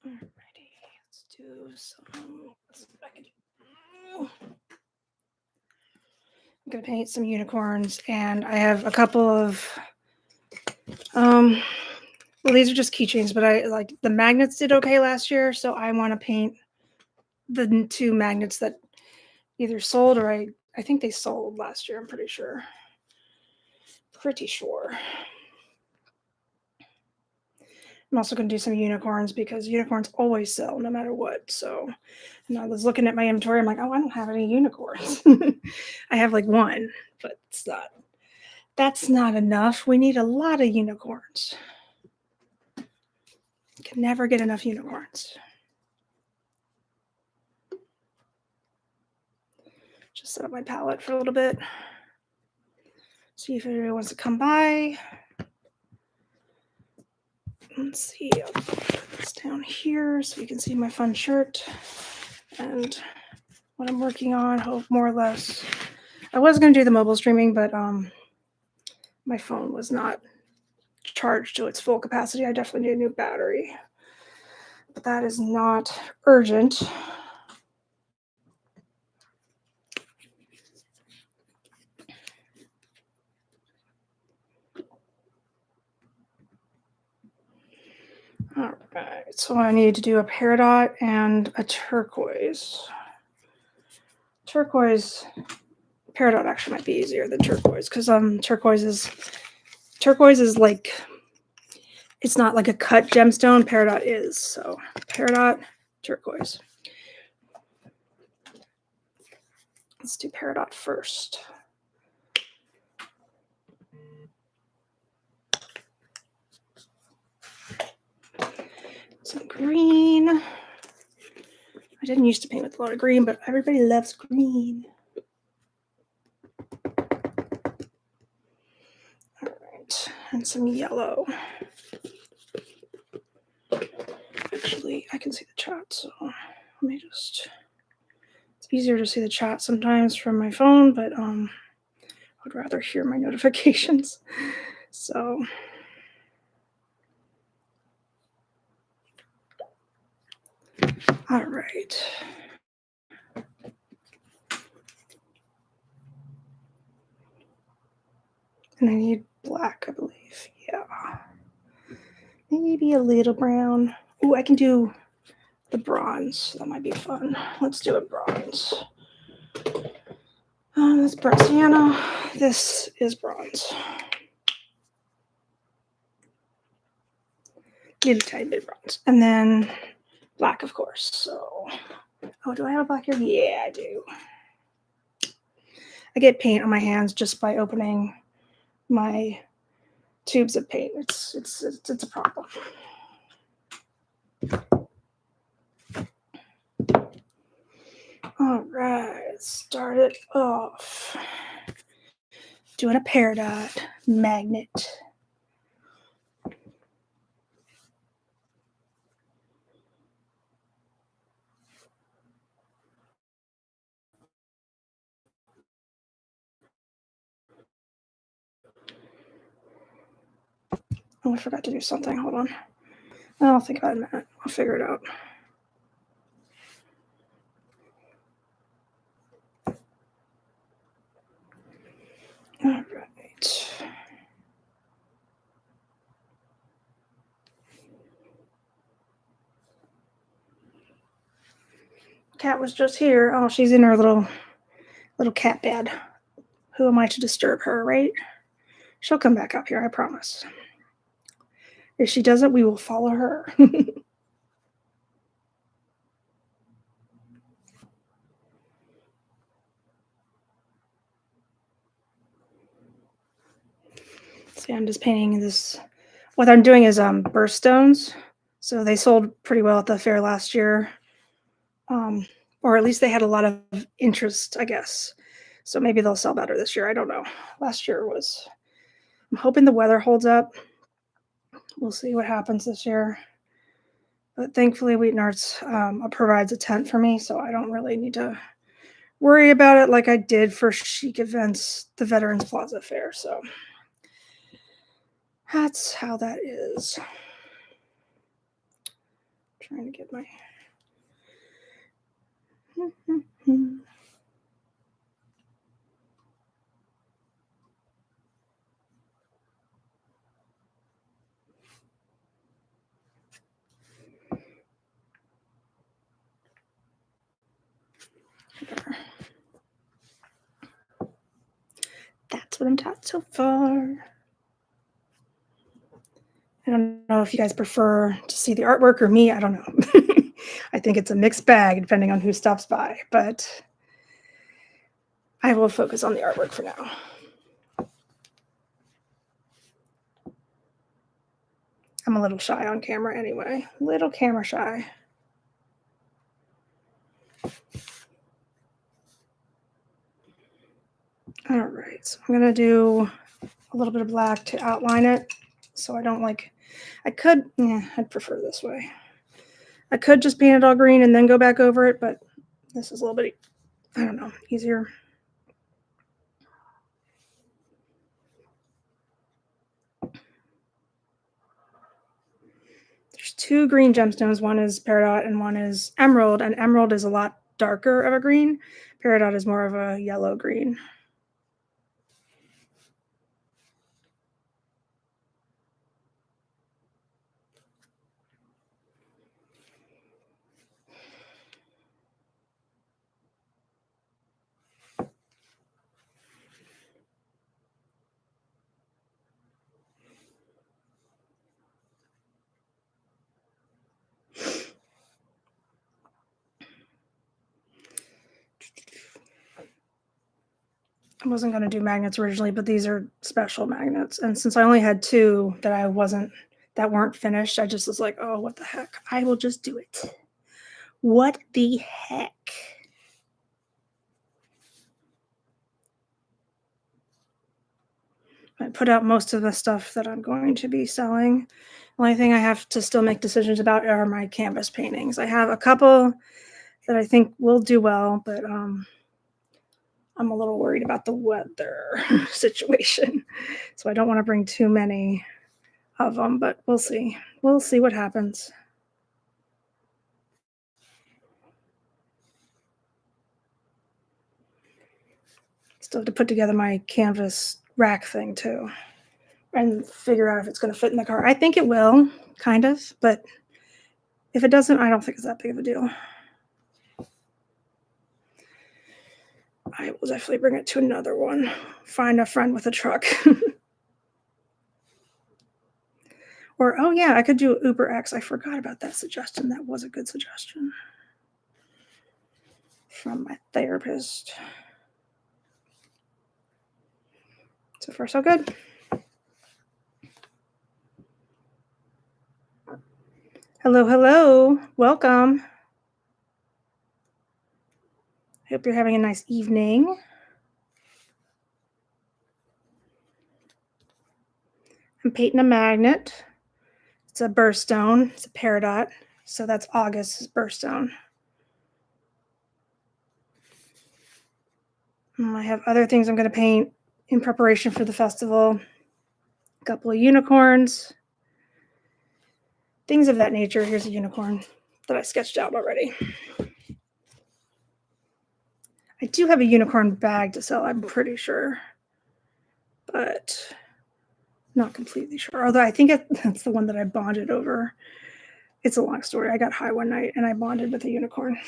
Alrighty, let's do some. Let's see what I can do. I'm gonna paint some unicorns, and I have a couple of well, these are just keychains, but I like the magnets did okay last year, so I want to paint the two magnets that either sold or I think they sold last year. I'm pretty sure. Pretty sure. I'm also going to do some unicorns because unicorns always sell no matter what. So, and I was looking at my inventory. I'm like, oh, I don't have any unicorns. I have like one, but it's not. That's not enough. We need a lot of unicorns. Can never get enough unicorns. Just set up my palette for a little bit. See if anybody wants to come by. Let's see. I'll put this down here so you can see my fun shirt and what I'm working on. Hope more or less. I was going to do the mobile streaming, but my phone was not charged to its full capacity. I definitely need a new battery, but that is not urgent. All right, so I need to do a peridot and a turquoise. Turquoise, peridot actually might be easier than turquoise because turquoise is like, it's not like a cut gemstone. Peridot is, so peridot, turquoise. Let's do peridot first. Some green. I didn't used to paint with a lot of green, but everybody loves green. All right, and some yellow. Actually, I can see the chat, so let me just. It's easier to see the chat sometimes from my phone, but I would rather hear my notifications. So. All right. And I need black, I believe. Yeah. Maybe a little brown. Ooh, I can do the bronze. That might be fun. Let's do a bronze. That's burnt sienna. This is bronze. Little tiny bit of bronze. And then black, of course. So, oh, do I have a black here? Yeah, I do. I get paint on my hands just by opening my tubes of paint. It's a problem. All right, let's start it off. Doing a peridot magnet. Oh, I forgot to do something. Hold on. I'll think about it in a minute. I'll figure it out. All right. Cat was just here. Oh, she's in her little cat bed. Who am I to disturb her, right? She'll come back up here, I promise. If she doesn't, we will follow her. See, I'm just painting this. What I'm doing is burst stones. So they sold pretty well at the fair last year. Or at least they had a lot of interest, I guess. So maybe they'll sell better this year. I don't know. Last year was. I'm hoping the weather holds up. We'll see what happens this year. But thankfully, Wheaton Arts provides a tent for me, so I don't really need to worry about it like I did for Chic Events, the Veterans Plaza Fair. So that's how that is. Trying to get my. That's what I'm taught so far. I don't know if you guys prefer to see the artwork or me. I don't know. I think it's a mixed bag depending on who stops by, but I will focus on the artwork for now. I'm a little shy on camera anyway. Little camera shy. All right, so I'm gonna do a little bit of black to outline it so I don't I could, I'd prefer this way. I could just paint it all green and then go back over it, but this is a little bit, I don't know, easier. There's two green gemstones. One is peridot and one is emerald, and emerald is a lot darker of a green. Peridot is more of a yellow green. I wasn't going to do magnets originally, but these are special magnets. And since I only had two that weren't finished, I just was like, oh, what the heck? I will just do it. What the heck? I put out most of the stuff that I'm going to be selling. The only thing I have to still make decisions about are my canvas paintings. I have a couple that I think will do well, but I'm a little worried about the weather situation. So I don't want to bring too many of them, but we'll see. We'll see what happens. Still have to put together my canvas rack thing too and figure out if it's going to fit in the car. I think it will, kind of, but if it doesn't, I don't think it's that big of a deal. I will definitely bring it to another one. Find a friend with a truck. Or, oh yeah, I could do Uber X. I forgot about that suggestion. That was a good suggestion from my therapist. So far, so good. Hello, hello. Welcome. Hope you're having a nice evening. I'm painting a magnet. It's a birthstone. It's a peridot. So that's August's birthstone. I have other things I'm going to paint in preparation for the festival. A couple of unicorns. Things of that nature. Here's a unicorn that I sketched out already. I do have a unicorn bag to sell, I'm pretty sure. But not completely sure. Although I think that's the one that I bonded over. It's a long story. I got high one night and I bonded with a unicorn.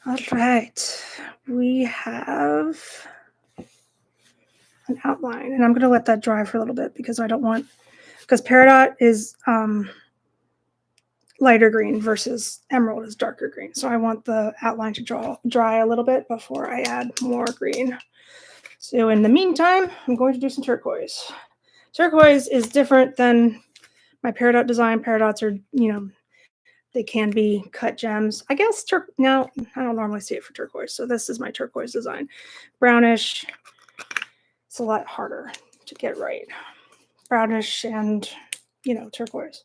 All right. We have an outline, and I'm going to let that dry for a little bit because because peridot is lighter green versus emerald is darker green. So I want the outline to dry a little bit before I add more green. So in the meantime, I'm going to do some turquoise. Turquoise is different than my peridot design. Peridots are, they can be cut gems. I guess now I don't normally see it for turquoise. So this is my turquoise design. Brownish. It's a lot harder to get right. Brownish and, turquoise.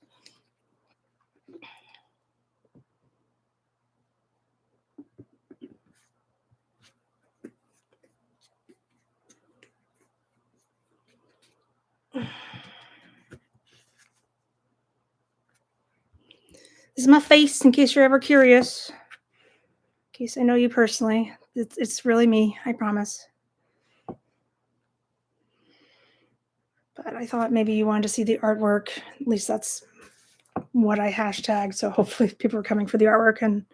This is my face, in case you're ever curious. In case I know you personally. It's really me, I promise. But I thought maybe you wanted to see the artwork. At least that's what I hashtagged. So hopefully people are coming for the artwork. And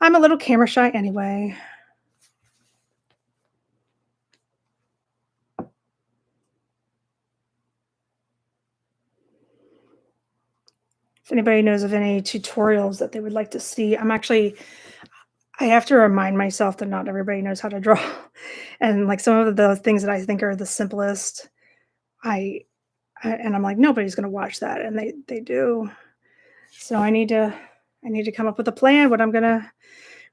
I'm a little camera shy anyway. If anybody knows of any tutorials that they would like to see, I have to remind myself that not everybody knows how to draw. And like some of the things that I think are the simplest, I, and I'm like, nobody's going to watch that. And they do. So I need to come up with a plan. What I'm going to,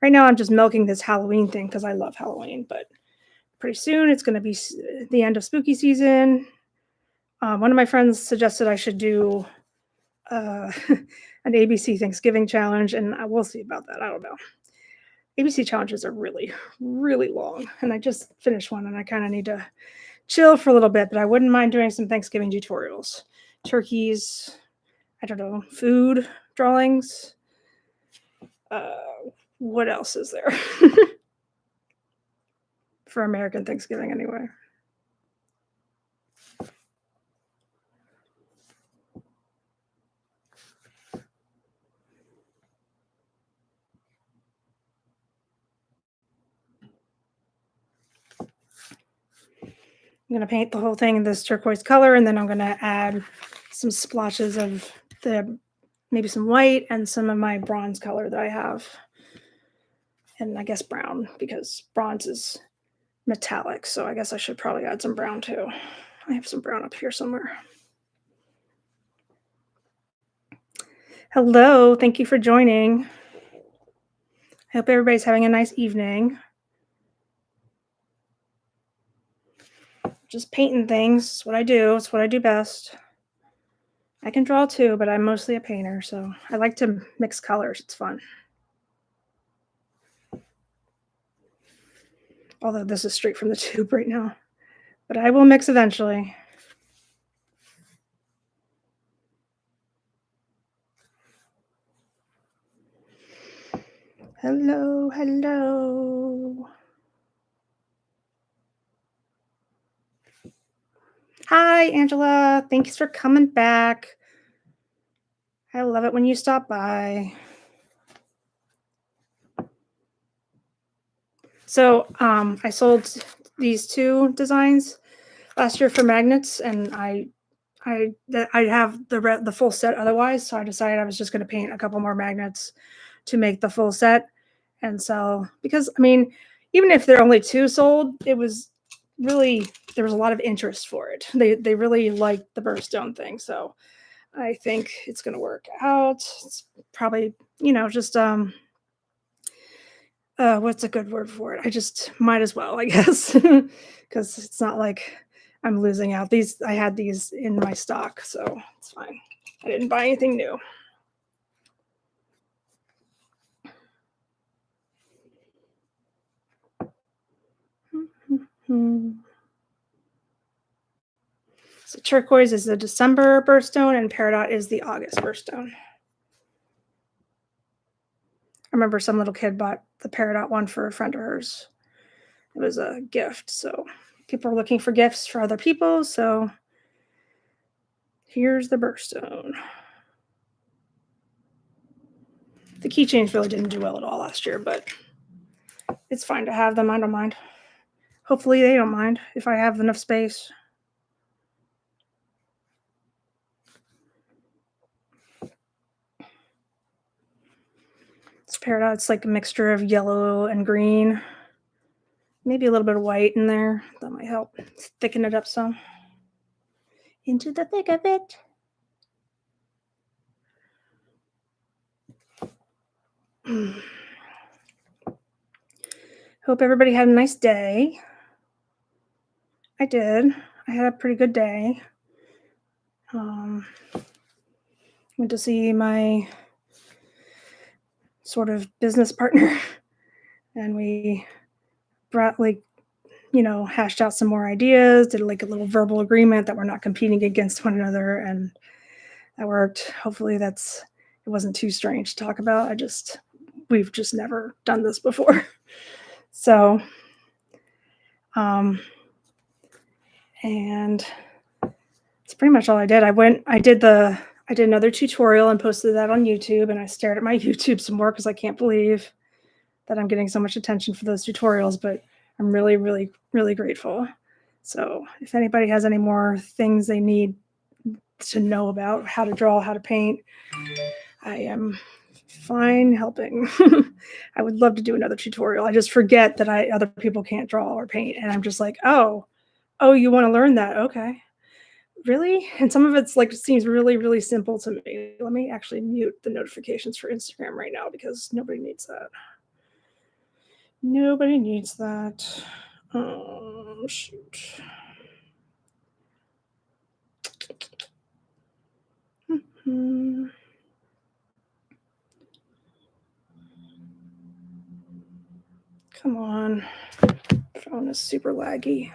right now, I'm just milking this Halloween thing because I love Halloween, but pretty soon it's going to be the end of spooky season. One of my friends suggested I should do uh, an ABC Thanksgiving challenge, and I will see about that. I don't know. ABC challenges are really, really long, and I just finished one, and I kind of need to chill for a little bit. But I wouldn't mind doing some Thanksgiving tutorials, turkeys, I don't know, food drawings. Uh, what else is there for American Thanksgiving anyway? I'm going to paint the whole thing in this turquoise color, and then I'm going to add some splotches of maybe some white and some of my bronze color that I have. And I guess brown, because bronze is metallic. So I guess I should probably add some brown too. I have some brown up here somewhere. Hello, thank you for joining. I hope everybody's having a nice evening. Just painting things. It's what I do. It's what I do best. I can draw too, but I'm mostly a painter, so I like to mix colors. It's fun. Although this is straight from the tube right now. But I will mix eventually. Hello, hello. Hi, Angela. Thanks for coming back. I love it when you stop by. So I sold these two designs last year for magnets, and I have the full set otherwise. So I decided I was just going to paint a couple more magnets to make the full set and sell. Because I mean, even if there are only two sold, it was really there was a lot of interest for it. They really liked the birthstone thing, so I think it's going to work out. It's probably just what's a good word for it? I just might as well, I guess, because it's not like I'm losing out. I had these in my stock, so it's fine. I didn't buy anything new. So turquoise is the December birthstone, and peridot is the August birthstone. I remember some little kid bought the peridot one for a friend of hers. It was a gift, so people are looking for gifts for other people, so here's the birthstone. The keychains really didn't do well at all last year, but it's fine to have them. I don't mind. Hopefully they don't mind if I have enough space. It's peridot. It's like a mixture of yellow and green. Maybe a little bit of white in there. That might help thicken it up some. Into the thick of it. Hope everybody had a nice day. I did. I had a pretty good day. Went to see my sort of business partner, and we brought hashed out some more ideas, did like a little verbal agreement that we're not competing against one another, and that worked. Hopefully that's it wasn't too strange to talk about. We've just never done this before. So, um, and it's pretty much all I did. I did another tutorial and posted that on YouTube, and I stared at my YouTube some more because I can't believe that I'm getting so much attention for those tutorials, but I'm really, really, really grateful. So if anybody has any more things they need to know about how to draw, how to paint, I am fine helping. I would love to do another tutorial. I just forget that other people can't draw or paint, and I'm just like, oh, you want to learn that? Okay. Really? And some of it's like seems really, really simple to me. Let me actually mute the notifications for Instagram right now because nobody needs that. Nobody needs that. Oh, shoot. Mhm. Come on. Phone is super laggy.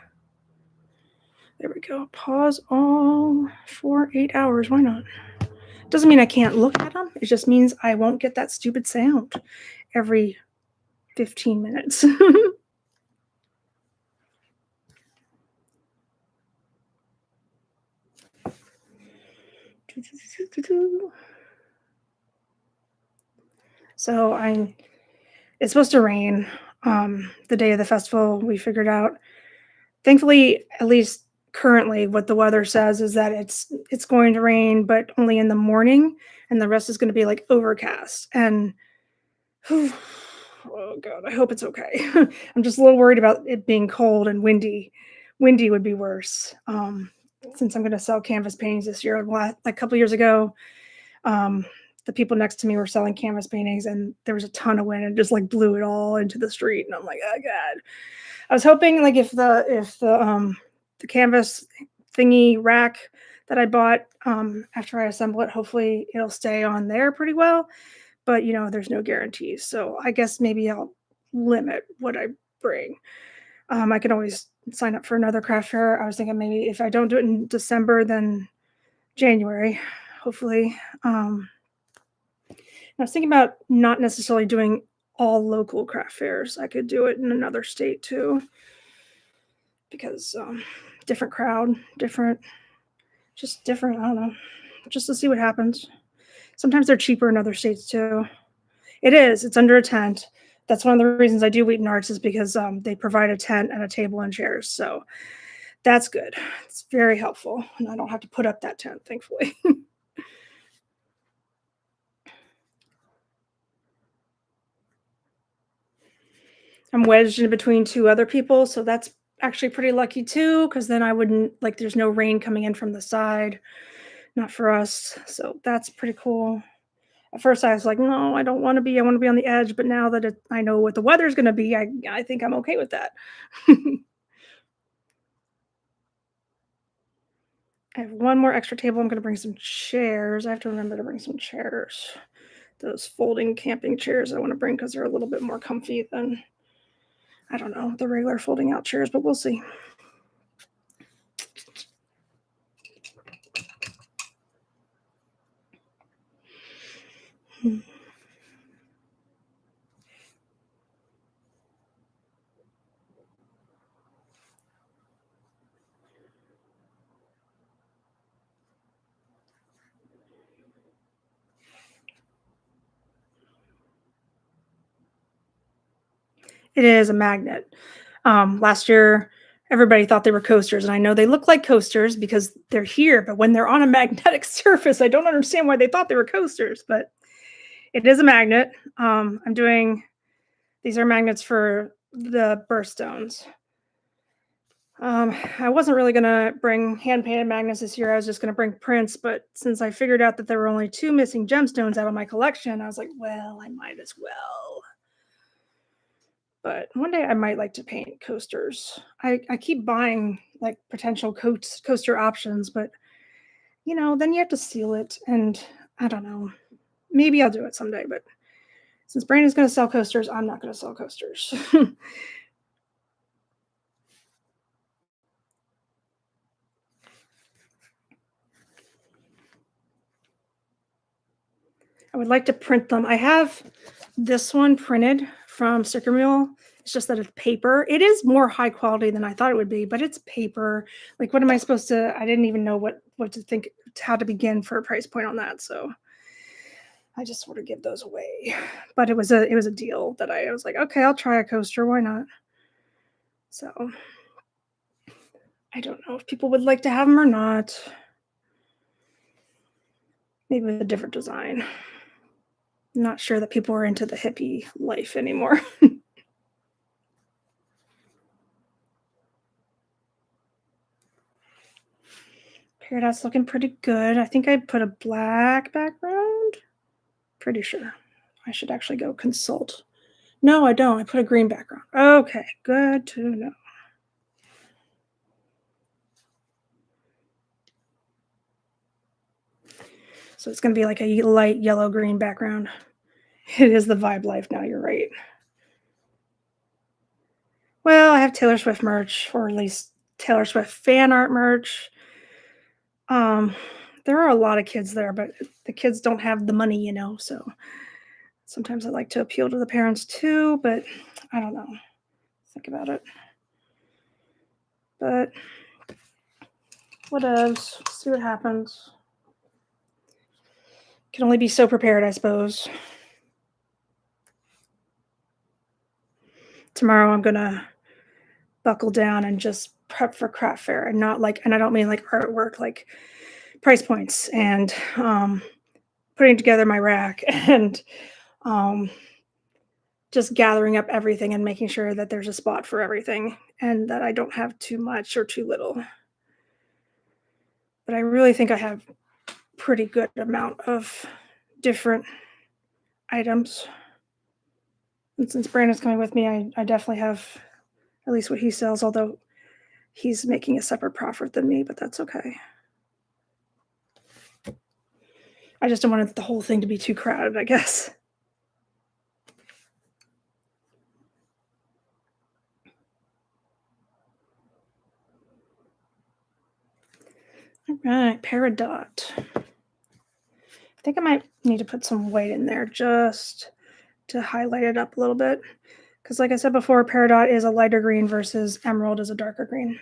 There we go. Pause all for 8 hours. Why not? Doesn't mean I can't look at them. It just means I won't get that stupid sound every 15 minutes. So it's supposed to rain the day of the festival. We figured out. Thankfully, at least currently, what the weather says is that it's going to rain, but only in the morning, and the rest is going to be like overcast. And whew, oh god, I hope it's okay. I'm just a little worried about it being cold and windy. Windy would be worse. Since I'm going to sell canvas paintings this year, like a couple years ago, um, the people next to me were selling canvas paintings, and there was a ton of wind and just like blew it all into the street. And I'm like, oh god. I was hoping like if the canvas thingy rack that I bought after I assemble it, hopefully it'll stay on there pretty well. But there's no guarantees. So I guess maybe I'll limit what I bring. I can always sign up for another craft fair. I was thinking maybe if I don't do it in December, then January, hopefully. I was thinking about not necessarily doing all local craft fairs. I could do it in another state too, because different crowd, just different. I don't know, just to see what happens. Sometimes they're cheaper in other states too. It is. It's under a tent. That's one of the reasons I do Wheaton Arts is because they provide a tent and a table and chairs. So that's good. It's very helpful, and I don't have to put up that tent, thankfully. I'm wedged in between two other people, so that's actually pretty lucky too, because then I wouldn't like there's no rain coming in from the side, not for us. So that's pretty cool. At first, I was like, no, I don't want to be. I want to be on the edge. But now that I know what the weather's going to be, I think I'm okay with that. I have one more extra table. I'm going to bring some chairs. I have to remember to bring some chairs. Those folding camping chairs I want to bring because they're a little bit more comfy than, I don't know, the regular folding out chairs, but we'll see. Hmm. It is a magnet. Last year, everybody thought they were coasters, and I know they look like coasters because they're here, but when they're on a magnetic surface, I don't understand why they thought they were coasters, but it is a magnet. I'm doing these are magnets for the birthstones. I wasn't really gonna bring hand painted magnets this year. I was just gonna bring prints, but since I figured out that there were only two missing gemstones out of my collection, I was like, well, I might as well. But one day I might like to paint coasters. I keep buying like potential coaster options, but then you have to seal it, and I don't know. Maybe I'll do it someday, but since Brandon's going to sell coasters, I'm not going to sell coasters. I would like to print them. I have this one printed from Sticker Mule. It's just that it's paper. It is more high quality than I thought it would be, but it's paper. Like, what am I supposed to? I didn't even know what to think, how to begin for a price point on that. So I just sort of give those away. But it was a deal that I was like, okay, I'll try a coaster. Why not? So I don't know if people would like to have them or not. Maybe with a different design. I'm not sure that people are into the hippie life anymore. Peridot's looking pretty good. I think I put a black background. Pretty sure. I should actually go consult. No, I don't. I put a green background. Okay, good to know. So it's going to be like a light yellow-green background. It is the Vibe Life now, you're right. Well, I have Taylor Swift merch, or at least Taylor Swift fan art merch. There are a lot of kids there, but the kids don't have the money, so sometimes I like to appeal to the parents too, but I don't know. Think about it. But what else? See what happens. Can only be so prepared, I suppose. Tomorrow I'm gonna buckle down and just prep for craft fair, and not like, and I don't mean like artwork, like price points and putting together my rack and um, just gathering up everything and making sure that there's a spot for everything and that I don't have too much or too little. But I really think I have pretty good amount of different items. And since Brandon's coming with me, I definitely have at least what he sells, although he's making a separate profit than me, but that's okay. I just don't want the whole thing to be too crowded, I guess. All right, Peridot. I think I might need to put some white in there just to highlight it up a little bit. Because like I said before, Peridot is a lighter green versus Emerald is a darker green.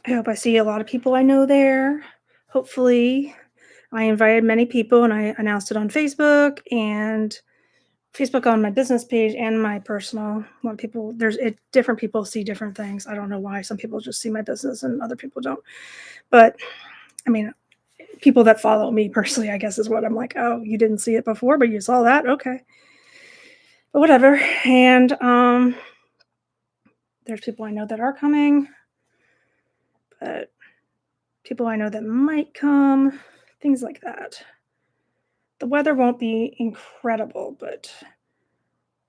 I hope I see a lot of people I know there. Hopefully, I invited many people and I announced it on Facebook and Facebook on my business page and my personal. A lot of people, different people see different things. I don't know why. Some people just see my business and other people don't. But I mean, people that follow me personally, I guess, is what I'm like, oh, you didn't see it before, but you saw that? Okay. But whatever. And there's people I know that are coming, but people I know that might come, things like that. The weather won't be incredible, but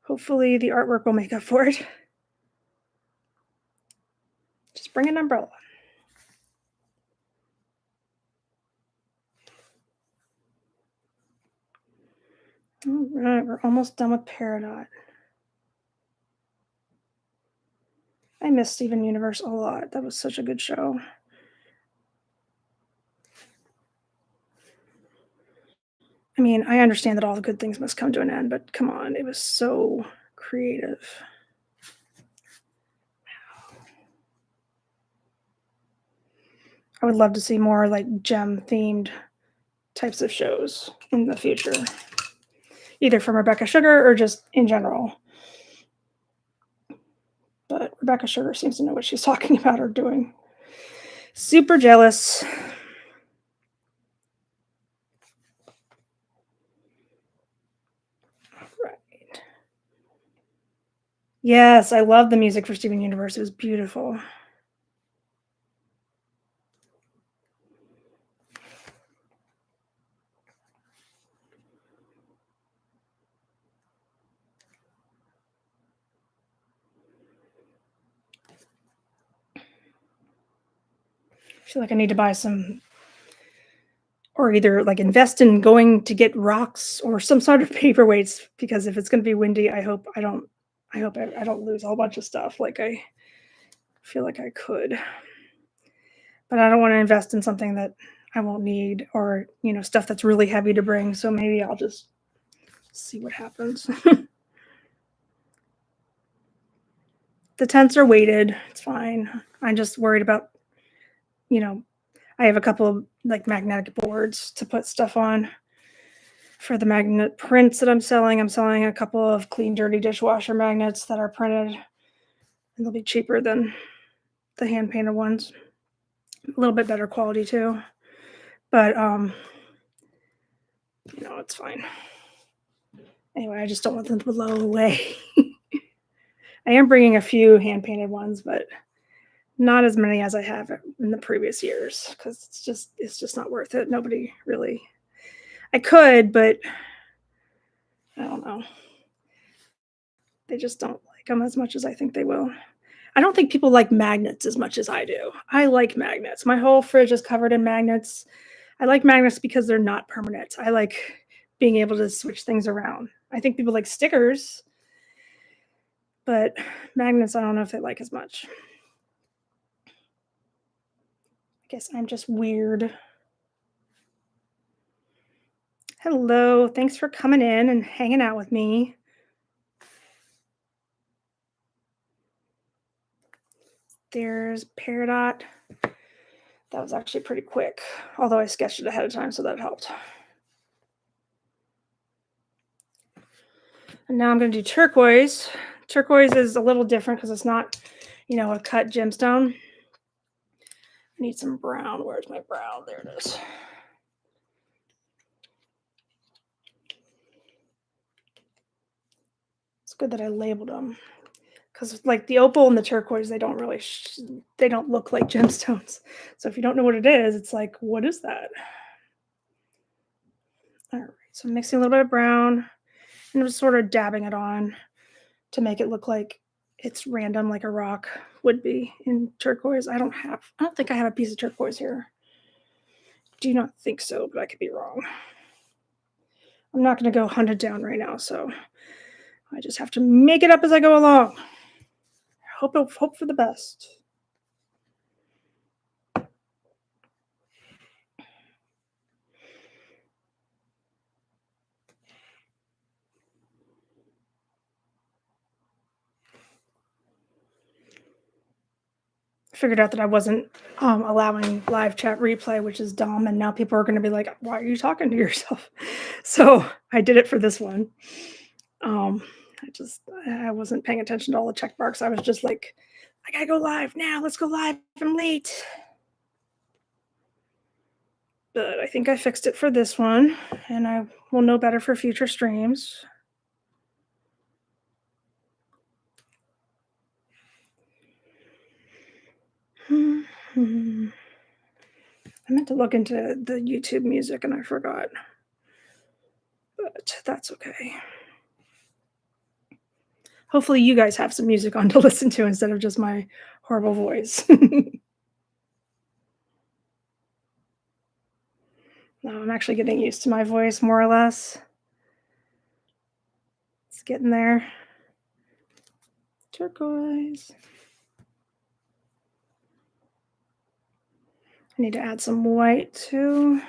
hopefully the artwork will make up for it. Just bring an umbrella. All right, we're almost done with Peridot. I miss Steven Universe a lot. That was such a good show. I mean, I understand that all the good things must come to an end, but come on, it was so creative. I would love to see more like gem themed types of shows in the future, either from Rebecca Sugar or just in general. But Rebecca Sugar seems to know what she's talking about or doing. Super jealous. Right. Yes, I love the music for Steven Universe. It was beautiful. I feel like I need to buy some or either like invest in going to get rocks or some sort of paperweights because if it's going to be windy, I don't lose a whole bunch of stuff like I feel like I could. But I don't want to invest in something that I won't need or, stuff that's really heavy to bring. So maybe I'll just see what happens. The tents are weighted. It's fine. I'm just worried about, you know, I have a couple of like magnetic boards to put stuff on for the magnet prints that I'm selling. I'm selling a couple of clean, dirty dishwasher magnets that are printed, and they'll be cheaper than the hand painted ones. A little bit better quality too, but it's fine. Anyway, I just don't want them to blow away. I am bringing a few hand painted ones, but not as many as I have in the previous years because it's just not worth it. Nobody really. I could, but I don't know. They just don't like them as much as I think they will. I don't think people like magnets as much as I do. I like magnets. My whole fridge is covered in magnets. I like magnets because they're not permanent. I like being able to switch things around. I think people like stickers, but magnets, I don't know if they like as much. I guess I'm just weird. Hello. Thanks for coming in and hanging out with me. There's Peridot. That was actually pretty quick, although I sketched it ahead of time, so that helped. And now I'm going to do turquoise. Turquoise is a little different because it's not, a cut gemstone. I need some brown. Where's my brown? There it is. It's good that I labeled them because like the opal and the turquoise, they don't really, they don't look like gemstones. So if you don't know what it is, it's like, what is that? All right, so I'm mixing a little bit of brown and I'm just sort of dabbing it on to make it look like it's random, like a rock would be in turquoise. I don't think I have a piece of turquoise here. Do not think so, but I could be wrong. I'm not going to go hunt it down right now, so I just have to make it up as I go along. Hope for the best. Figured out that I wasn't allowing live chat replay, which is dumb. And now people are going to be like, why are you talking to yourself? So I did it for this one. I wasn't paying attention to all the check marks. I was just like, I gotta go live now. Let's go live. I'm late. But I think I fixed it for this one, and I will know better for future streams. I meant to look into the YouTube music and I forgot. But that's okay. Hopefully you guys have some music on to listen to instead of just my horrible voice. No, I'm actually getting used to my voice more or less. It's getting there. Turquoise. I need to add some white too.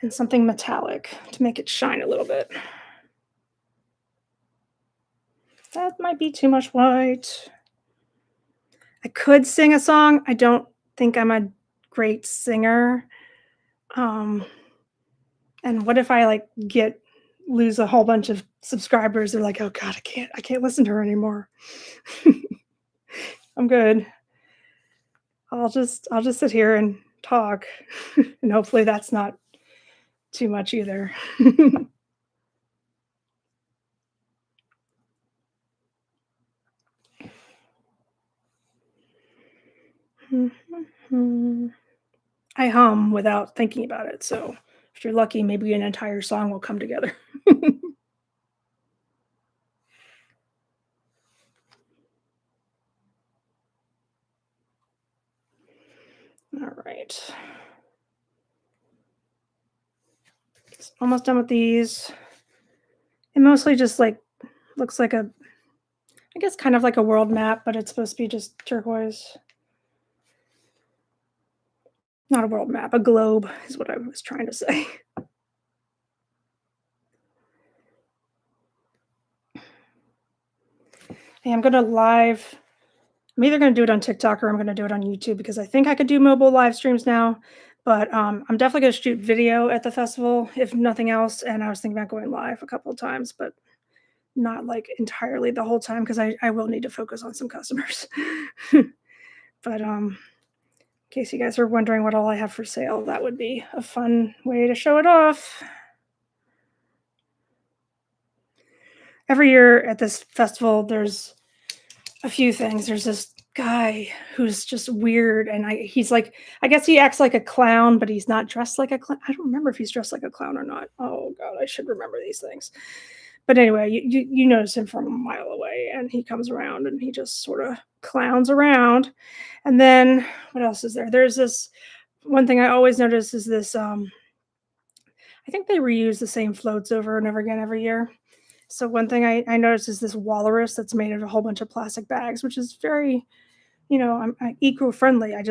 And something metallic to make it shine a little bit. That might be too much white. I could sing a song. I don't think I'm a great singer. And what if I lose a whole bunch of subscribers? They're like, oh God, I can't listen to her anymore. I'm good. I'll just sit here and talk. And hopefully that's not too much either. I hum without thinking about it. So if you're lucky, maybe an entire song will come together. All right. almost done with these. It mostly just like looks like a, I guess kind of like a world map, but it's supposed to be just turquoise. Not a world map, a globe is what I was trying to say. Hey, I'm gonna live. I'm either gonna do it on TikTok or I'm gonna do it on YouTube because I think I could do mobile live streams now. But I'm definitely gonna shoot video at the festival, if nothing else. And I was thinking about going live a couple of times, but not like entirely the whole time because I will need to focus on some customers. But in case you guys are wondering what all I have for sale, that would be a fun way to show it off. Every year at this festival, there's a few things. There's this guy who's just weird, and he's like, I guess he acts like a clown, but he's not dressed like a clown. I don't remember if he's dressed like a clown or not. Oh god, I should remember these things. But anyway, you notice him from a mile away, and he comes around and he just sort of clowns around. And then what else is there? There's this one thing I always notice is this. I think they reuse the same floats over and over again every year. So one thing I noticed is this walrus that's made of a whole bunch of plastic bags, which is very, I'm eco-friendly. I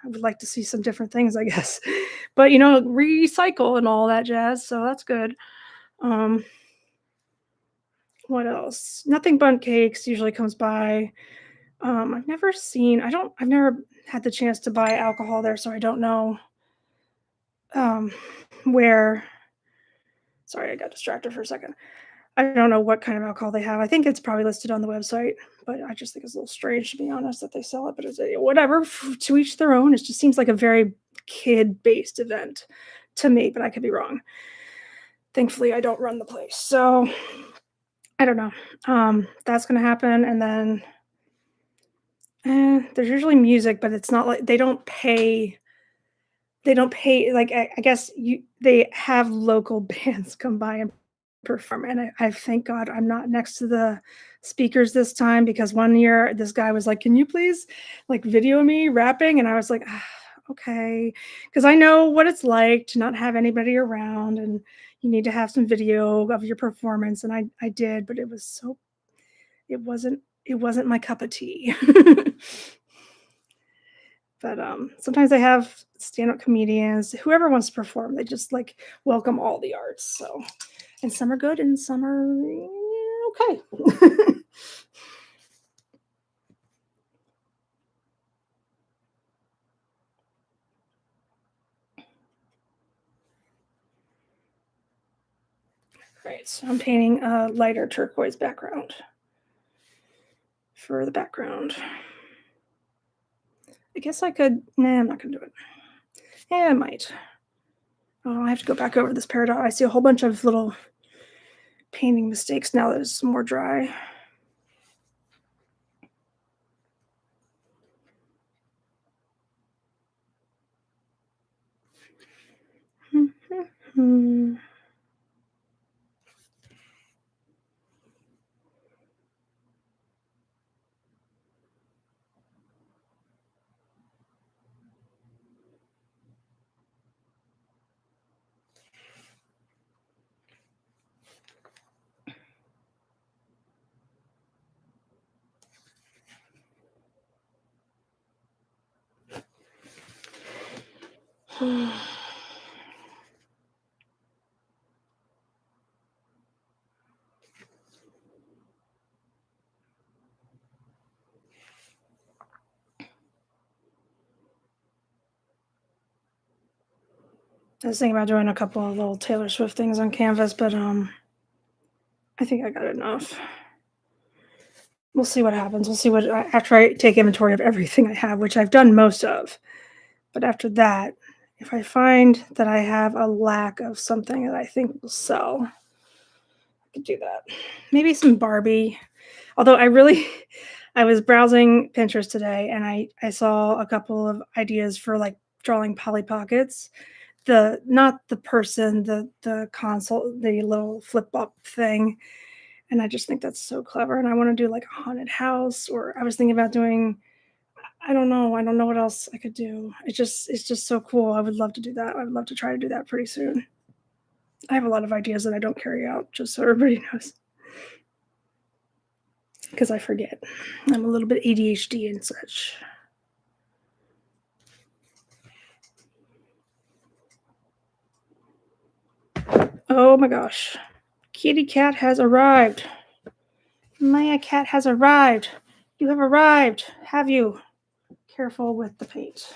would like to see some different things, I guess. But recycle and all that jazz. So that's good. Um, what else? Nothing Bundt Cakes usually comes by. I've never had the chance to buy alcohol there, so I don't know um, where. Sorry, I got distracted for a second. I don't know what kind of alcohol they have. I think it's probably listed on the website, but I just think it's a little strange, to be honest, that they sell it. But it's whatever, to each their own. It just seems like a very kid-based event to me, but I could be wrong. Thankfully, I don't run the place, so I don't know. That's going to happen, and then there's usually music, but it's not like they don't pay. They don't pay like I guess they have local bands come by and perform, and I thank God I'm not next to the speakers this time because one year this guy was like, "Can you please like video me rapping?" And I was like, "Okay," because I know what it's like to not have anybody around, and you need to have some video of your performance, and I did, but it wasn't my cup of tea. But sometimes they have stand-up comedians, whoever wants to perform, they just like welcome all the arts. So, and some are good and some are okay. Right, so I'm painting a lighter turquoise background for the background. I guess I could, nah, I'm not gonna do it. Yeah, I might. Oh, I have to go back over this paradox. I see a whole bunch of little painting mistakes now that it's more dry. I was thinking about doing a couple of little Taylor Swift things on canvas, but I think I got enough. We'll see what happens. We'll see what after I take inventory of everything I have, which I've done most of. But after that, if I find that I have a lack of something that I think will sell, I could do that. Maybe some Barbie. Although I was browsing Pinterest today and I saw a couple of ideas for like drawing Polly Pockets. Not the person, the console, the little flip up thing. And I just think that's so clever. And I want to do like a haunted house, or I was thinking about doing, I don't know. I don't know what else I could do. It's just so cool. I would love to do that. I would love to try to do that pretty soon. I have a lot of ideas that I don't carry out, just so everybody knows. Because I forget. I'm a little bit ADHD and such. Oh my gosh. Kitty cat has arrived. Maya cat has arrived. You have arrived, have you? Careful with the paint.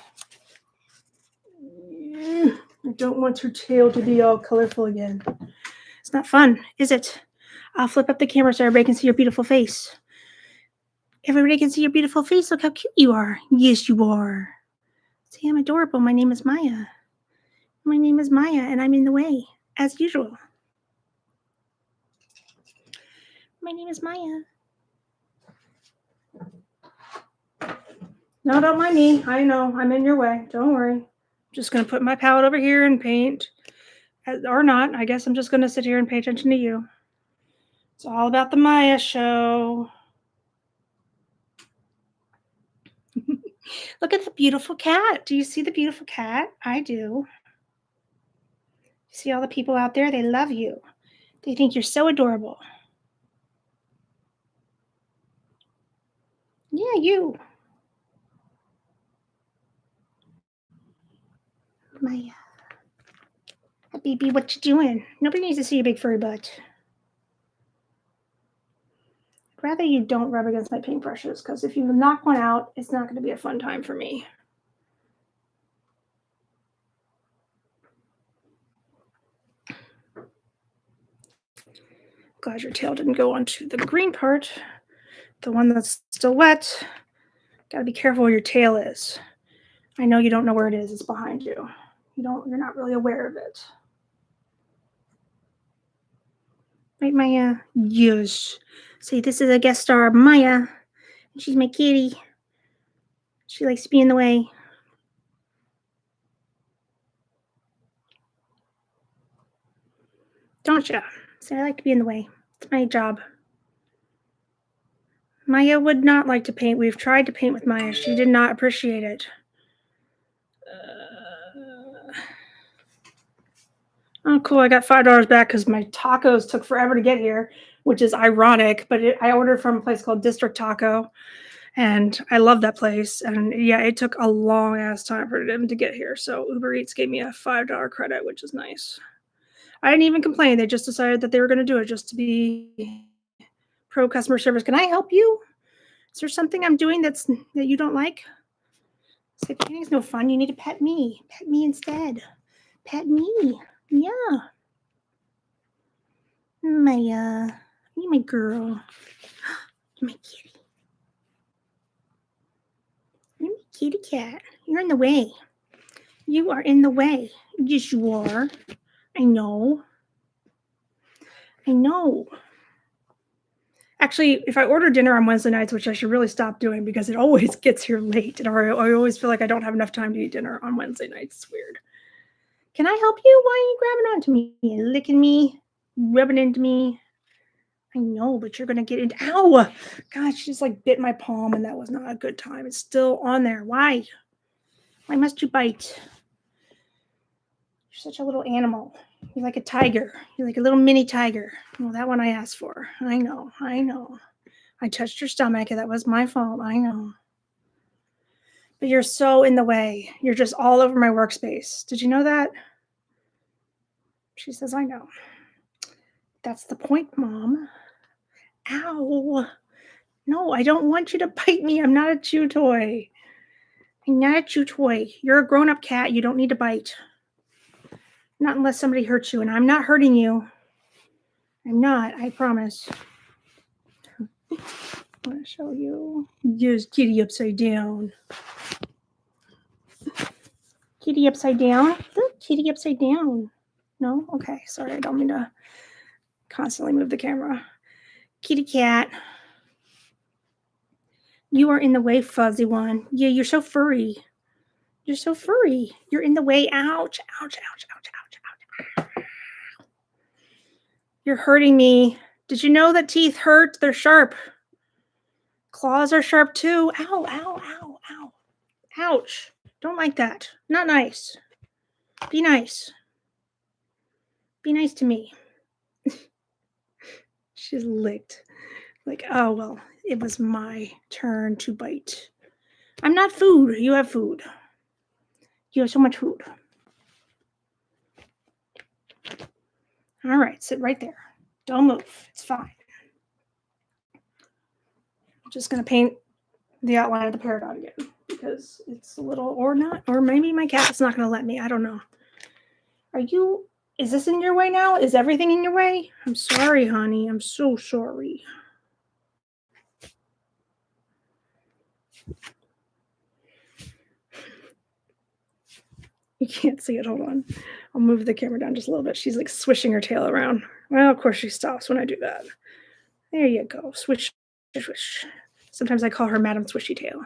I don't want her tail to be all colorful again. It's not fun, is it? I'll flip up the camera so everybody can see your beautiful face. Everybody can see your beautiful face. Look how cute you are. Yes, you are. See, I'm adorable. My name is Maya. My name is Maya, and I'm in the way, as usual. My name is Maya. No, don't mind me. I know. I'm in your way. Don't worry. I'm just going to put my palette over here and paint. Or not. I guess I'm just going to sit here and pay attention to you. It's all about the Maya show. Look at the beautiful cat. Do you see the beautiful cat? I do. See all the people out there? They love you. They think you're so adorable. Yeah, you. Maya. Baby, what you doing? Nobody needs to see your big furry butt. I'd rather you don't rub against my paintbrushes, because if you knock one out, it's not going to be a fun time for me. Glad your tail didn't go onto the green part. The one that's still wet. Gotta be careful where your tail is. I know you don't know where it is. It's behind you. You're not really aware of it. Right, Maya? Yes. See, this is a guest star, Maya. She's my kitty. She likes to be in the way. Don't ya? See, I like to be in the way. It's my job. Maya would not like to paint. We've tried to paint with Maya. She did not appreciate it. Oh, cool. I got $5 back because my tacos took forever to get here, which is ironic, but I ordered from a place called District Taco, and I love that place. And yeah, it took a long ass time for them to get here. So Uber Eats gave me a $5 credit, which is nice. I didn't even complain. They just decided that they were going to do it just to be pro customer service. Can I help you? Is there something I'm doing that you don't like? Say, painting's no fun. You need to pet me. Pet me instead. Pet me. Yeah. Maya. You my girl. You're my kitty. You're my kitty cat. You're in the way. You are in the way. Yes, you are. I know. I know. Actually, if I order dinner on Wednesday nights, which I should really stop doing because it always gets here late, and I always feel like I don't have enough time to eat dinner on Wednesday nights. It's weird. Can I help you? Why are you grabbing onto me and licking me, rubbing into me? I know, but you're gonna get into. Ow! God, she just like bit my palm, and that was not a good time. It's still on there. Why? Why must you bite? You're such a little animal. You're like a tiger. You're like a little mini tiger. Well, that one I asked for. I know. I know. I touched your stomach, and that was my fault. I know. But you're so in the way. You're just all over my workspace. Did you know that? She says, I know. That's the point, Mom. Ow. No, I don't want you to bite me. I'm not a chew toy. I'm not a chew toy. You're a grown-up cat. You don't need to bite. Not unless somebody hurts you, and I'm not hurting you. I'm not, I promise. I want to show you. Just kitty upside down. Kitty upside down? Look, kitty upside down. No? Okay, sorry. I don't mean to constantly move the camera. Kitty cat. You are in the way, fuzzy one. Yeah, you're so furry. You're so furry. You're in the way. Ouch, ouch, ouch, ouch, ouch, ouch. You're hurting me. Did you know that teeth hurt? They're sharp. Claws are sharp too. Ow, ow, ow, ow. Ouch. Don't like that. Not nice. Be nice. Be nice to me. She's licked. Like, oh, well, it was my turn to bite. I'm not food. You have food. You have so much food. All right, sit right there. Don't move. It's fine. I'm just going to paint the outline of the peridot again because it's a little, or not, or maybe my cat's not going to let me. I don't know. Is this in your way now? Is everything in your way? I'm sorry, honey. I'm so sorry. You can't see it. Hold on. I'll move the camera down just a little bit. She's like swishing her tail around. Well, of course she stops when I do that. There you go. Swish, swish. Sometimes I call her Madam Swishy Tail.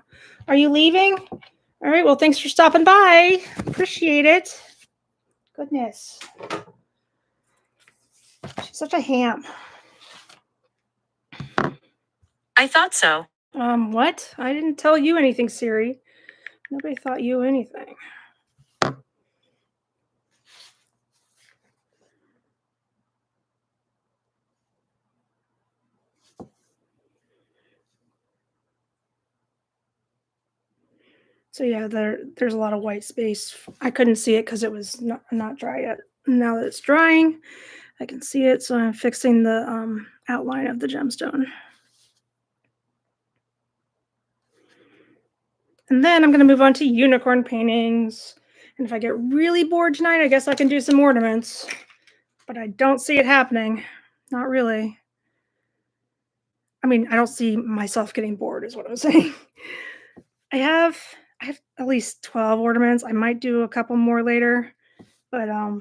Are you leaving? All right. Well, thanks for stopping by. Appreciate it. Goodness. She's such a ham. I thought so. What? I didn't tell you anything, Siri. Nobody thought you anything. So yeah, there's a lot of white space. I couldn't see it because it was not dry yet. Now that it's drying, I can see it. So I'm fixing the outline of the gemstone. And then I'm going to move on to unicorn paintings. And if I get really bored tonight, I guess I can do some ornaments. But I don't see it happening. Not really. I mean, I don't see myself getting bored is what I'm saying. I have at least 12 ornaments. I might do a couple more later, but I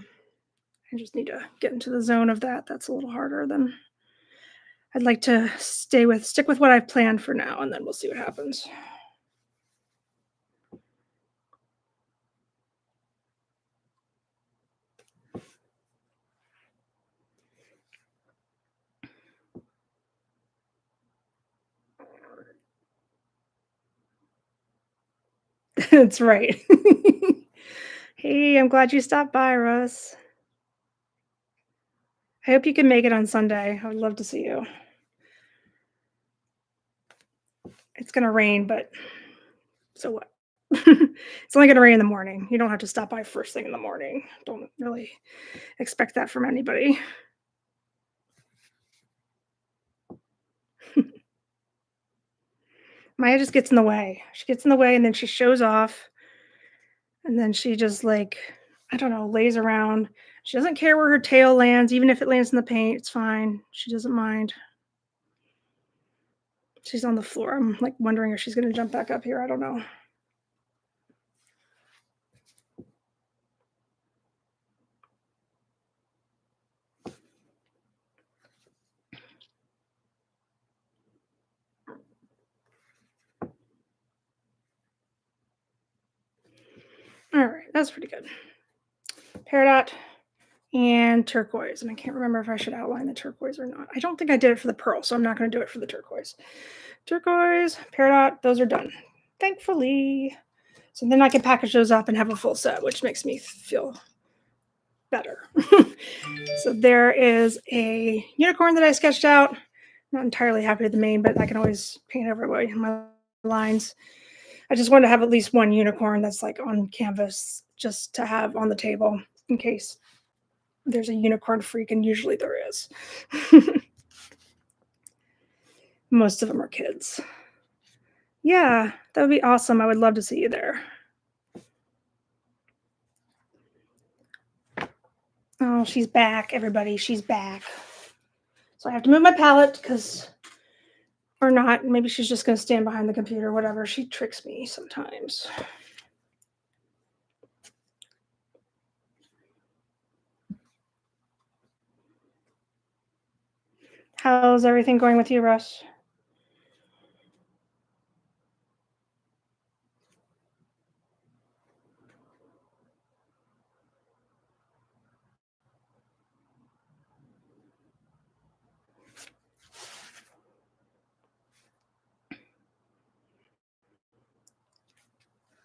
just need to get into the zone of that. That's a little harder than I'd like to stick with what I've planned for now, and then we'll see what happens. That's right. Hey, I'm glad you stopped by, Russ. I hope you can make it on Sunday. I would love to see you. It's going to rain, but so what? It's only going to rain in the morning. You don't have to stop by first thing in the morning. Don't really expect that from anybody. Maya just gets in the way. She gets in the way and then she shows off. And then she just like, I don't know, lays around. She doesn't care where her tail lands, even if it lands in the paint, it's fine. She doesn't mind. She's on the floor. I'm like wondering if she's going to jump back up here. I don't know. All right, that's pretty good. Peridot and turquoise. And I can't remember if I should outline the turquoise or not. I don't think I did it for the pearl, so I'm not going to do it for the turquoise. Turquoise, peridot, those are done. Thankfully. So then I can package those up and have a full set, which makes me feel better. So there is a unicorn that I sketched out. Not entirely happy with the mane, but I can always paint over my lines. I just wanted to have at least one unicorn that's like on canvas just to have on the table in case there's a unicorn freak, and usually there is. Most of them are kids. Yeah, that would be awesome. I would love to see you there. Oh, she's back, everybody. She's back. So I have to move my palette because, or not, maybe she's just going to stand behind the computer, whatever. She tricks me sometimes. How's everything going with you, Russ?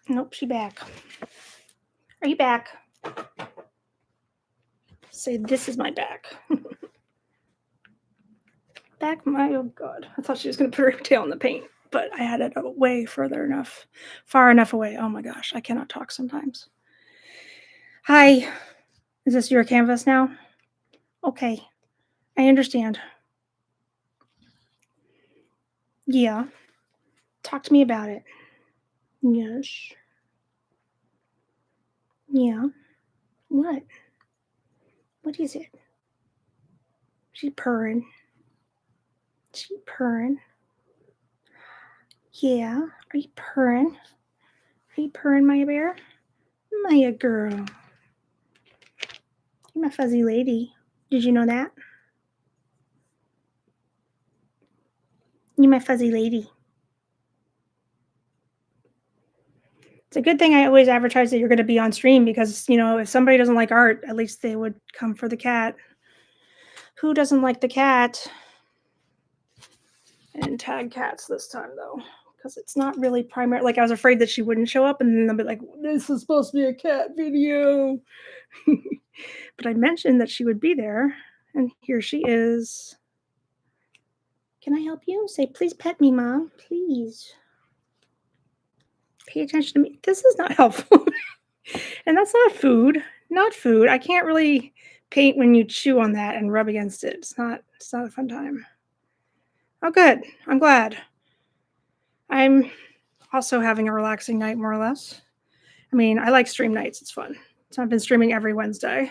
Nope, she back. Are you back? say this is my back. Back my oh god. I thought she was gonna put her tail in the paint, but I had it way far enough away. Oh my gosh, I cannot talk sometimes. Hi, is this your canvas now? Okay, I understand. Yeah, talk to me about it. Yes. Yeah. What? What is it? She purring. She purring. Yeah. Are you purring? Are you purring, Maya Bear? Maya girl. You're my fuzzy lady. Did you know that? You're my fuzzy lady. It's a good thing I always advertise that you're going to be on stream because, if somebody doesn't like art, at least they would come for the cat. Who doesn't like the cat? And tag cats this time, though, because it's not really primary. Like, I was afraid that she wouldn't show up, and then they'll be like, this is supposed to be a cat video. But I mentioned that she would be there, and here she is. Can I help you? Say, please pet me, Mom. Please. Pay attention to me. This is not helpful. And that's not food. Not food. I can't really paint when you chew on that and rub against it. It's not a fun time. Oh, good. I'm glad. I'm also having a relaxing night, more or less. I mean, I like stream nights. It's fun. So I've been streaming every Wednesday.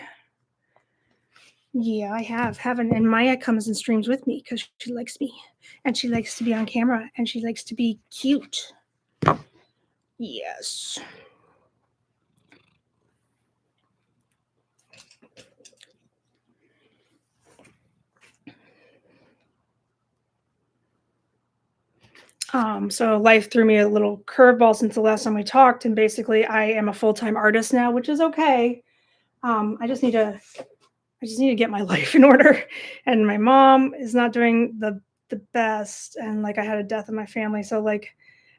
Yeah, I haven't. And Maya comes and streams with me because she likes me. And she likes to be on camera. And she likes to be cute. Yes. So life threw me a little curveball since the last time we talked, and basically I am a full-time artist now, which is okay. I just need to get my life in order. And my mom is not doing the best, and like I had a death in my family, so like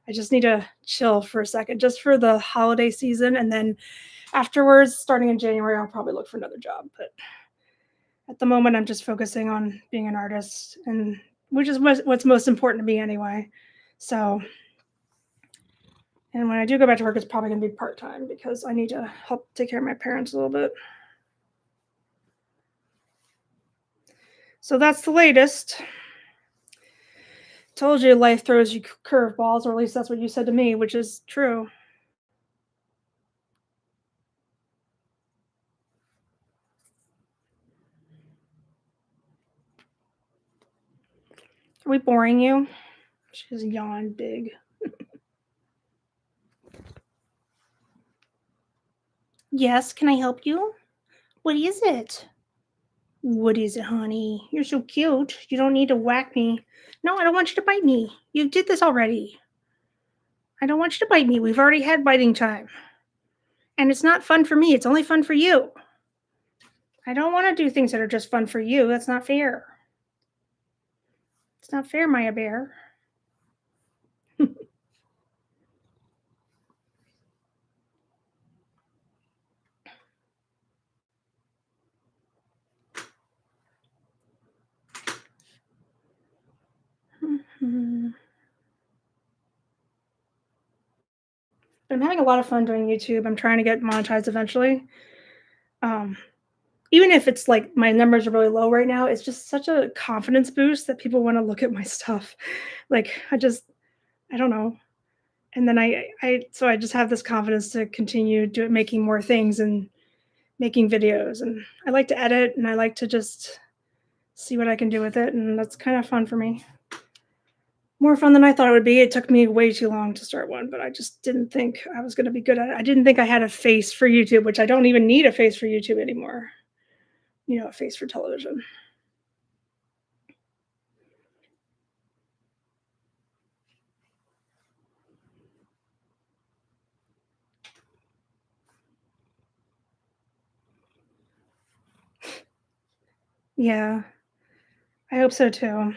I just need to chill for a second, just for the holiday season, and then afterwards, starting in January, I'll probably look for another job. But at the moment, I'm just focusing on being an artist, and which is what's most important to me anyway. So, and when I do go back to work, it's probably going to be part time because I need to help take care of my parents a little bit. So that's the latest. Told you life throws you curveballs, or at least that's what you said to me, which is true. Are we boring you? She's yawned big. Yes, can I help you? What is it? What is it, honey? You're so cute. You don't need to whack me. No, I don't want you to bite me. You did this already. I don't want you to bite me. We've already had biting time. And it's not fun for me. It's only fun for you. I don't want to do things that are just fun for you. That's not fair. It's not fair, Maya Bear. I'm having a lot of fun doing YouTube. I'm trying to get monetized eventually. Um, Even if it's like my numbers are really low right now, it's just such a confidence boost that people want to look at my stuff. Like I don't know. And then so I just have this confidence to continue making more things and making videos. And I like to edit and I like to just see what I can do with it. And that's kind of fun for me. More fun than I thought it would be. It took me way too long to start one, but I just didn't think I was going to be good at it. I didn't think I had a face for YouTube, which I don't even need a face for YouTube anymore. A face for television. Yeah, I hope so too.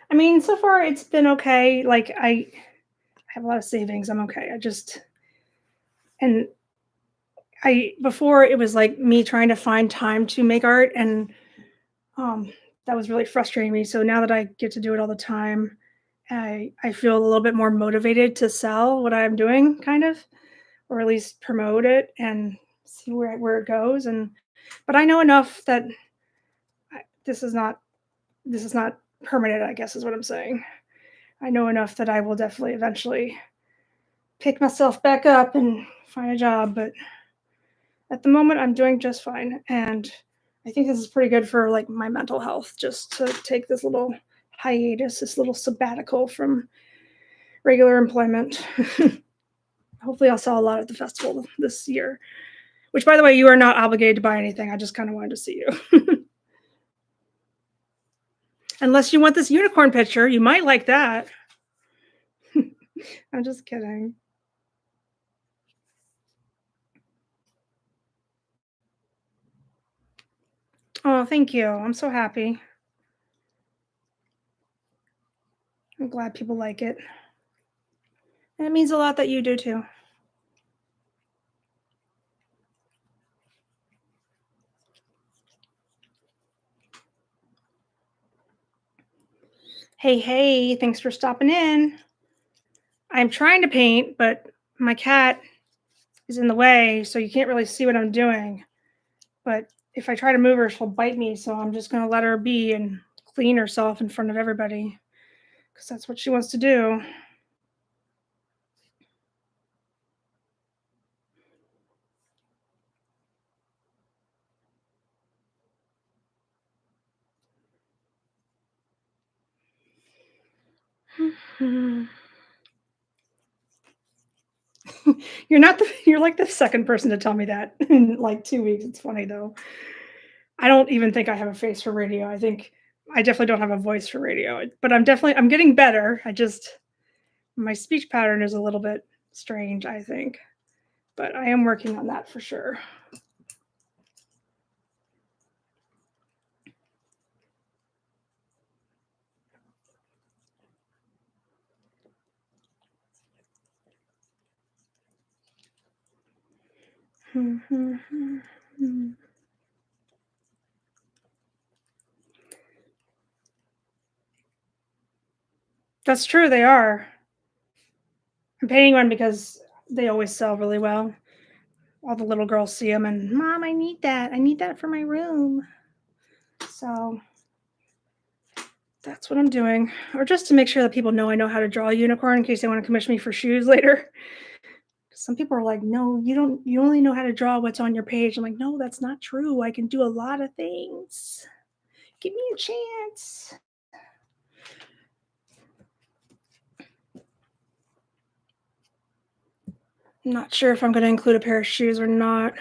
I mean, so far it's been okay. Like I have a lot of savings. I'm okay. And I before it was like me trying to find time to make art, and um, that was really frustrating me. So now that I get to do it all the time, I feel a little bit more motivated to sell what I'm doing, kind of, or at least promote it and see where it goes. And but I know enough that I, this is not permanent. I guess is what I'm saying. I know enough that I will definitely eventually pick myself back up and find a job. But at the moment, I'm doing just fine, and I think this is pretty good for like my mental health. Just to take this little hiatus, this little sabbatical from regular employment. Hopefully, I'll sell a lot at the festival this year. Which, by the way, you are not obligated to buy anything. I just kind of wanted to see you. Unless you want this unicorn picture, you might like that. I'm just kidding. Oh, thank you. I'm so happy. I'm glad people like it. And it means a lot that you do too. Hey, hey, thanks for stopping in. I'm trying to paint, but my cat is in the way, so you can't really see what I'm doing. But if I try to move her, she'll bite me, so I'm just gonna let her be and clean herself in front of everybody because that's what she wants to do. You're like the second person to tell me that in like 2 weeks. It's funny though. I don't even think I have a face for radio. I think I definitely don't have a voice for radio, but I'm getting better. I just my speech pattern is a little bit strange, I think, but I am working on that for sure. That's true. They are. I'm painting one because they always sell really well. All the little girls see them and, Mom, I need that. I need that for my room. So that's what I'm doing. Or just to make sure that people know I know how to draw a unicorn in case they want to commission me for shoes later. Some people are like, no, you don't, you only know how to draw what's on your page. I'm like, no, that's not true. I can do a lot of things. Give me a chance. I'm not sure if I'm going to include a pair of shoes or not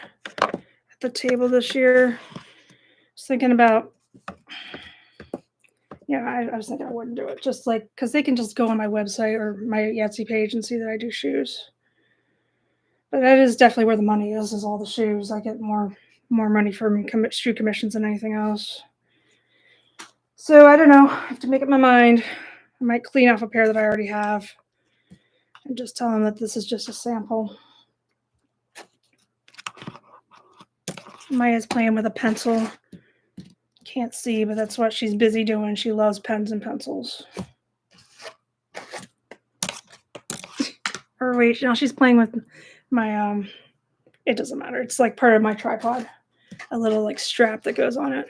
at the table this year. Just thinking about, yeah, I was thinking I wouldn't do it. Just like, because they can just go on my website or my Etsy page and see that I do shoes. But that is definitely where the money is all the shoes. I get more money from shoe commissions than anything else. So I don't know. I have to make up my mind. I might clean off a pair that I already have and just tell them that this is just a sample. Maya's playing with a pencil. Can't see, but that's what she's busy doing. She loves pens and pencils. Or wait, no, she's playing with my it doesn't matter. It's like part of my tripod. A little like strap that goes on it.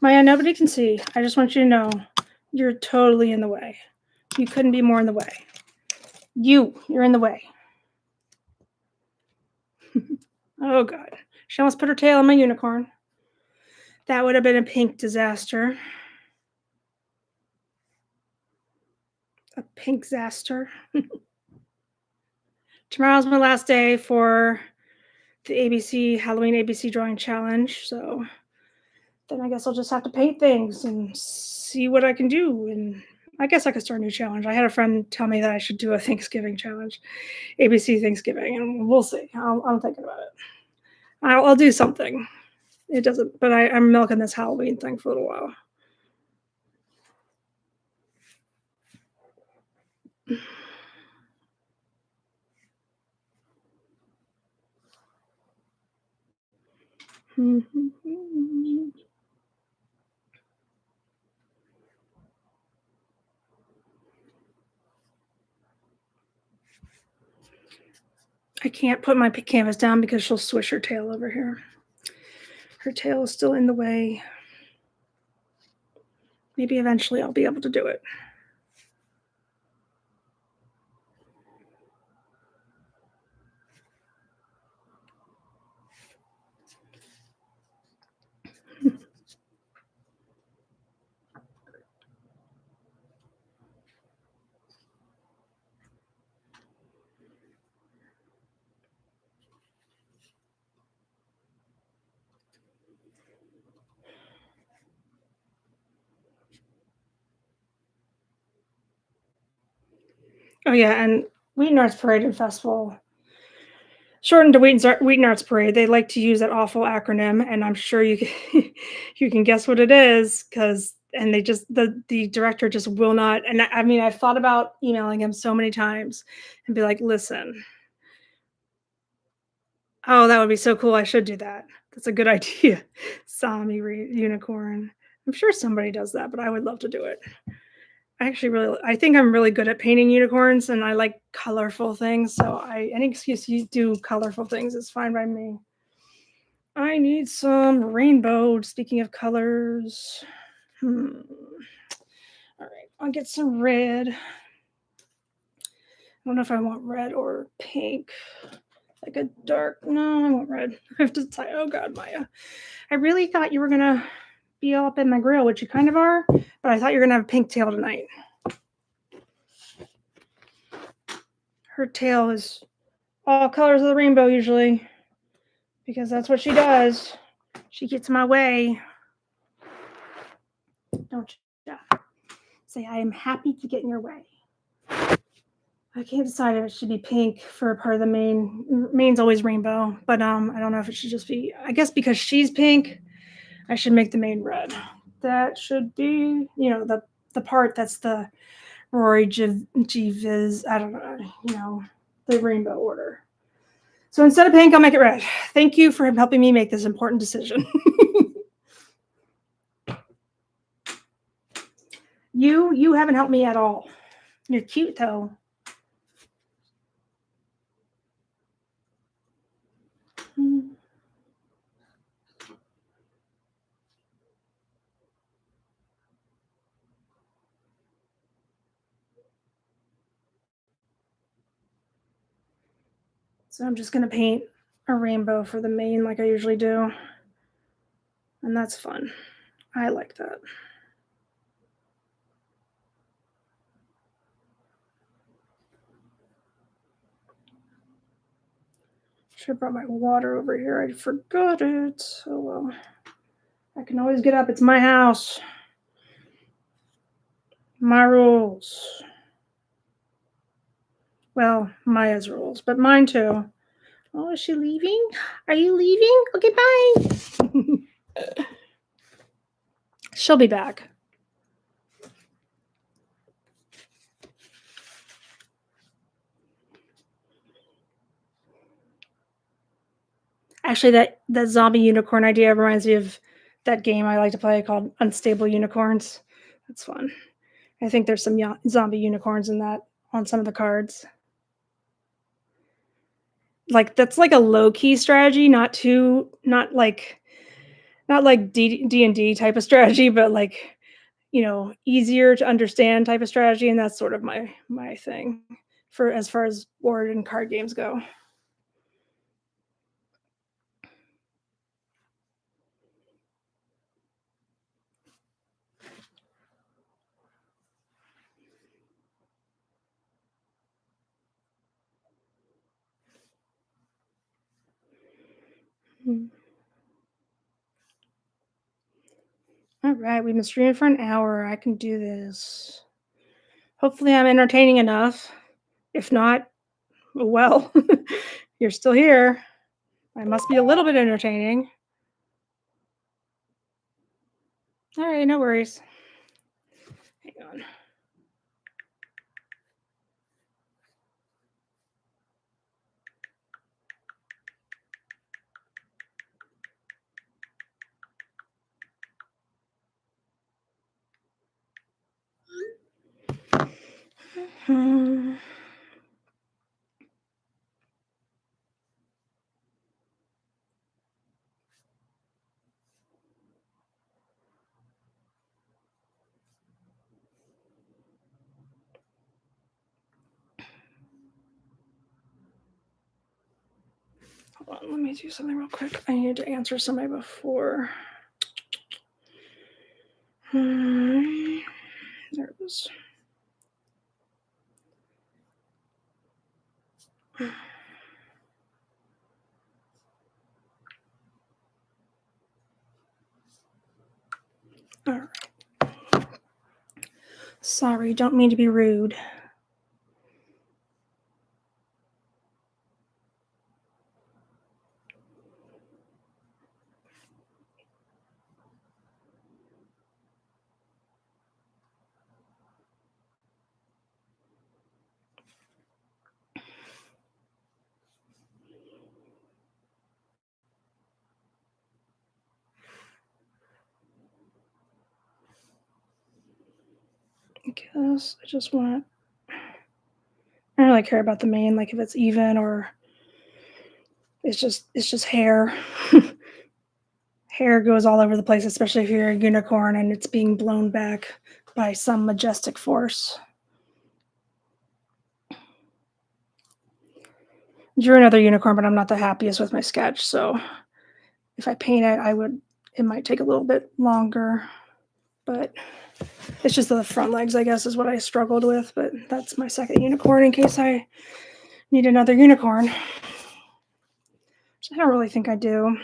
Maya, nobody can see. I just want you to know you're totally in the way. You couldn't be more in the way. You're in the way. Oh, God. She almost put her tail on my unicorn. That would have been a pink disaster. A pink disaster. Tomorrow's my last day for the ABC Halloween ABC drawing challenge. So then I guess I'll just have to paint things and see what I can do. And I guess I could start a new challenge. I had a friend tell me that I should do a Thanksgiving challenge, ABC Thanksgiving, and we'll see. I'm thinking about it. I'll do something. It doesn't, but I'm milking this Halloween thing for a little while. I can't put my canvas down because she'll swish her tail over here. Her tail is still in the way. Maybe eventually I'll be able to do it. Oh yeah, and Wheaton Arts Parade and Festival, shortened to Wheaton Arts Parade. They like to use that awful acronym, and I'm sure you can, you can guess what it is because and they just the director just will not. And I mean, I've thought about emailing him so many times and be like, listen, oh, that would be so cool. I should do that. That's a good idea. Unicorn. I'm sure somebody does that, but I would love to do it. I think I'm really good at painting unicorns and I like colorful things. So any excuse you do colorful things is fine by me. I need some rainbow. Speaking of colors. All right, I'll get some red. I don't know if I want red or pink. Like a dark, no, I want red. I have to decide. Oh God, Maya. I really thought you were gonna be all up in my grill, which you kind of are, but I thought you were gonna have a pink tail tonight. Her tail is all colors of the rainbow usually, because that's what she does. She gets my way. Don't you? Say, I am happy to get in your way. I can't decide if it should be pink for a part of the main. Main's always rainbow, but I don't know if it should just be. I guess because she's pink, I should make the main red. That should be, the part that's the Rory G Viz. I don't know, the rainbow order. So instead of pink, I'll make it red. Thank you for helping me make this important decision. You haven't helped me at all. You're cute though. So I'm just gonna paint a rainbow for the main like I usually do. And that's fun. I like that. Should have brought my water over here. I forgot it. Oh well. I can always get up. It's my house. My rules. Well, Maya's rules, but mine too. Oh, is she leaving? Are you leaving? Okay, bye. She'll be back. Actually, that zombie unicorn idea reminds me of that game I like to play called Unstable Unicorns. That's fun. I think there's some zombie unicorns in that on some of the cards. Like that's like a low key strategy, not like D&D type of strategy, but like easier to understand type of strategy, and that's sort of my thing for as far as board and card games go. All right, we've been streaming for an hour. I can do this. Hopefully, I'm entertaining enough. If not, well, you're still here. I must be a little bit entertaining. All right, no worries. Hang on. Hmm. Hold on, let me do something real quick. I need to answer somebody before. There it is. All right. Sorry, don't mean to be rude. Because I just want. I don't really care about the mane, like if it's even or it's just hair. Hair goes all over the place, especially if you're a unicorn and it's being blown back by some majestic force. Drew another unicorn, but I'm not the happiest with my sketch, so if I paint it, it might take a little bit longer, but it's just the front legs, I guess, is what I struggled with, but that's my second unicorn in case I need another unicorn. Which I don't really think I do.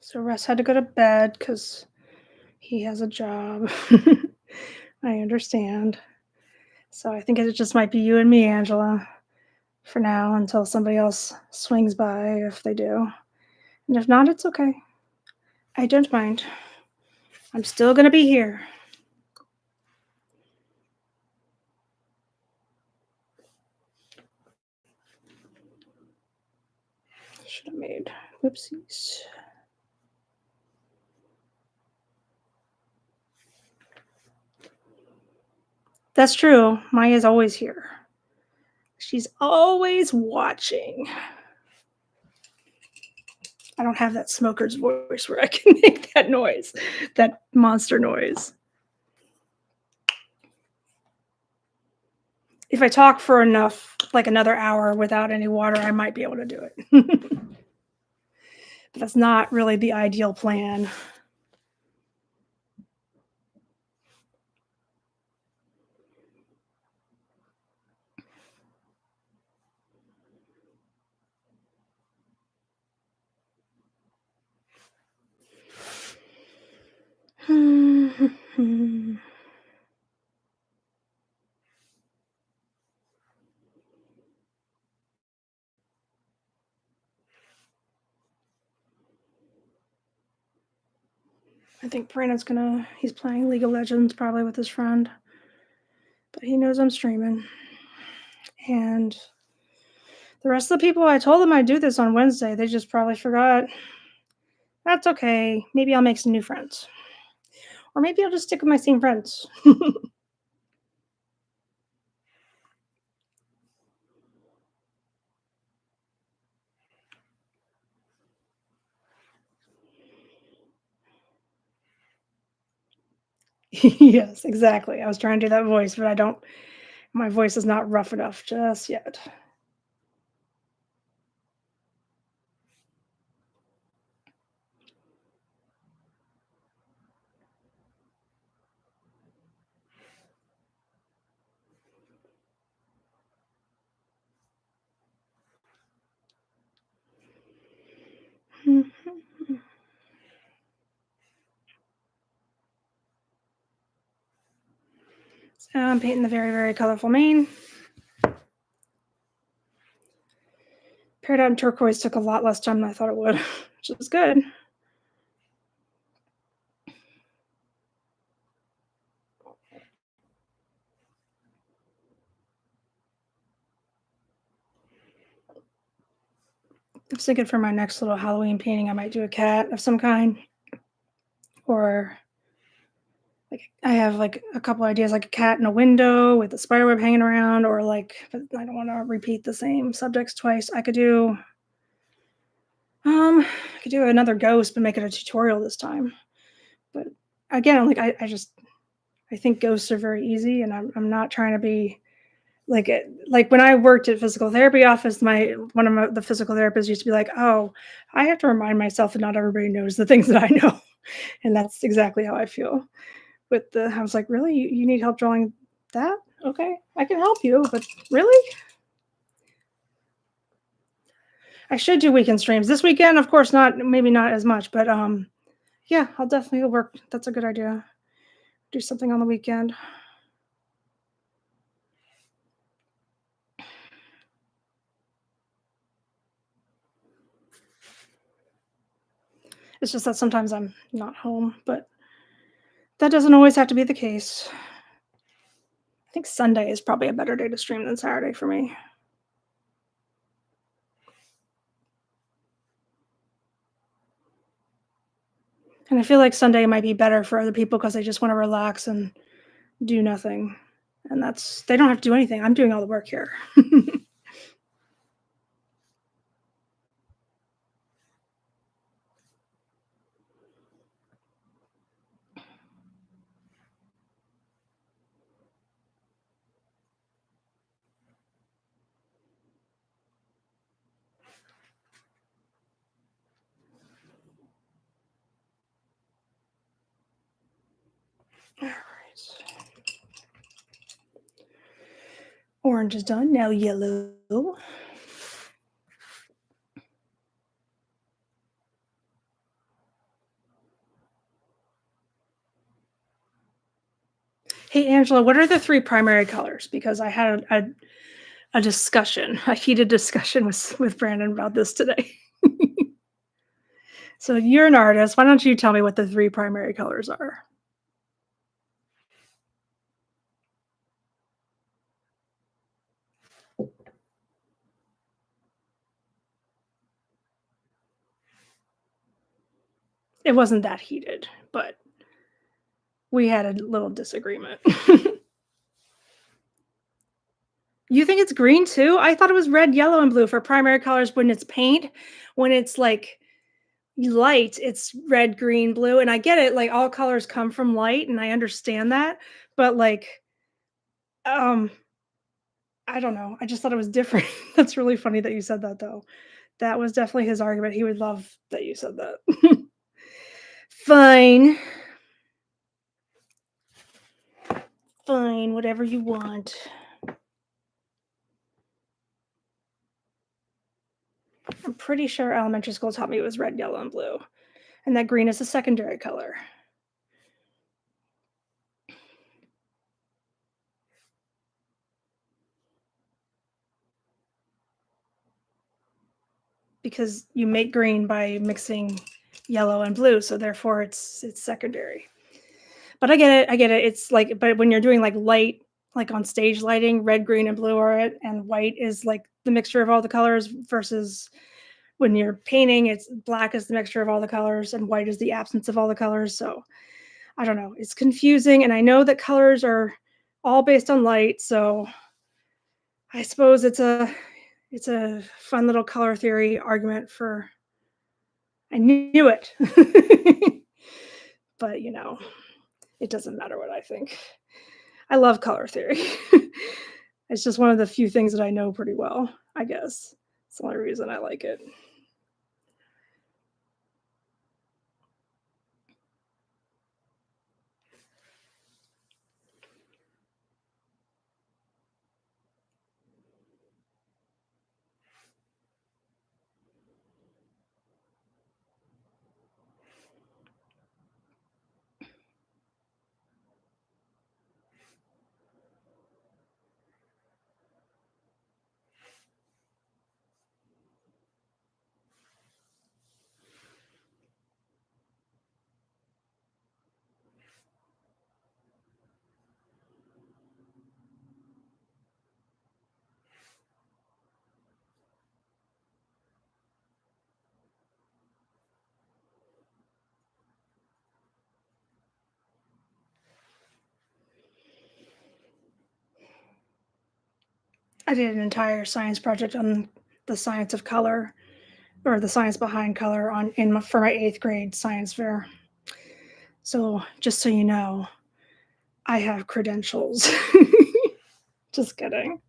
So Russ had to go to bed because he has a job. I understand. So I think it just might be you and me, Angela, for now until somebody else swings by if they do. And if not, it's okay. I don't mind. I'm still going to be here. Should have made whoopsies. That's true. Maya's always here. She's always watching. I don't have that smoker's voice where I can make that noise, that monster noise. If I talk for enough, like another hour without any water, I might be able to do it. But that's not really the ideal plan. I think Brandon's he's playing League of Legends probably with his friend. But he knows I'm streaming. And the rest of the people, I told them I'd do this on Wednesday. They just probably forgot. That's okay. Maybe I'll make some new friends. Or maybe I'll just stick with my same friends. Yes, exactly. I was trying to do that voice, but my voice is not rough enough just yet. So I'm painting the very, very colorful mane. Peridot turquoise took a lot less time than I thought it would, which is good. I was thinking for my next little Halloween painting, I might do a cat of some kind, or like I have like a couple ideas, like a cat in a window with a spider web hanging around, or like, but I don't want to repeat the same subjects twice. I could do another ghost, but make it a tutorial this time. But again, like I think ghosts are very easy, and I'm not trying to be like when I worked at physical therapy office, the physical therapists used to be like, "Oh, I have to remind myself that not everybody knows the things that I know," and that's exactly how I feel. I was like, "Really, you need help drawing that? Okay, I can help you, but really, I should do weekend streams this weekend. Of course, not maybe not as much, but yeah, I'll definitely work. That's a good idea. Do something on the weekend." It's just that sometimes I'm not home, but that doesn't always have to be the case. I think Sunday is probably a better day to stream than Saturday for me. And I feel like Sunday might be better for other people because they just want to relax and do nothing. And they don't have to do anything. I'm doing all the work here. All right. Orange is done. Now yellow. Hey, Angela, what are the three primary colors? Because I had a discussion, a heated discussion with Brandon about this today. So you're an artist. Why don't you tell me what the three primary colors are? It wasn't that heated, but we had a little disagreement. You think it's green too? I thought it was red, yellow, and blue for primary colors when it's paint. When it's like light, it's red, green, blue. And I get it, like all colors come from light, and I understand that. But like, um, I don't know. I just thought it was different. That's really funny that you said that though. That was definitely his argument. He would love that you said that. Fine. Fine, whatever you want. I'm pretty sure elementary school taught me it was red, yellow, and blue, and that green is a secondary color. Because you make green by mixing yellow and blue, so therefore it's secondary. But I get it. I get it. It's like, but when you're doing like light, like on stage lighting, red, green, and blue are it, and white is like the mixture of all the colors versus when you're painting, it's black is the mixture of all the colors and white is the absence of all the colors. So I don't know. It's confusing, and I know that colors are all based on light. So I suppose it's a fun little color theory argument for. I knew it. But it doesn't matter what I think. I love color theory. It's just one of the few things that I know pretty well, I guess. It's the only reason I like it. I did an entire science project on the science of color, or the science behind color for my 8th grade science fair. So just so you know, I have credentials. Just kidding.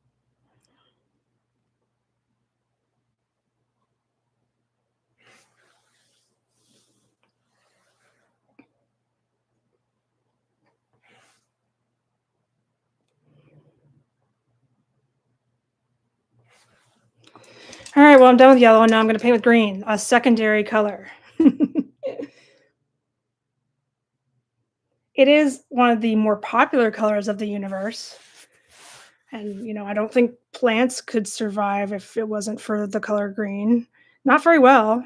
All right, well, I'm done with yellow, and now I'm going to paint with green, a secondary color. It is one of the more popular colors of the universe. And, I don't think plants could survive if it wasn't for the color green. Not very well.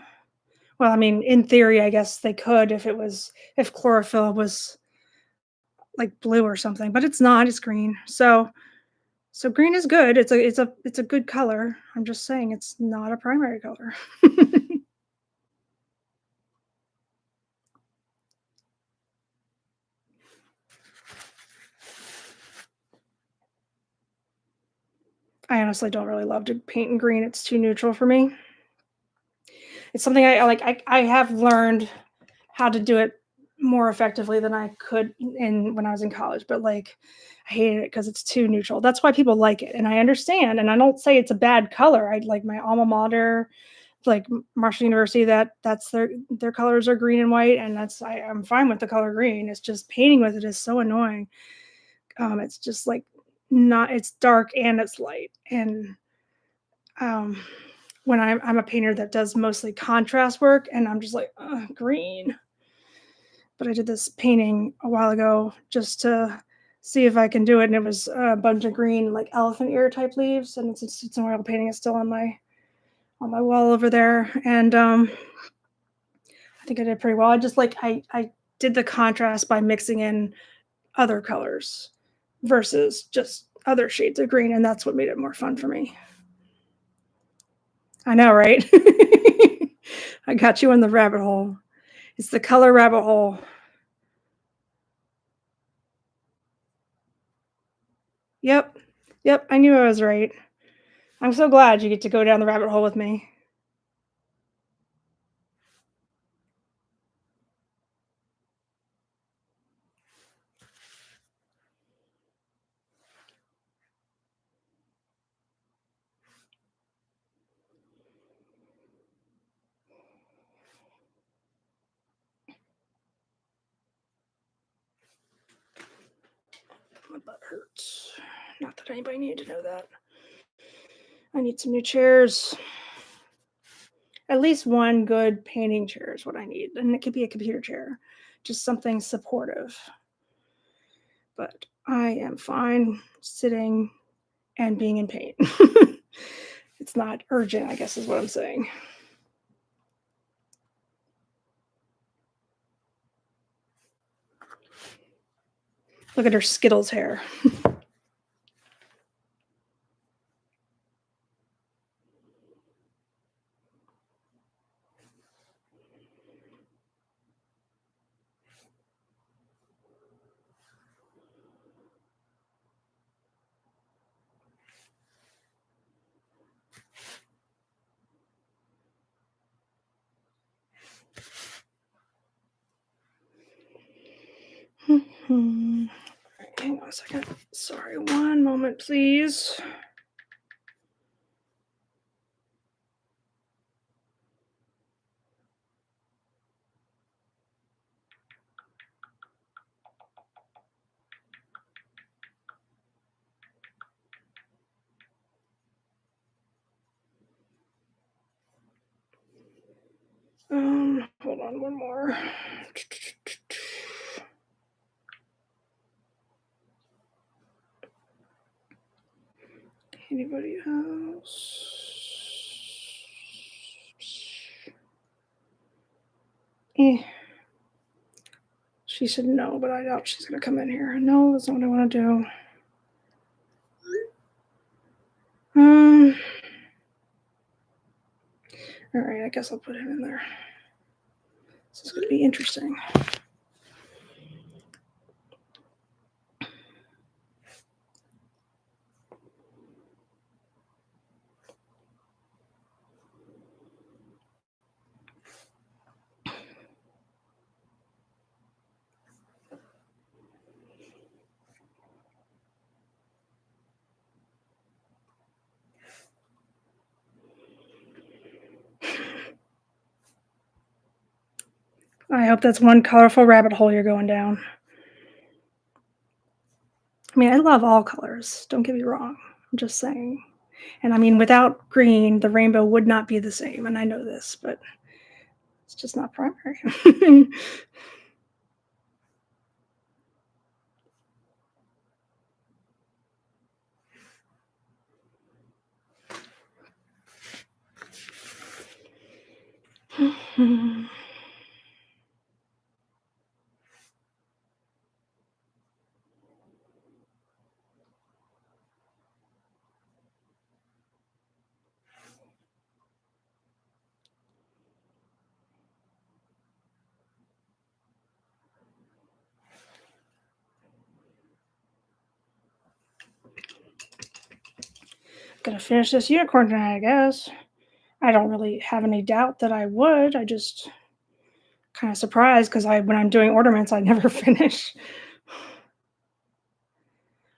Well, I mean, in theory, I guess they could if chlorophyll was like blue or something, but it's not, it's green. So green is good. It's a good color. I'm just saying it's not a primary color. I honestly don't really love to paint in green. It's too neutral for me. It's something I like. I have learned how to do it more effectively than I could in when I was in college, but like I hated it because it's too neutral. That's why people like it, and I understand. And I don't say it's a bad color. I like my alma mater, like Marshall University. That's their colors are green and white, and I'm fine with the color green. It's just painting with it is so annoying. It's just like not. It's dark and it's light, and um, when I'm a painter that does mostly contrast work, and I'm just like green. But I did this painting a while ago just to see if I can do it, and it was a bunch of green, like elephant ear type leaves, and it's an oil painting. It's still on my wall over there, and I think I did pretty well. I just like I did the contrast by mixing in other colors versus just other shades of green, and that's what made it more fun for me. I know, right? I got you in the rabbit hole. It's the color rabbit hole. Yep. Yep, I knew I was right. I'm so glad you get to go down the rabbit hole with me. My butt hurts. Not that anybody needed to know that. I need some new chairs. At least one good painting chair is what I need. And it could be a computer chair, just something supportive. But I am fine sitting and being in pain. It's not urgent, I guess is what I'm saying. Look at her Skittles hair. Hang on a second. Sorry, one moment, please. Hold on, one more. Anybody else? She said no, but I doubt she's gonna come in here. No, that's not what I want to do. All right, I guess I'll put him in there. This is gonna be interesting. I hope that's one colorful rabbit hole you're going down. I mean, I love all colors, don't get me wrong. I'm just saying. And I mean, without green, the rainbow would not be the same, and I know this, but it's just not primary. Gonna finish this unicorn tonight, I guess. I don't really have any doubt that I would. I just kind of surprised because when I'm doing ornaments, I never finish.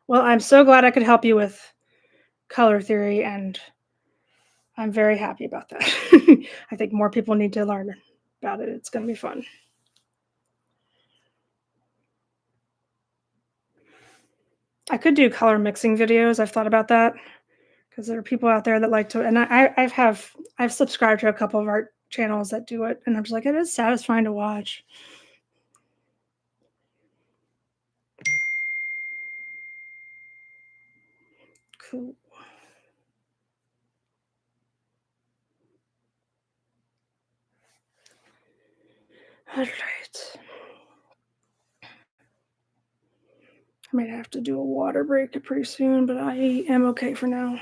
Well, I'm so glad I could help you with color theory, and I'm very happy about that. I think more people need to learn about it. It's going to be fun. I could do color mixing videos. I've thought about that because there are people out there that like to, and I've subscribed to a couple of art channels that do it, and I'm just like, it is satisfying to watch. Cool. All right. I might have to do a water break pretty soon, but I am okay for now.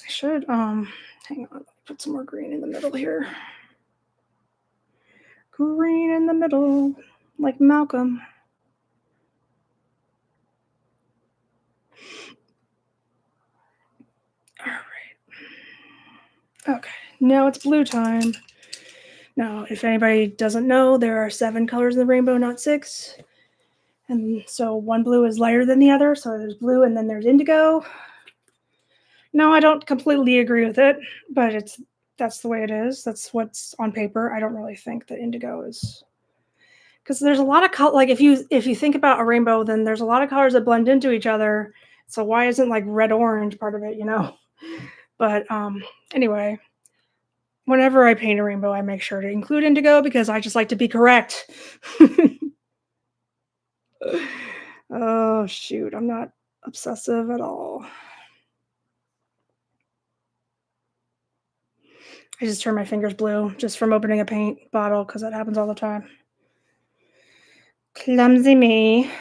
I should hang on, put some more green in the middle here. Green in the middle, like Malcolm. All right. Okay, now it's blue time. Now, if anybody doesn't know, there are 7 colors in the rainbow, not 6. And so one blue is lighter than the other. So there's blue and then there's indigo. No, I don't completely agree with it, but that's the way it is. That's what's on paper. I don't really think that indigo is, because there's a lot of color. Like if you think about a rainbow, then there's a lot of colors that blend into each other. So why isn't like red orange part of it? But anyway, whenever I paint a rainbow, I make sure to include indigo because I just like to be correct. Oh shoot, I'm not obsessive at all. I just turn my fingers blue just from opening a paint bottle because that happens all the time. Clumsy me.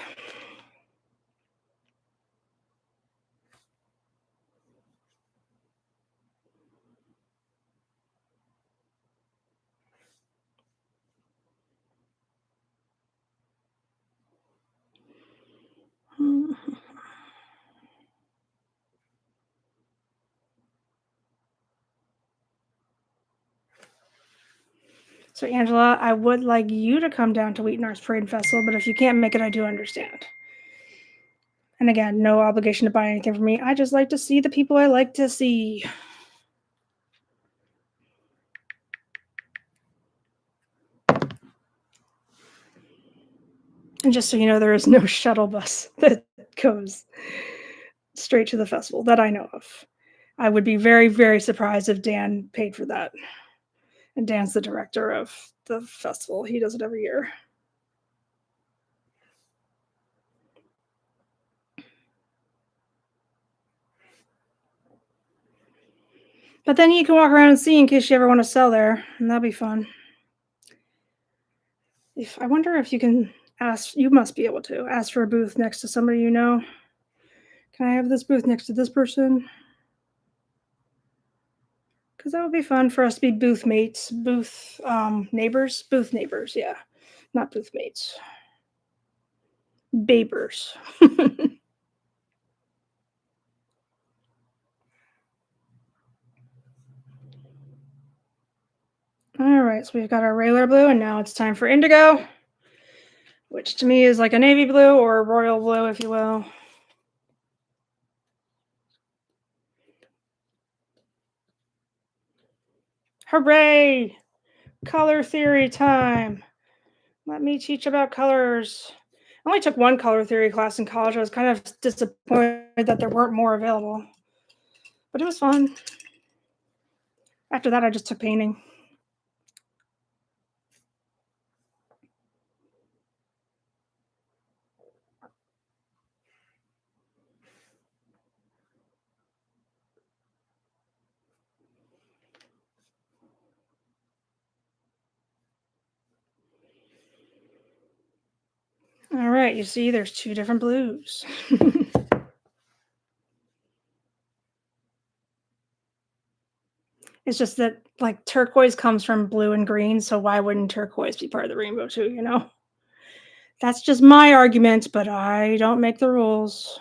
So, Angela, I would like you to come down to Wheaton Arts Parade and Festival, but if you can't make it, I do understand. And again, no obligation to buy anything from me. I just like to see the people I like to see. And just so you know, there is no shuttle bus that goes straight to the festival that I know of. I would be very, very surprised if Dan paid for that. And Dan's the director of the festival. He does it every year. But then you can walk around and see in case you ever want to sell there, and that'd be fun. I wonder if you can ask, you must be able to ask for a booth next to somebody you know. Can I have this booth next to this person? Because that would be fun for us to be booth mates, booth neighbors, yeah, not booth mates, babers. All right, so we've got our regular blue, and now it's time for indigo, which to me is like a navy blue or a royal blue, if you will. Hooray! Color theory time. Let me teach about colors. I only took one color theory class in college. I was kind of disappointed that there weren't more available, but it was fun. After that, I just took painting. All right, you see, there's two different blues. It's just that, like, turquoise comes from blue and green, so why wouldn't turquoise be part of the rainbow too, you know? That's just my argument, but I don't make the rules.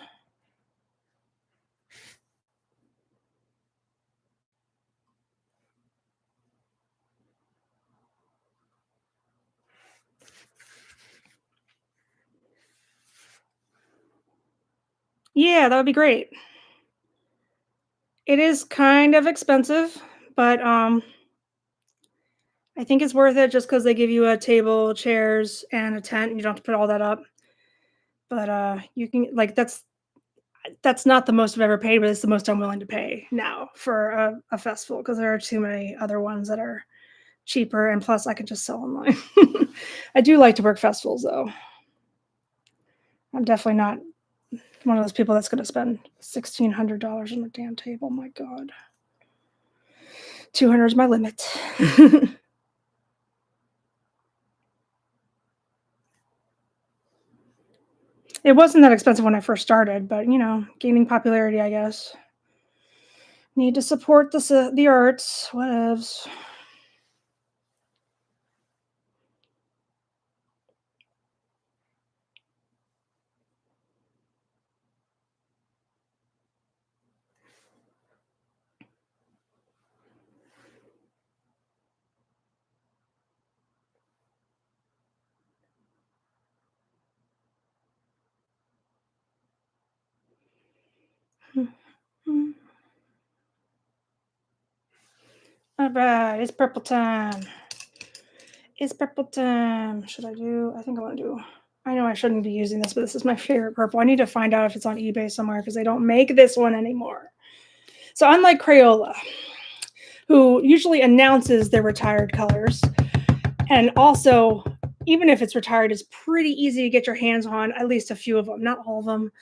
Yeah, that would be great. It is kind of expensive, but, I think it's worth it just because they give you a table, chairs, and a tent, and you don't have to put all that up. But, you can like, that's not the most I've ever paid, but it's the most I'm willing to pay now for a festival because there are too many other ones that are cheaper, and plus I can just sell online. I do like to work festivals, though. I'm definitely not one of those people that's gonna spend $1,600 on a damn table, my god. 200 is my limit. It wasn't that expensive when I first started, but, gaining popularity, I guess. Need to support the arts, whatevs. Alright, it's purple time. It's purple time. Should I do I think I wanna do I know I shouldn't be using this, but this is my favorite purple. I need to find out if it's on eBay somewhere because they don't make this one anymore. So unlike Crayola, who usually announces their retired colors, and also, even if it's retired, it's pretty easy to get your hands on at least a few of them, not all of them.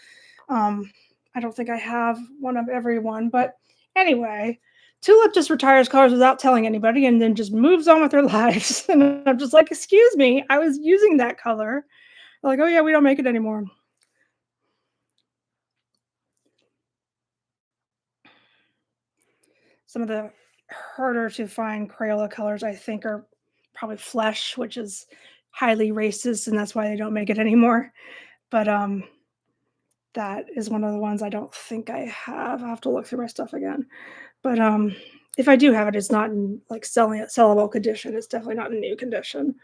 Um, I don't think I have one of every one, but anyway, Tulip just retires colors without telling anybody and then just moves on with their lives. And I'm just like, excuse me, I was using that color. They're like, oh yeah, we don't make it anymore. Some of the harder to find Crayola colors, I think, are probably Flesh, which is highly racist, and that's why they don't make it anymore. But that is one of the ones I don't think I have. I have to look through my stuff again. But, if I do have it, it's not in, like, sellable condition, it's definitely not in new condition.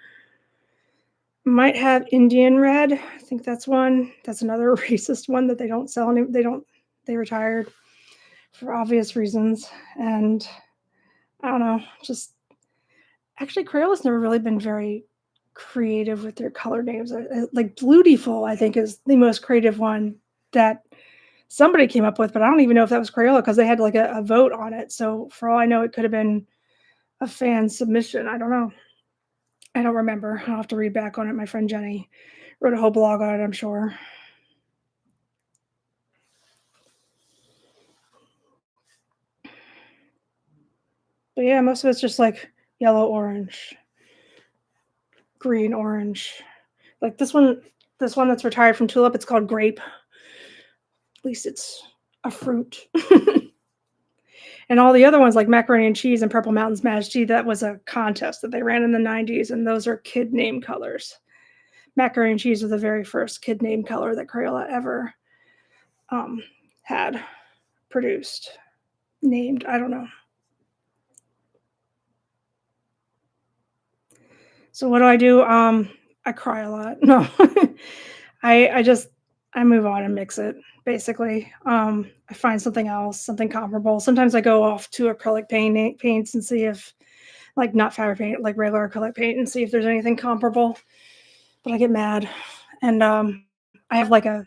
Might have Indian Red, I think that's one. That's another racist one that they don't sell any they retired for obvious reasons, and I don't know, just actually, Crayola's never really been very creative with their color names, like, Bluetiful, I think, is the most creative one that somebody came up with, but I don't even know if that was Crayola because they had, like, a vote on it, so for all I know, it could have been a fan submission. I don't know. I don't remember. I'll have to read back on it. My friend Jenny wrote a whole blog on it, I'm sure. But yeah, most of it's just like yellow, orange, green, orange. Like this one that's retired from Tulip, it's called Grape. At least it's a fruit. And all the other ones like Macaroni and Cheese and Purple Mountains Majesty, that was a contest that they ran in the 90s, and those are kid name colors. Macaroni and Cheese was the very first kid name color that Crayola ever um, had produced. Named, I don't know. So what do I do? I cry a lot. No, I just I move on and mix it basically. I find something else, something comparable. Sometimes I go off to acrylic paints and see if like not fabric paint, like regular acrylic paint, and see if there's anything comparable. But I get mad, and I have like a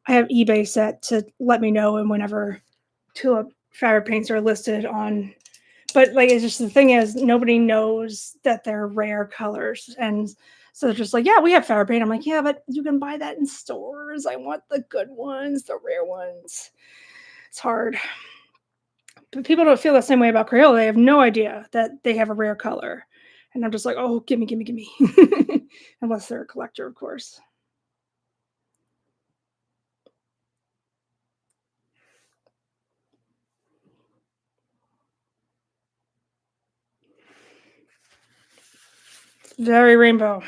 I have eBay set to let me know, and whenever tulip fabric paints are listed on. But like, it's just the thing is, nobody knows that they're rare colors, and so they're just like, "Yeah, we have fabric paint." I'm like, "Yeah, but you can buy that in stores. I want the good ones, the rare ones." It's hard. But people don't feel the same way about Crayola. They have no idea that they have a rare color. And I'm just like, oh, gimme, gimme, gimme. Unless they're a collector, of course. Very rainbow.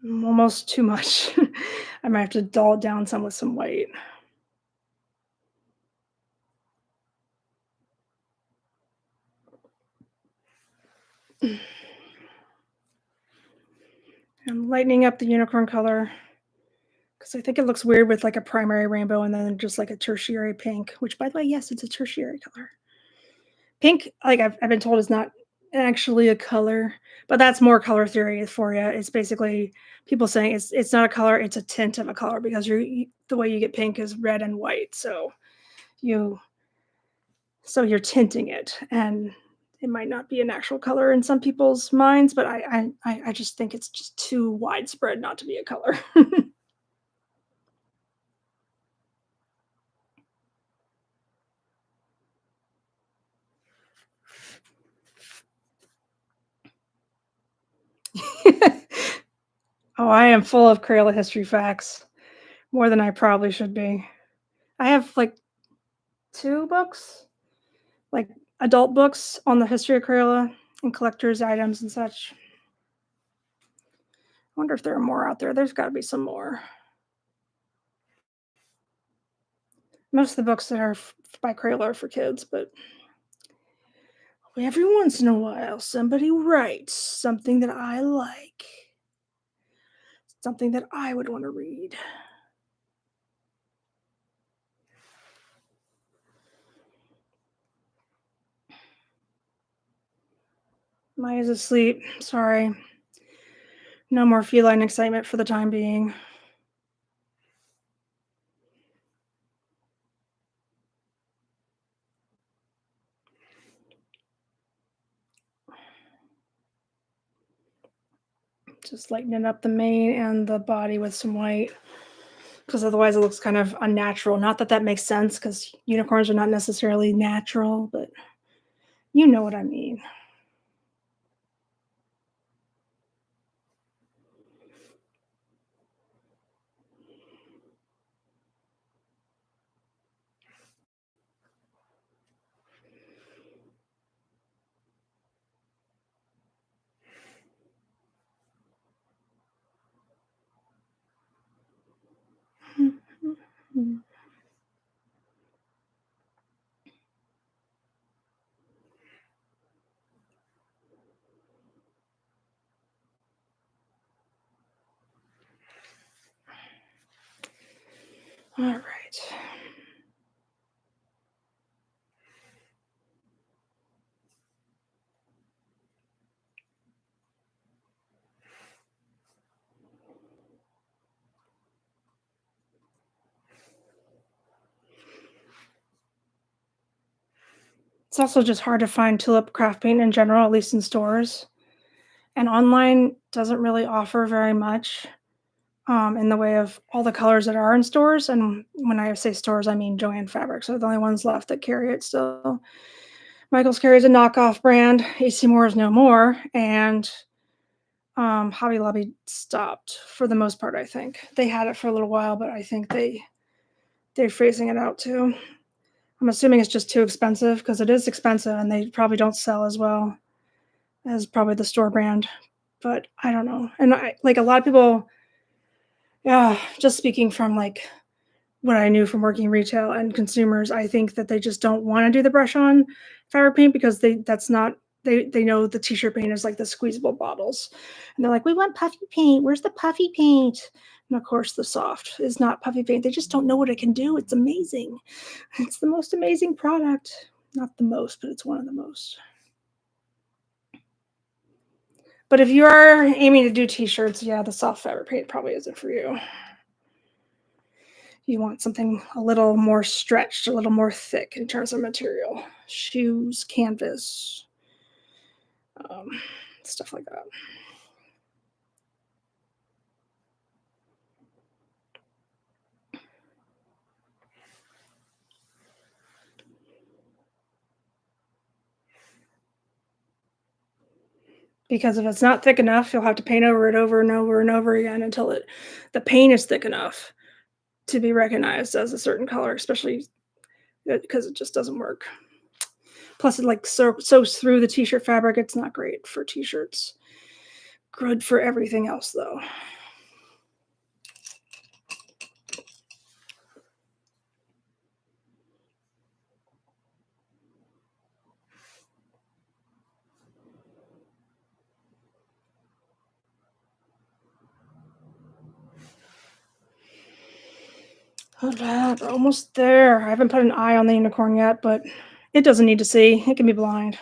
Almost too much. I might have to dull it down some with some white. I'm lightening up the unicorn color because I think it looks weird with like a primary rainbow and then just like a tertiary pink, which by the way, yes, it's a tertiary color. Pink, like I've been told, is not actually a color, but that's more color theory for you. It's basically people saying it's not a color, it's a tint of a color because the way you get pink is red and white. You you're tinting it, and it might not be an actual color in some people's minds, but I just think it's just too widespread not to be a color. Oh, I am full of Crayola history facts, more than I probably should be. I have like 2 books, like adult books on the history of Crayola and collector's items and such. I wonder if there are more out there. There's got to be some more. Most of the books that are by Crayola are for kids, but every once in a while, somebody writes something that I like, something that I would want to read. Maya's asleep. Sorry. No more feline excitement for the time being. Just lightening up the mane and the body with some white because otherwise it looks kind of unnatural. Not that that makes sense because unicorns are not necessarily natural, but you know what I mean. All right. It's also just hard to find tulip craft paint in general, at least in stores. And online doesn't really offer very much in the way of all the colors that are in stores. And when I say stores, I mean Joann Fabrics are the only ones left that carry it still. Michaels carries a knockoff brand. AC Moore is no more. And Hobby Lobby stopped for the most part, I think. They had it for a little while, but I think they're phasing it out too. I'm assuming it's just too expensive because it is expensive and they probably don't sell as well as probably the store brand. But I don't know. And I like a lot of people, yeah, just speaking from like what I knew from working retail and consumers, I think that they just don't want to do the brush on fabric paint because that's not They know the t-shirt paint is like the squeezable bottles, and they're like, "We want puffy paint. Where's the puffy paint?" And of course, the soft is not puffy paint. They just don't know what it can do. It's amazing. It's the most amazing product. Not the most, but it's one of the most. But if you are aiming to do t-shirts, yeah, the soft fabric paint probably isn't for you. You want something a little more stretched, a little more thick in terms of material. Shoes, canvas, um, stuff like that. Because if it's not thick enough, you'll have to paint over it over and over and over again until the paint is thick enough to be recognized as a certain color, especially because it just doesn't work. Plus, it like soaks through the t-shirt fabric. It's not great for t-shirts. Good for everything else, though. Oh, we're almost there. I haven't put an eye on the unicorn yet, but it doesn't need to see. It can be blind.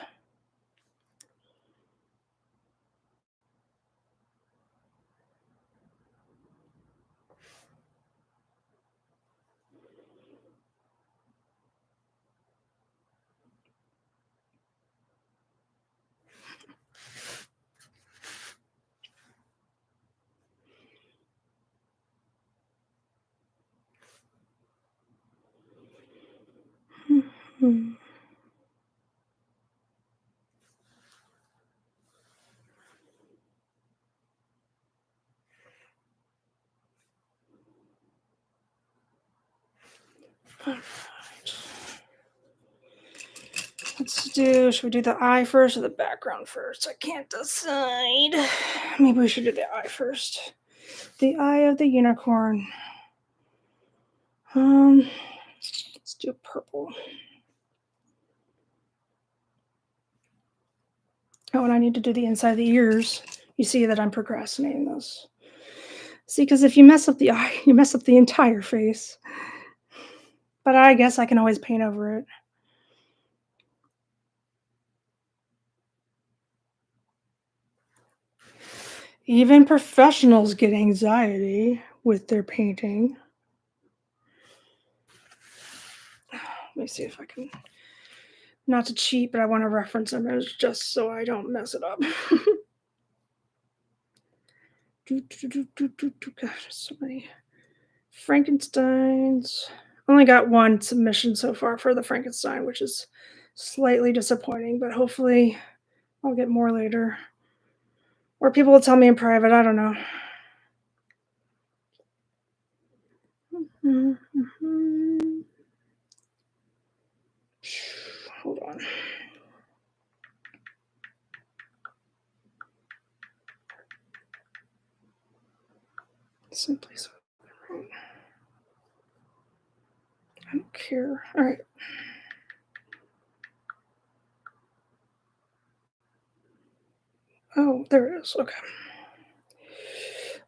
Hmm. Should we do the eye first or the background first? I can't decide. Maybe we should do the eye first. The eye of the unicorn. Let's do purple. Oh, and I need to do the inside of the ears. You see that I'm procrastinating this. See, because if you mess up the eye, you mess up the entire face. But I guess I can always paint over it. Even professionals get anxiety with their painting. Let me see if I can. Not to cheat, but I want to reference image just so I don't mess it up. God, so many Frankensteins. Only got one submission so far for the Frankenstein, which is slightly disappointing, but hopefully I'll get more later. Or people will tell me in private. I don't know. Hold on. Simply so. I don't care. All right. Oh, there it is. Okay.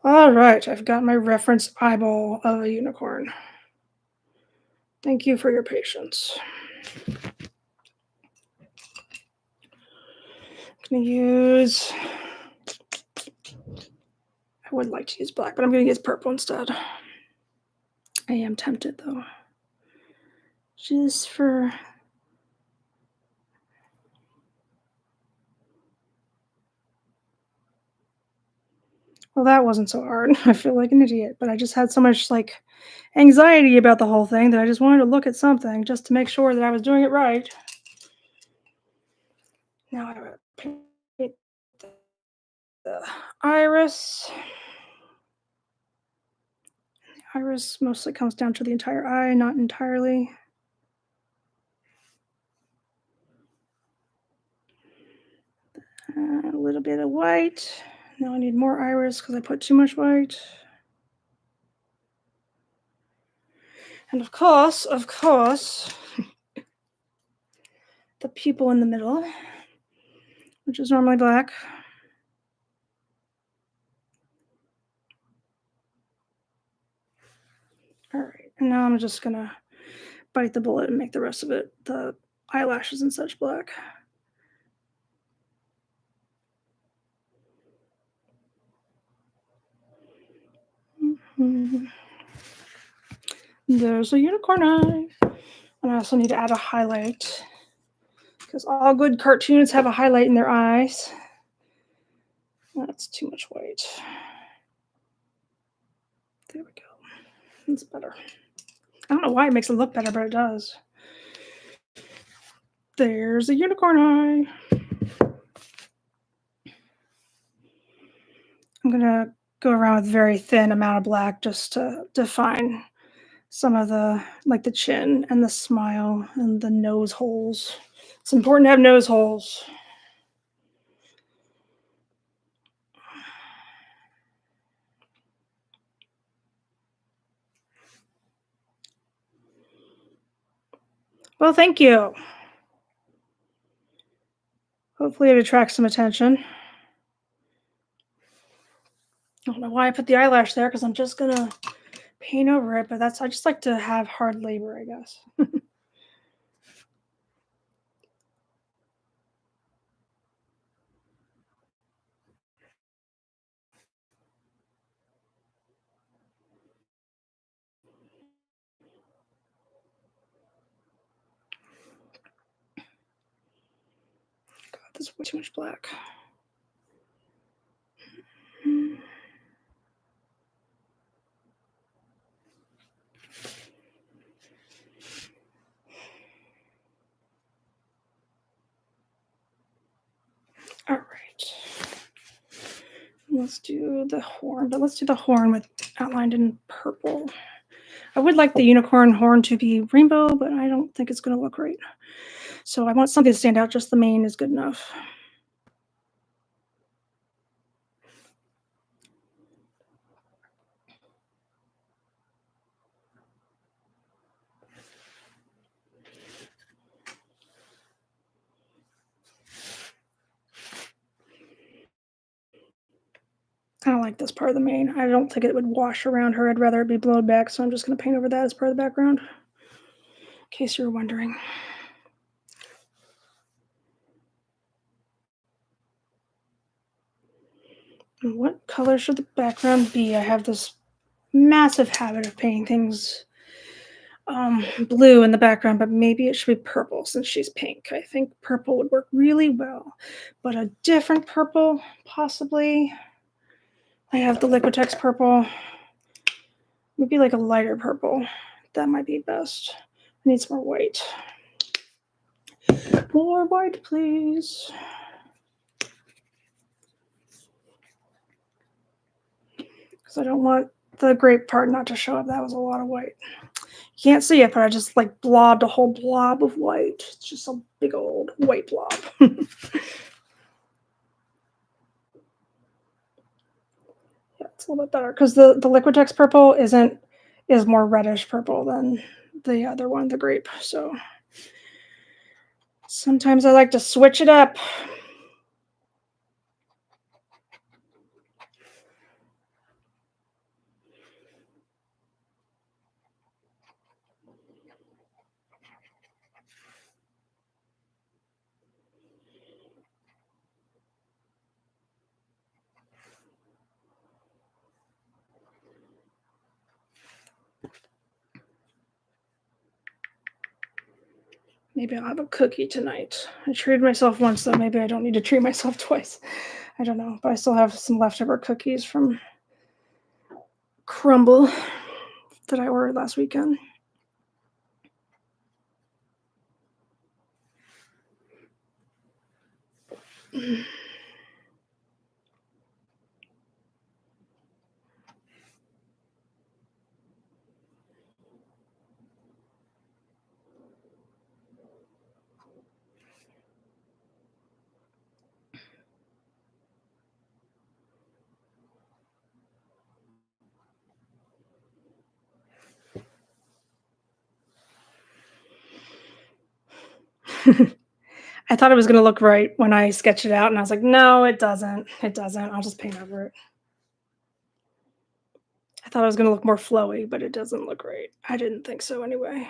All right. I've got my reference eyeball of a unicorn. Thank you for your patience. I'm going to use. I would like to use black, but I'm going to use purple instead. I am tempted though. Just for. Well, that wasn't so hard. I feel like an idiot, but I just had so much like anxiety about the whole thing that I just wanted to look at something just to make sure that I was doing it right. Now I gotta paint the iris. The iris mostly comes down to the entire eye, not entirely. A little bit of white. Now I need more iris because I put too much white. And of course, the pupil in the middle. which is normally black. All right, and now I'm just gonna bite the bullet and make the rest of it, the eyelashes and such, black. Mhm. There's a unicorn eye. And I also need to add a highlight because all good cartoons have a highlight in their eyes. That's too much white. There we go. That's better. I don't know why it makes it look better, but it does. There's a unicorn eye. I'm going to go around with very thin amount of black just to define some of the, like the chin and the smile and the nose holes. It's important to have nose holes. Well, thank you. Hopefully it attracts some attention. I don't know why I put the eyelash there because I'm just going to paint over it, but I just like to have hard labor, I guess. God, this is way too much black. All right. Let's do the horn, but let's do the horn with outlined in purple. I would like the unicorn horn to be rainbow, but I don't think it's going to look great. So I want something to stand out. Just the mane is good enough. I don't like this part of the mane. I don't think it would wash around her. I'd rather it be blown back, so I'm just going to paint over that as part of the background, in case you're wondering. And what color should the background be? I have this massive habit of painting things blue in the background, but maybe it should be purple since she's pink. I think purple would work really well, but a different purple, possibly. I have the Liquitex purple, maybe like a lighter purple. That might be best. I need some more white. More white, please. Because I don't want the grape part not to show up. That was a lot of white. You can't see it, but I just like blobbed a whole blob of white. It's just a big old white blob. Yeah, it's a little bit better because the Liquitex purple is more reddish purple than the other one, the grape. So sometimes I like to switch it up. Maybe I'll have a cookie tonight. I treated myself once, so maybe I don't need to treat myself twice. I don't know, but I still have some leftover cookies from Crumble that I ordered last weekend. I thought it was gonna look right when I sketched it out, and I was like, "No, it doesn't. It doesn't. I'll just paint over it." I thought it was gonna look more flowy, but it doesn't look right. I didn't think so anyway.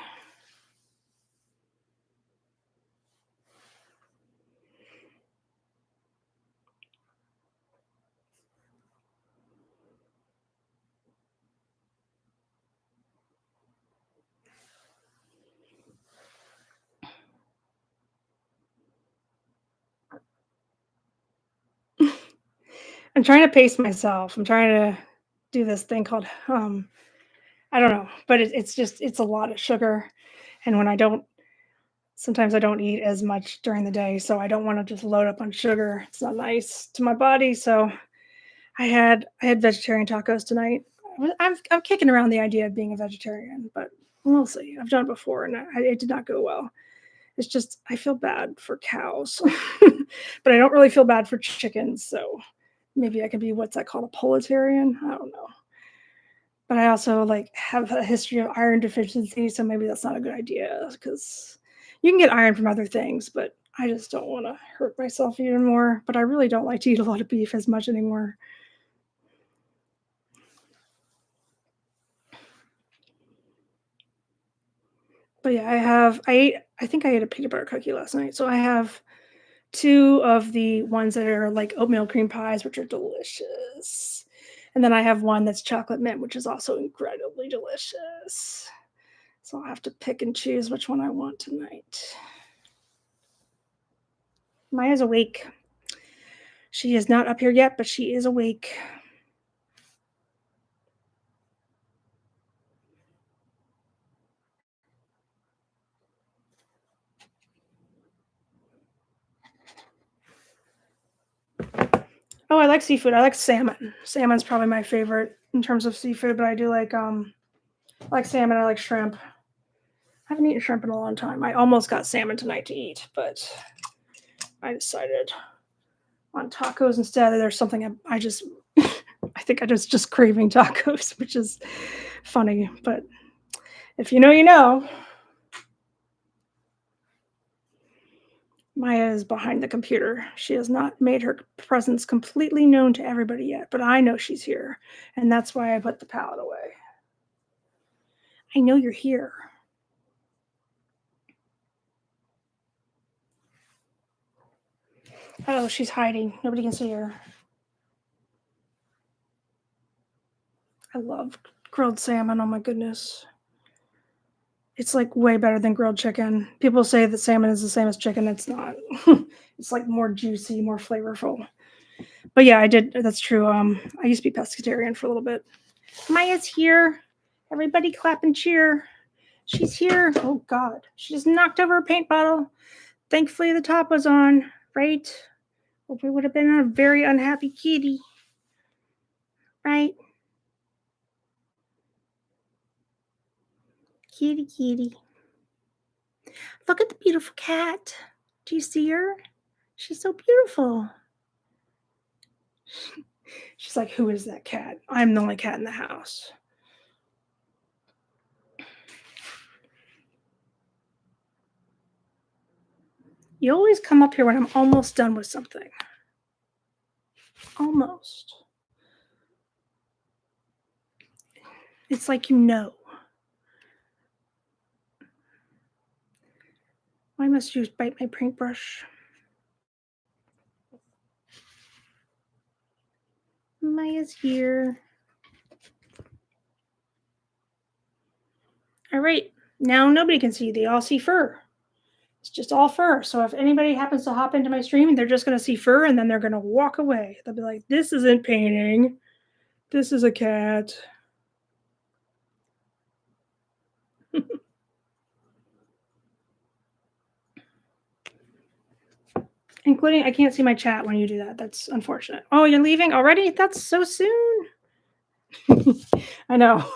I'm trying to pace myself. I'm trying to do this thing called, I don't know, but it's just it's a lot of sugar, and when I don't sometimes I don't eat as much during the day, so I don't wanna just load up on sugar. It's not nice to my body, so I had vegetarian tacos tonight. I'm kicking around the idea of being a vegetarian, but we'll see. I've done it before, and it did not go well. It's just I feel bad for cows, but I don't really feel bad for chickens, so maybe I could be what's that called, a politarian? I don't know. But I also, like, have a history of iron deficiency, so maybe that's not a good idea because you can get iron from other things, but I just don't wanna hurt myself even more, but I really don't like to eat a lot of beef as much anymore. But yeah, I think I ate a peanut butter cookie last night, so I have 2 of the ones that are like oatmeal cream pies, which are delicious. And then I have one that's chocolate mint, which is also incredibly delicious. So I'll have to pick and choose which one I want tonight. Maya's awake. She is not up here yet, but she is awake. Oh, I like seafood. I like salmon. Salmon's probably my favorite in terms of seafood, but I like salmon, I like shrimp. I haven't eaten shrimp in a long time. I almost got salmon tonight to eat, but I decided on tacos instead. There's something I just I think I just craving tacos, which is funny, but if you know, you know. Maya is behind the computer. She has not made her presence completely known to everybody yet, but I know she's here, and that's why I put the palette away. I know you're here. Oh, she's hiding. Nobody can see her. I love grilled salmon. Oh my goodness. It's like way better than grilled chicken. People say that salmon is the same as chicken. It's not. It's like more juicy, more flavorful. But yeah, I did. That's true. I used to be pescatarian for a little bit. Maya's here. Everybody clap and cheer. She's here. Oh God, she just knocked over a paint bottle. Thankfully, the top was on. Right? Or we would have been a very unhappy kitty. Right? Kitty, kitty. Look at the beautiful cat. Do you see her? She's so beautiful. She's like, who is that cat? I'm the only cat in the house. You always come up here when I'm almost done with something. Almost. It's like you know. Why must you bite my paintbrush? Maya's here. All right. Now nobody can see. They all see fur. It's just all fur. So if anybody happens to hop into my stream, they're just going to see fur and then they're going to walk away. They'll be like, this isn't painting. This is a cat. Including, I can't see my chat when you do that. That's unfortunate. Oh, you're leaving already? That's so soon. I know.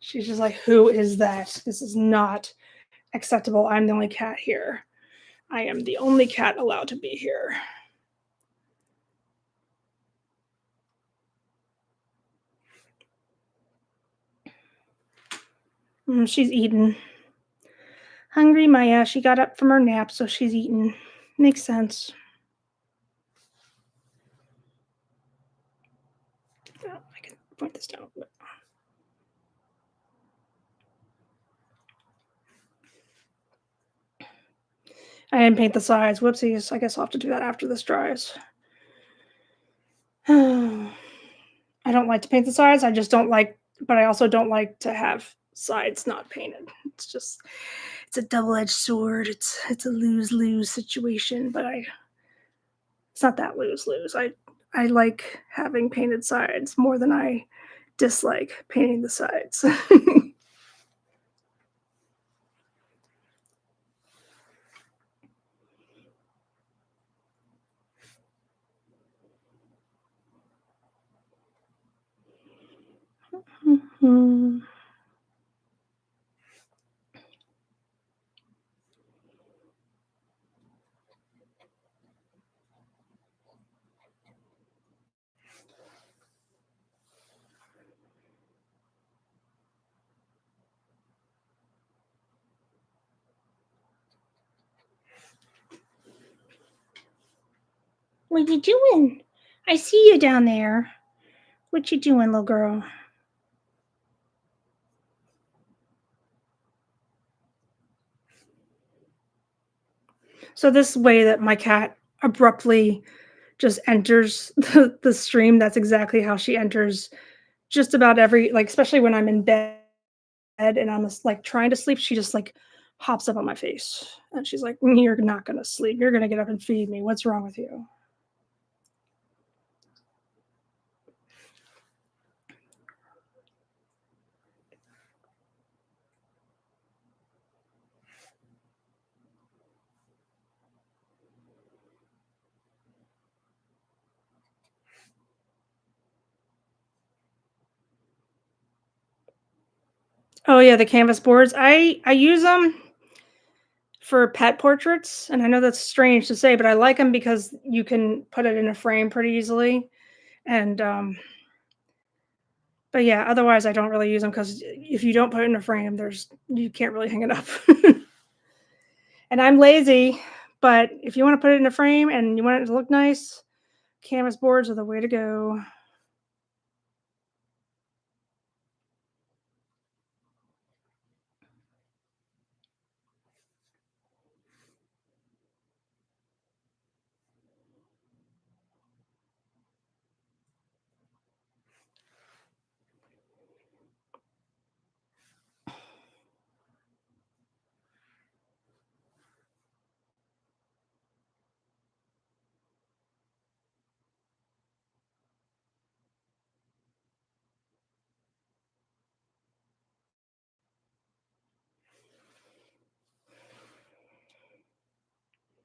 She's just like, who is that? This is not acceptable. I'm the only cat here. I am the only cat allowed to be here. She's eaten. Hungry Maya. She got up from her nap, so she's eating. Makes sense. Oh, I can point this down. I didn't paint the sides. Whoopsies. I guess I'll have to do that after this dries. I don't like to paint the sides. I just don't like, but I also don't like to have sides not painted. It's a double-edged sword. It's a lose-lose situation, but it's not that lose-lose. I like having painted sides more than I dislike painting the sides. Mhm. What you doing? I see you down there. What you doing, little girl? So this way that my cat abruptly just enters the stream, that's exactly how she enters just about every, like, especially when I'm in bed and I'm just, like, trying to sleep, she just, like, hops up on my face, and she's like, "You're not gonna sleep. You're gonna get up and feed me. What's wrong with you?" Oh, yeah, the canvas boards. I use them for pet portraits, and I know that's strange to say, but I like them because you can put it in a frame pretty easily, and, but yeah, otherwise I don't really use them because if you don't put it in a frame, you can't really hang it up. And I'm lazy, but if you wanna put it in a frame and you want it to look nice, canvas boards are the way to go.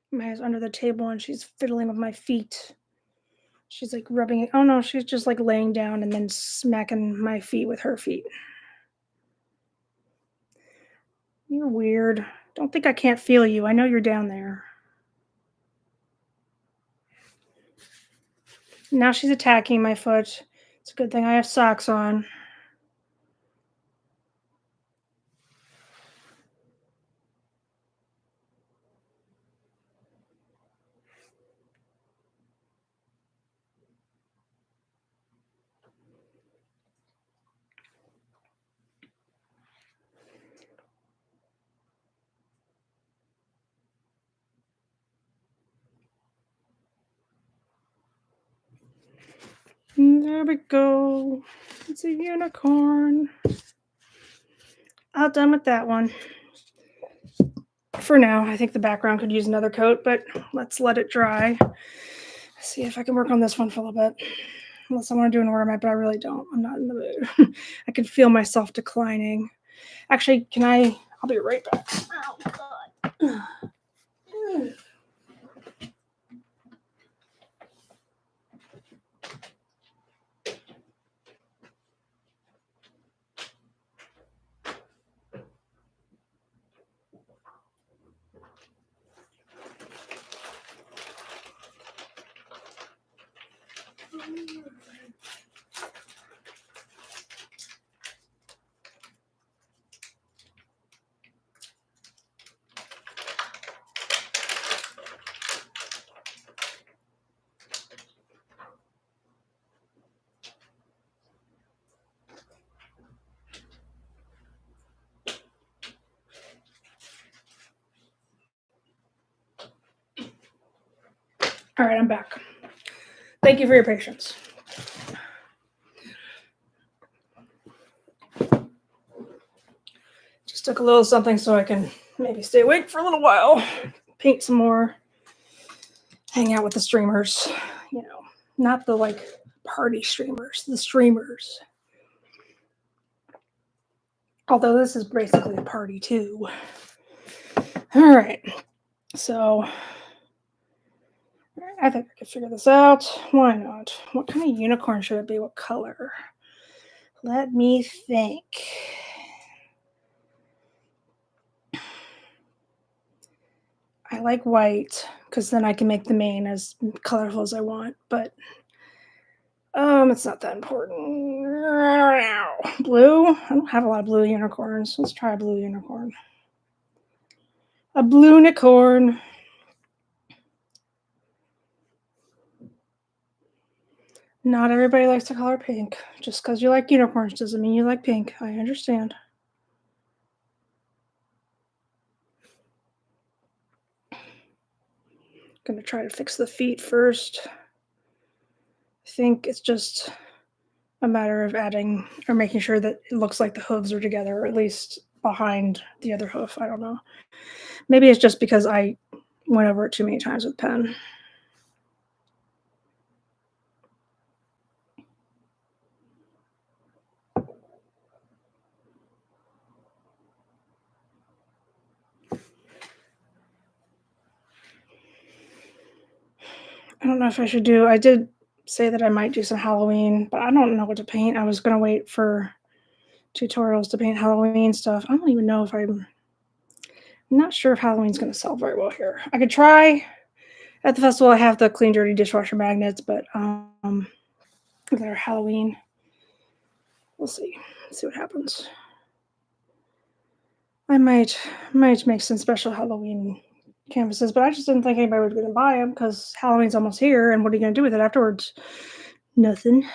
Maya's under the table and she's fiddling with my feet. She's, like, rubbing it, oh, no, she's just, like, laying down and then smacking my feet with her feet. You're weird. Don't think I can't feel you. I know you're down there. Now she's attacking my foot. It's a good thing I have socks on. There we go. It's a unicorn. All done with that one. For now, I think the background could use another coat, but let's let it dry. See if I can work on this one for a little bit. Unless I want to do an ornament, but I really don't. I'm not in the mood. I can feel myself declining. Actually, I'll be right back. Oh, God. All right, I'm back. Thank you for your patience. Just took a little something so I can maybe stay awake for a little while, paint some more, hang out with the streamers, not the like party streamers, the streamers. Although this is basically a party too. All right, so I think I can figure this out. Why not? What kind of unicorn should it be? What color? Let me think. I like white because then I can make the mane as colorful as I want, but it's not that important. Blue? I don't have a lot of blue unicorns. Let's try a blue unicorn. A blue unicorn. Not everybody likes the color pink. Just because you like unicorns doesn't mean you like pink. I understand. Gonna try to fix the feet first. I think it's just a matter of adding or making sure that it looks like the hooves are together, or at least behind the other hoof. I don't know. Maybe it's just because I went over it too many times with pen. I don't know if I should do. I did say that I might do some Halloween, but I don't know what to paint. I was gonna wait for tutorials to paint Halloween stuff. I don't even know if I'm not sure if Halloween's gonna sell very well here. I could try at the festival. I have the clean dirty dishwasher magnets, but they're Halloween. We'll see. See what happens. I might make some special Halloween canvases, but I just didn't think anybody was going to buy them because Halloween's almost here, and what are you going to do with it afterwards? Nothing.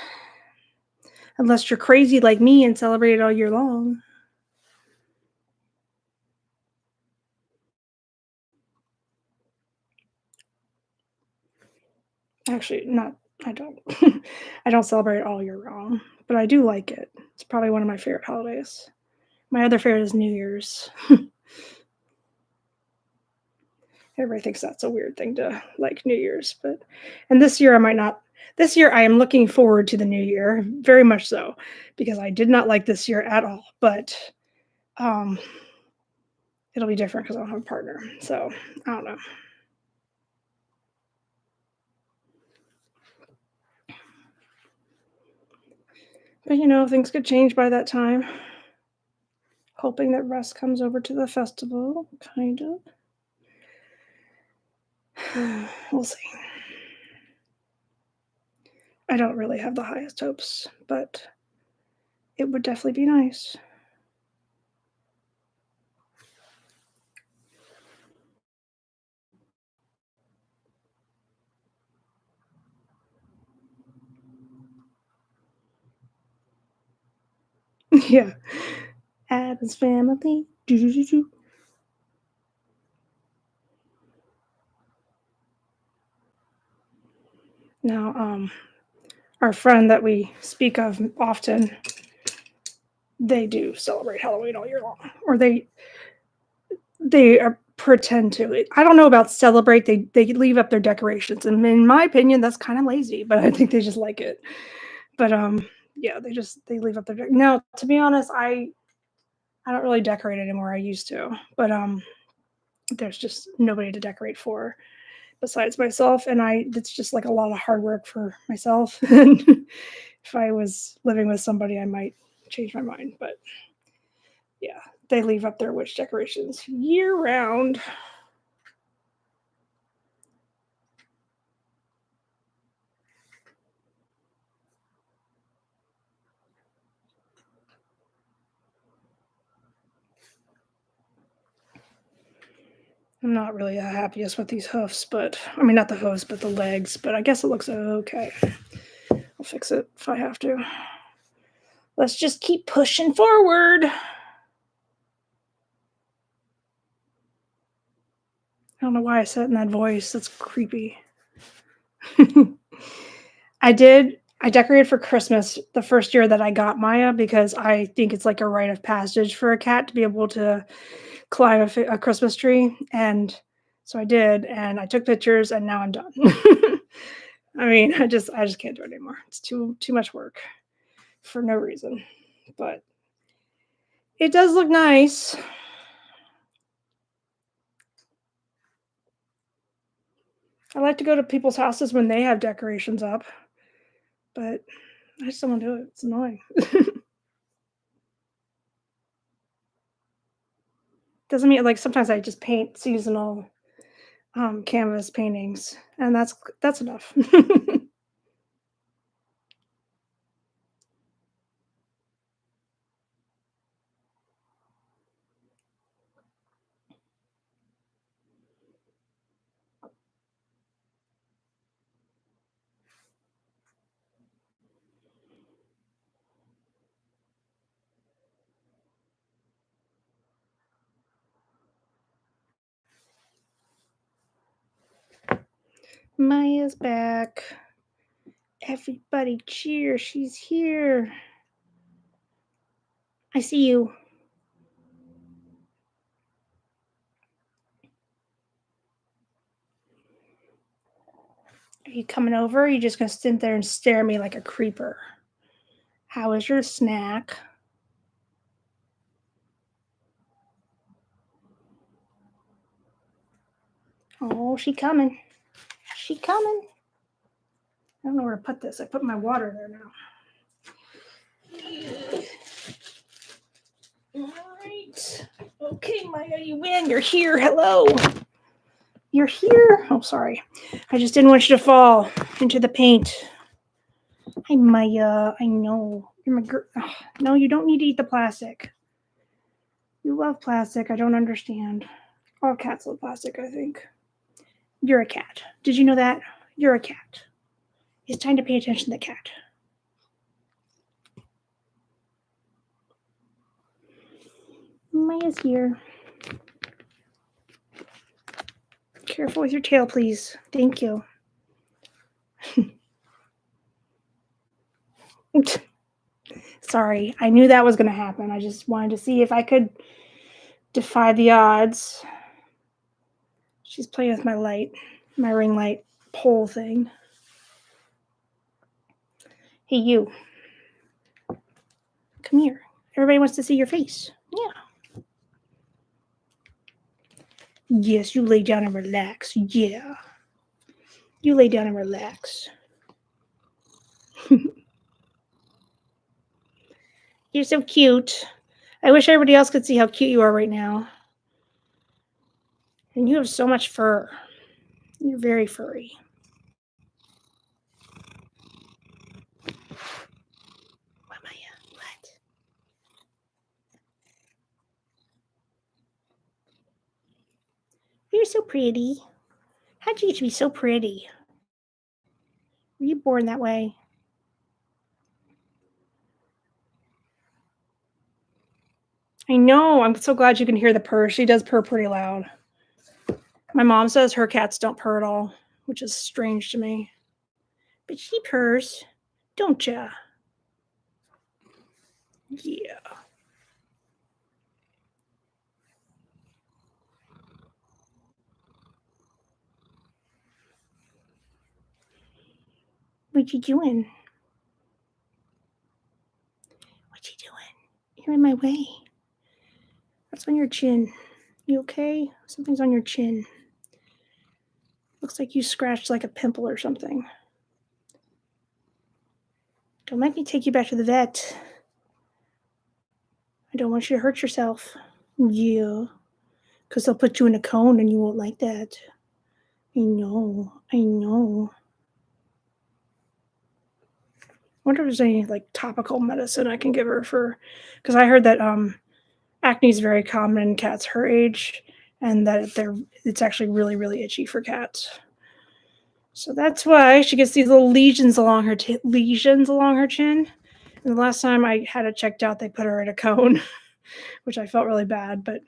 Unless you're crazy like me and celebrate it all year long. Actually, not. I don't. I don't celebrate it all year round, but I do like it. It's probably one of my favorite holidays. My other favorite is New Year's. Everybody thinks that's a weird thing to like New Year's, and this year I might not. This year I am looking forward to the new year, very much so, because I did not like this year at all. But um, it'll be different because I don't have a partner. So I don't know. But things could change by that time. Hoping that Russ comes over to the festival, kind of. We'll see. I don't really have the highest hopes, but it would definitely be nice. Yeah. Addams family. Do. Now, our friend that we speak of often, they do celebrate Halloween all year long, or they pretend to. I don't know about celebrate. They leave up their decorations, and in my opinion, that's kind of lazy. But I think they just like it. But yeah, they leave up their. Now, to be honest, I don't really decorate anymore. I used to, but there's just nobody to decorate for besides myself, and it's just like a lot of hard work for myself. And if I was living with somebody, I might change my mind. But yeah, they leave up their witch decorations year round. I'm not really the happiest with these hoofs, but I mean, not the hoofs, but the legs. But I guess it looks okay. I'll fix it if I have to. Let's just keep pushing forward. I don't know why I said it in that voice. That's creepy. I decorated for Christmas the first year that I got Maya because I think it's like a rite of passage for a cat to be able to climb a Christmas tree, and so I did, and I took pictures, and now I'm done. I mean, I just can't do it anymore. It's too much work for no reason, but it does look nice. I like to go to people's houses when they have decorations up, but I just don't wanna do it. It's annoying. Doesn't mean like, sometimes I just paint seasonal, canvas paintings, and that's enough. Maya's back. Everybody cheer, she's here. I see you. Are you coming over? Or are you just gonna sit there and stare at me like a creeper? How is your snack? Oh, she coming. She coming. I don't know where to put this. I put my water there now. All right. Okay, Maya, you win. You're here. Hello. You're here. Oh, sorry. I just didn't want you to fall into the paint. Hi, Maya. I know. You're my girl. No, you don't need to eat the plastic. You love plastic. I don't understand. All cats love plastic, I think. You're a cat. Did you know that? You're a cat. It's time to pay attention to the cat. Maya's here. Careful with your tail, please. Thank you. Sorry, I knew that was going to happen. I just wanted to see if I could defy the odds. She's playing with my light, my ring light pole thing. Hey, you. Come here. Everybody wants to see your face. Yeah. Yes, you lay down and relax. Yeah. You lay down and relax. You're so cute. I wish everybody else could see how cute you are right now. And you have so much fur. You're very furry. What, Maya? What? You're so pretty. How'd you get to be so pretty? Were you born that way? I know. I'm so glad you can hear the purr. She does purr pretty loud. My mom says her cats don't purr at all, which is strange to me. But she purrs, don't ya? Yeah. What you doing? What you doing? You're in my way. What's on your chin? You okay? Something's on your chin. Looks like you scratched like a pimple or something. Don't make me take you back to the vet. I don't want you to hurt yourself. Yeah. Because they'll put you in a cone and you won't like that. I know. I know. I wonder if there's any like topical medicine I can give her for, because I heard that acne is very common in cats her age, and that it's actually really really itchy for cats. So that's why she gets these little lesions along her lesions along her chin. And the last time I had it checked out, they put her in a cone, which I felt really bad. But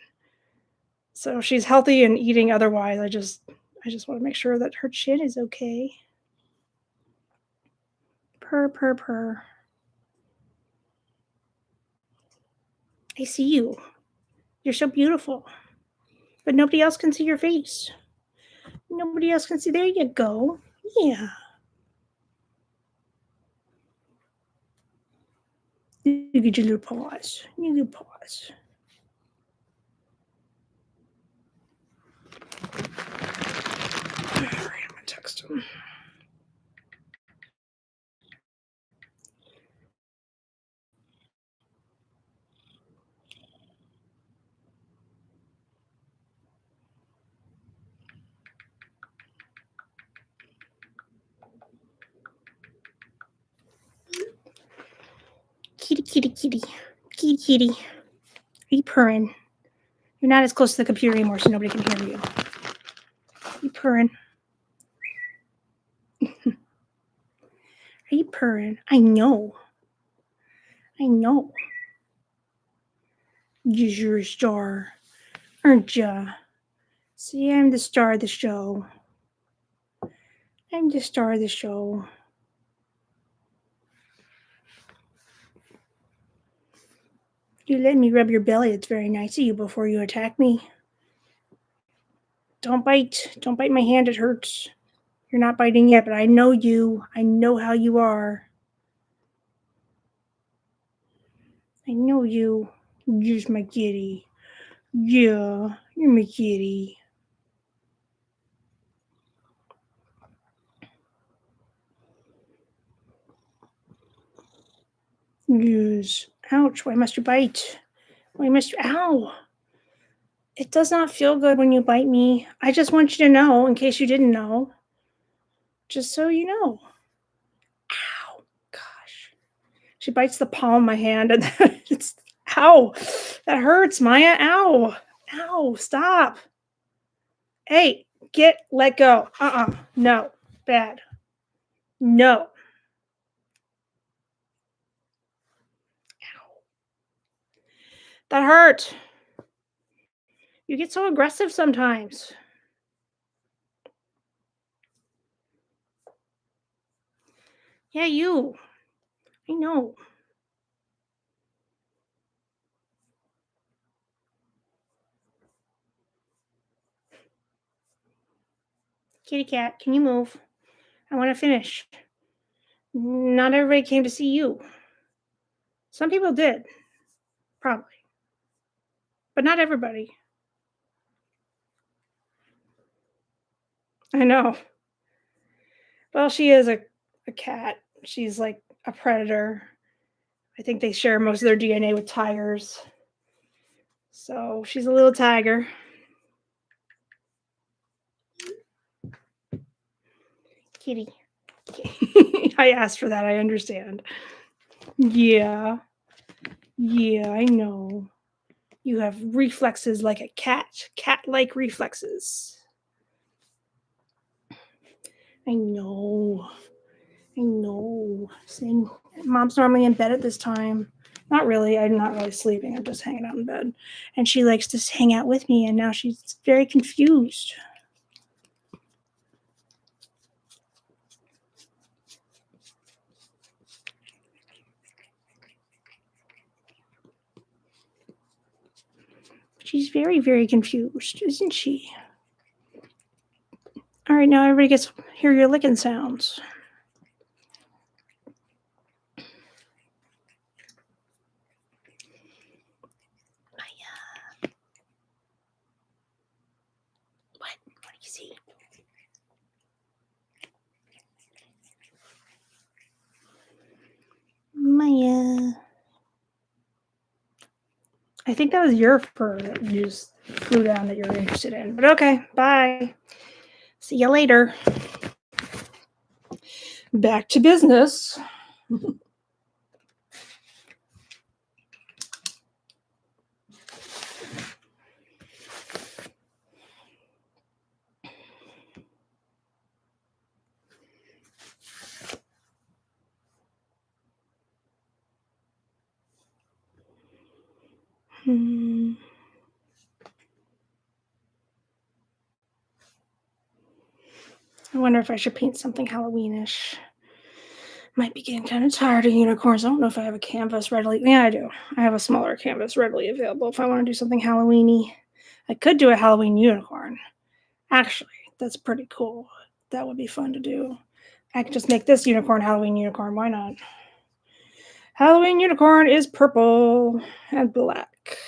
so she's healthy and eating otherwise. I just want to make sure that her chin is okay. Purr, purr, purr. I see you. You're so beautiful. But nobody else can see your face. Nobody else can see. There you go. Yeah. You get your little paws. Your little paws. All right, I'm gonna text him. Kitty, kitty, kitty. Kitty, kitty. Are you purring? You're not as close to the computer anymore, so nobody can hear you. Are you purring? Are you purring? I know. I know. You're a star, aren't ya? See, I'm the star of the show. I'm the star of the show. You let me rub your belly. It's very nice of you before you attack me. Don't bite. Don't bite my hand. It hurts. You're not biting yet, but I know you. I know how you are. I know you. You're my kitty. Yeah, you're my kitty. Yes. Ouch. Why must you bite? Why must you? Ow. It does not feel good when you bite me. I just want you to know, in case you didn't know. Just so you know. Ow. Gosh. She bites the palm of my hand and then it's ow. That hurts, Maya. Ow. Ow. Stop. Hey, let go. No. Bad. No. Ow. That hurt. You get so aggressive sometimes. Yeah, you. I know. Kitty cat, can you move? I want to finish. Not everybody came to see you. Some people did, probably, but not everybody. I know. Well, she is a cat. She's like a predator. I think they share most of their DNA with tigers. So she's a little tiger. Kitty. I asked for that. I understand. Yeah. Yeah, I know. You have reflexes like a cat like reflexes. I know. I know. Saying mom's normally in bed at this time. Not really. I'm not really sleeping. I'm just hanging out in bed. And she likes to hang out with me, and now she's very confused. She's very, very confused, isn't she? All right, now everybody gets hear your licking sounds. Maya. What? What do you see? Maya. I think that was your fur that you just flew down that you're interested in. But okay, bye. See you later. Back to business. I wonder if I should paint something Halloweenish. Might be getting kind of tired of unicorns. I don't know if I have a canvas readily. Yeah, I do. I have a smaller canvas readily available if I want to do something Halloweeny. I could do a Halloween unicorn. Actually, that's pretty cool. That would be fun to do. I could just make this unicorn Halloween unicorn. Why not? Halloween unicorn is purple and black.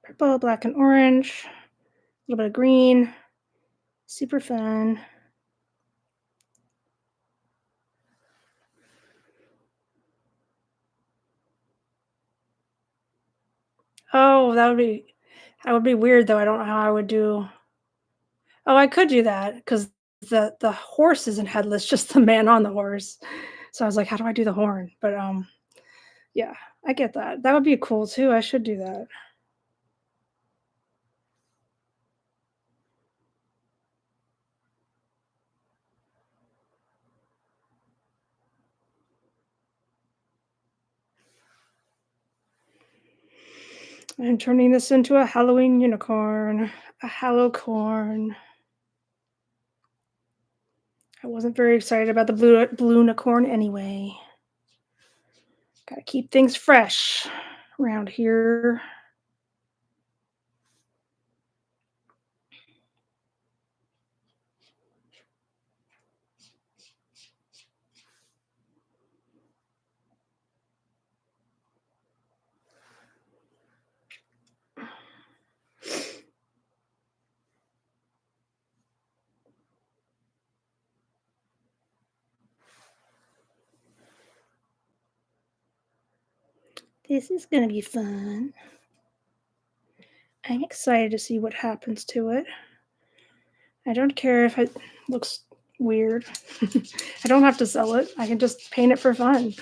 Purple, black, and orange. A little bit of green. Super fun. Oh, that would be weird though. I don't know how I would do. Oh, I could do that because the horse isn't headless, just the man on the horse. So I was like, how do I do the horn? But yeah, I get that. That would be cool too. I should do that. I'm turning this into a Halloween unicorn, a Hallocorn. I wasn't very excited about the blue unicorn anyway. Gotta keep things fresh around here. This is gonna be fun. I'm excited to see what happens to it. I don't care if it looks weird. I don't have to sell it. I can just paint it for fun.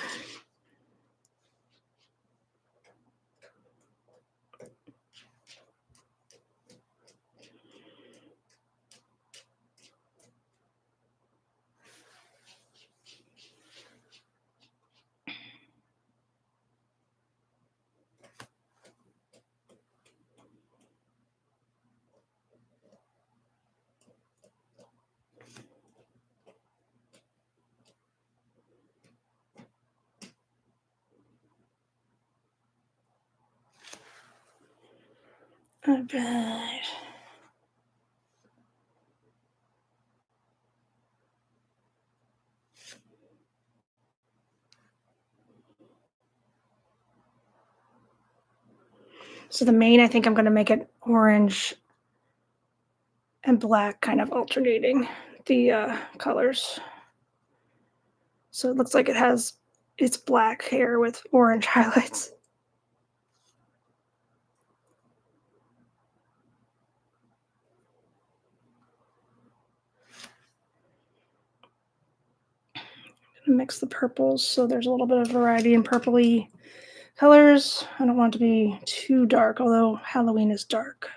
All right. So the main, I think I'm going to make it orange and black, kind of alternating the colors. So it looks like it has its black hair with orange highlights. Mix the purples so there's a little bit of variety in purpley colors. I don't want it to be too dark, although Halloween is dark.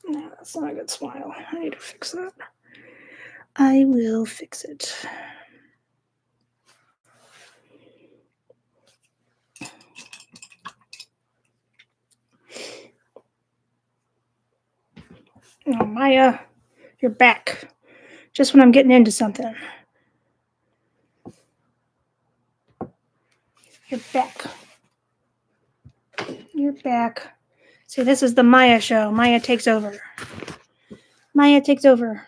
No, that's not a good smile. I need to fix that. I will fix it. Oh, Maya, you're back. Just when I'm getting into something. You're back. You're back. See, this is the Maya show. Maya takes over. Maya takes over.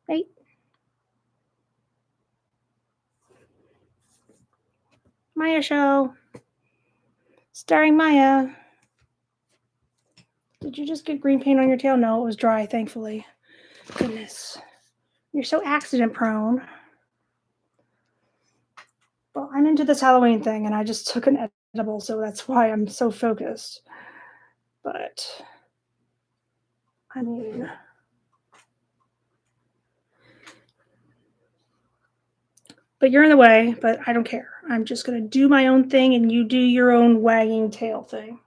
Right? Maya show. Starring Maya. Did you just get green paint on your tail? No, it was dry, thankfully. Goodness. You're so accident prone. Well, I'm into this Halloween thing and I just took an edible, so that's why I'm so focused. But, I mean, but you're in the way, but I don't care. I'm just going to do my own thing and you do your own wagging tail thing.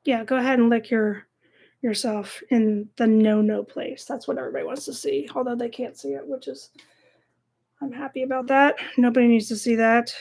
Yeah, go ahead and lick yourself in the no place. That's what everybody wants to see, although they can't see it, which is, I'm happy about that. Nobody needs to see that.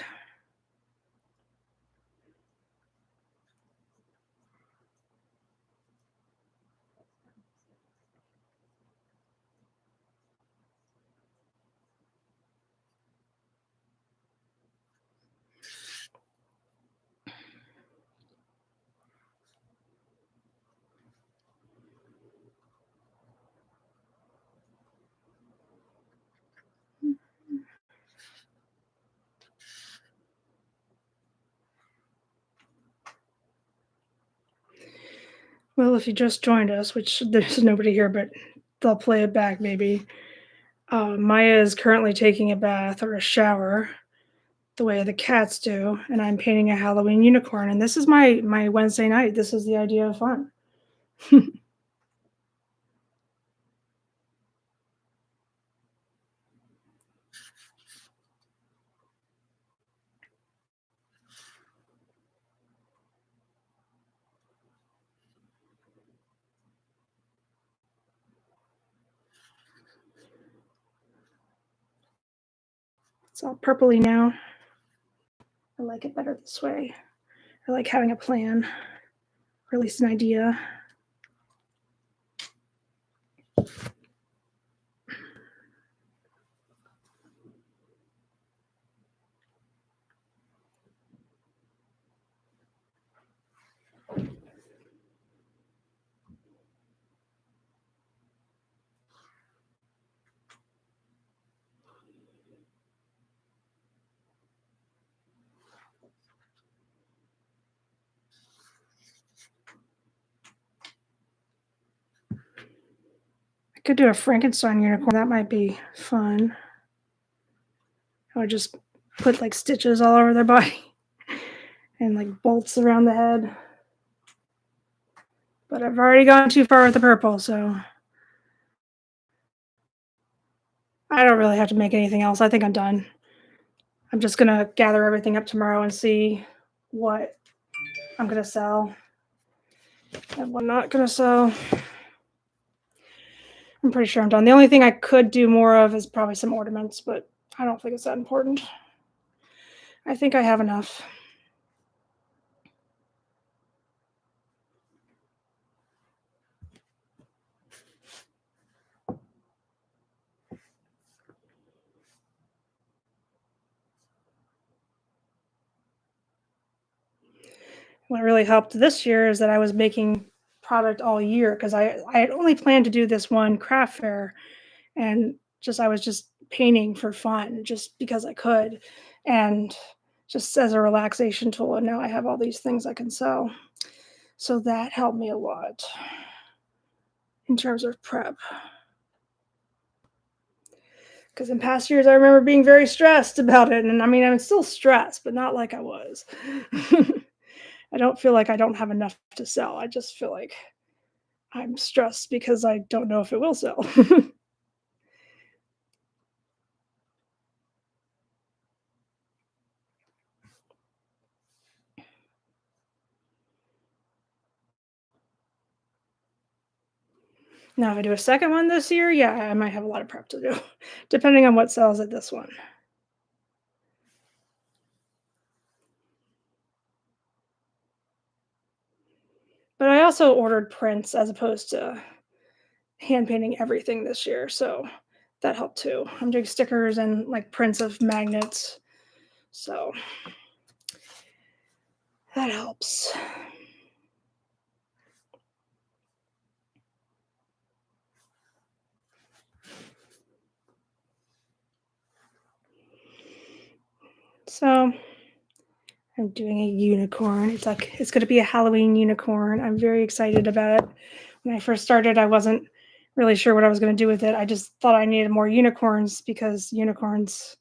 Well, if you just joined us, which there's nobody here, but they'll play it back maybe. Maya is currently taking a bath or a shower, the way the cats do, and I'm painting a Halloween unicorn. And this is my Wednesday night. This is the idea of fun. It's all purpley now. I like it better this way. I like having a plan, or at least an idea. I could do a Frankenstein unicorn. That might be fun. I would just put like stitches all over their body and like bolts around the head. But I've already gone too far with the purple, so I don't really have to make anything else. I think I'm done. I'm just gonna gather everything up tomorrow and see what I'm gonna sell and what I'm not gonna sell. I'm pretty sure I'm done. The only thing I could do more of is probably some ornaments, but I don't think it's that important. I think I have enough. What really helped this year is that I was making product all year because I had only planned to do this one craft fair and just I was just painting for fun just because I could and just as a relaxation tool. And now I have all these things I can sell. So that helped me a lot in terms of prep. Because in past years, I remember being very stressed about it. And I mean, I'm still stressed, but not like I was. I don't feel like I don't have enough to sell. I just feel like I'm stressed because I don't know if it will sell. Now, if I do a second one this year, yeah, I might have a lot of prep to do, depending on what sells at this one. But I also ordered prints as opposed to hand painting everything this year, so that helped too. I'm doing stickers and like prints of magnets, so that helps. So I'm doing a unicorn. It's going to be a Halloween unicorn. I'm very excited about it. When I first started, I wasn't really sure what I was going to do with it. I just thought I needed more unicorns because unicorns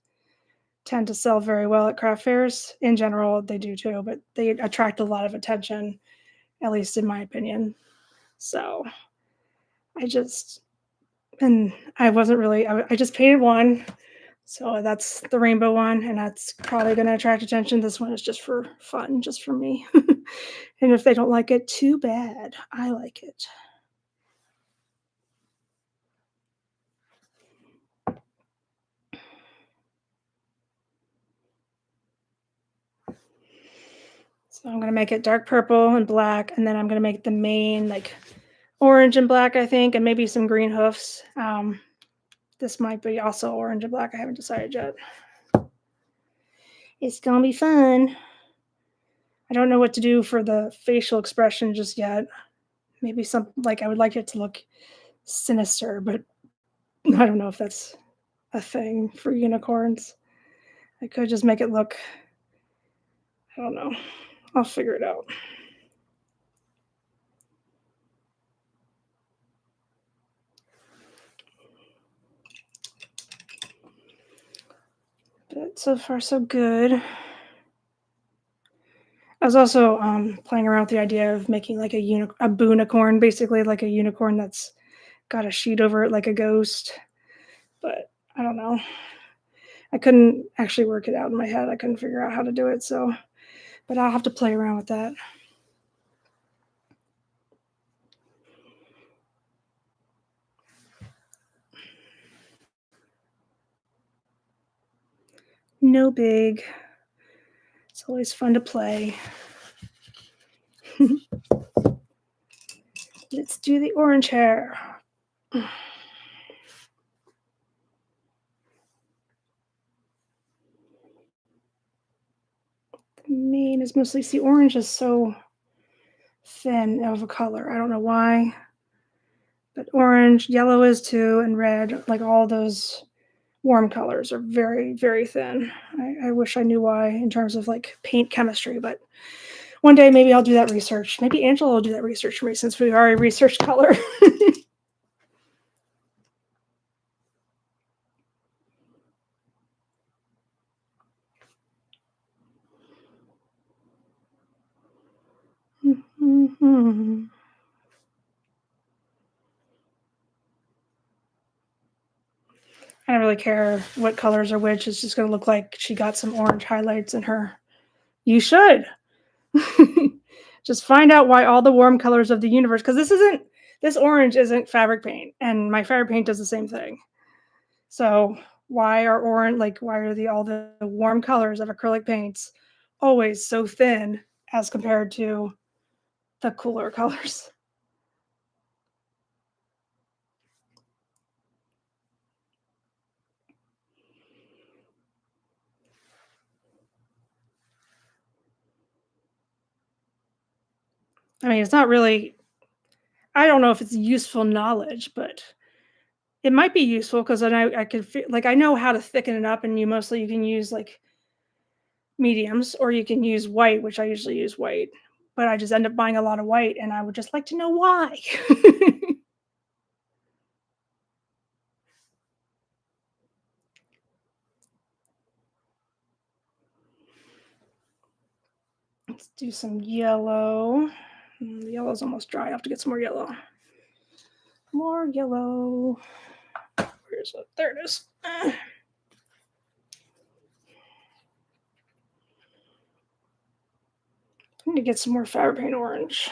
tend to sell very well at craft fairs. In general, they do too, but they attract a lot of attention, at least in my opinion. So I just, and I wasn't really, I just painted one. So that's the rainbow one, and that's probably going to attract attention. This one is just for fun, just for me. And if they don't like it, too bad. I like it. So I'm going to make it dark purple and black, and then I'm going to make the mane like orange and black, I think, and maybe some green hoofs. This might be also orange and black. I haven't decided yet. It's going to be fun. I don't know what to do for the facial expression just yet. Maybe something like I would like it to look sinister, but I don't know if that's a thing for unicorns. I could just make it look, I don't know. I'll figure it out. But so far, so good. I was also playing around with the idea of making like a boonicorn, basically like a unicorn that's got a sheet over it like a ghost. But I don't know. I couldn't actually work it out in my head. I couldn't figure out how to do it. So, but I'll have to play around with that. No big. It's always fun to play. Let's do the orange hair. The mane is mostly, see, orange is so thin of a color. I don't know why. But orange, yellow is too, and red, like all those warm colors are very, very thin. I wish I knew why in terms of like paint chemistry, but one day maybe I'll do that research. Maybe Angela will do that research for me since we already researched color. I don't really care what colors are which. It's just going to look like she got some orange highlights in her. You should. Just find out why all the warm colors of the universe, because this orange isn't fabric paint, and my fabric paint does the same thing. So why are all the warm colors of acrylic paints always so thin as compared to the cooler colors? I mean, it's not really, I don't know if it's useful knowledge, but it might be useful because then I could feel like I know how to thicken it up, and you can use like mediums or you can use white, which I usually use white, but I just end up buying a lot of white, and I would just like to know why. Let's do some yellow. The yellow's almost dry. I have to get some more yellow. More yellow. Where's it? There it is. I need to get some more fabric paint orange.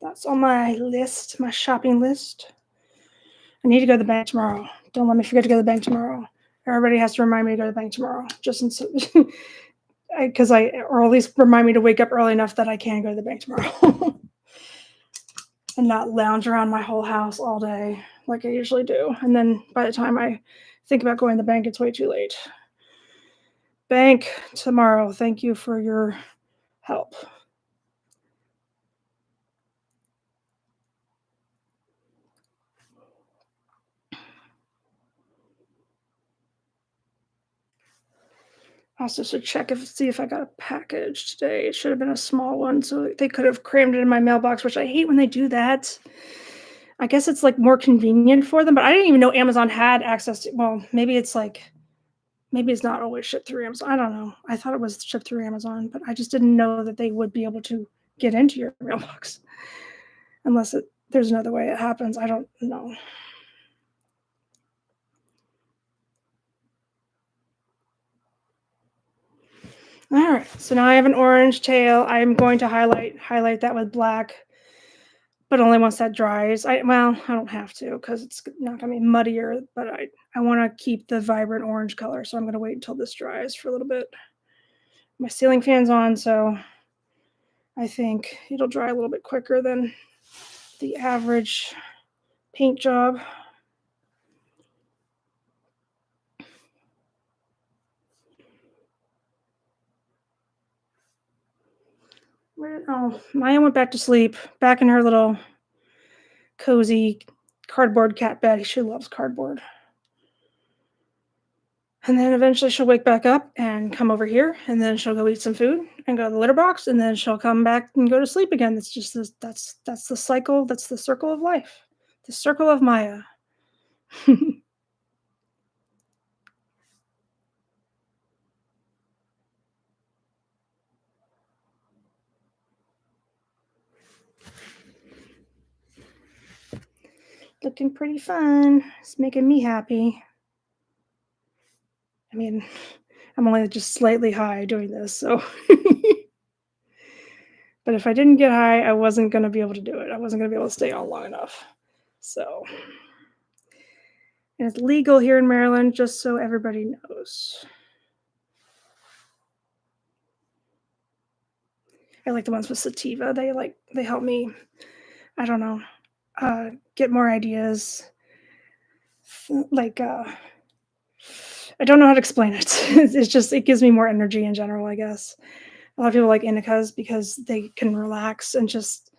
That's on my list, my shopping list. I need to go to the bank tomorrow. Don't let me forget to go to the bank tomorrow. Everybody has to remind me to go to the bank tomorrow, just because or at least remind me to wake up early enough that I can go to the bank tomorrow and not lounge around my whole house all day like I usually do. And then by the time I think about going to the bank, it's way too late. Bank tomorrow. Thank you for your help. Also should see if I got a package today. It should have been a small one, so they could have crammed it in my mailbox, which I hate when they do that. I guess it's like more convenient for them, but I didn't even know Amazon had access to. Well, maybe it's not always shipped through Amazon. I don't know. I thought it was shipped through Amazon, but I just didn't know that they would be able to get into your mailbox unless there's another way it happens. I don't know. All right, so now I have an orange tail. I'm going to highlight that with black, but only once that dries. I don't have to because it's not going to be muddier, but I want to keep the vibrant orange color, so I'm going to wait until this dries for a little bit. My ceiling fan's on, so I think it'll dry a little bit quicker than the average paint job. Maya went back to sleep, back in her little cozy cardboard cat bed. She loves cardboard. And then eventually she'll wake back up and come over here, and then she'll go eat some food and go to the litter box, and then she'll come back and go to sleep again. It's just that's the cycle. That's the circle of life. The circle of Maya. Looking pretty fun. It's making me happy. I mean, I'm only just slightly high doing this, so. But if I didn't get high, I wasn't going to be able to do it. I wasn't going to be able to stay on long enough. So, and it's legal here in Maryland, just so everybody knows. I like the ones with sativa. They help me, I don't know, get more ideas. I don't know how to explain it. It's just, it gives me more energy in general, I guess. A lot of people like indicas because they can relax and just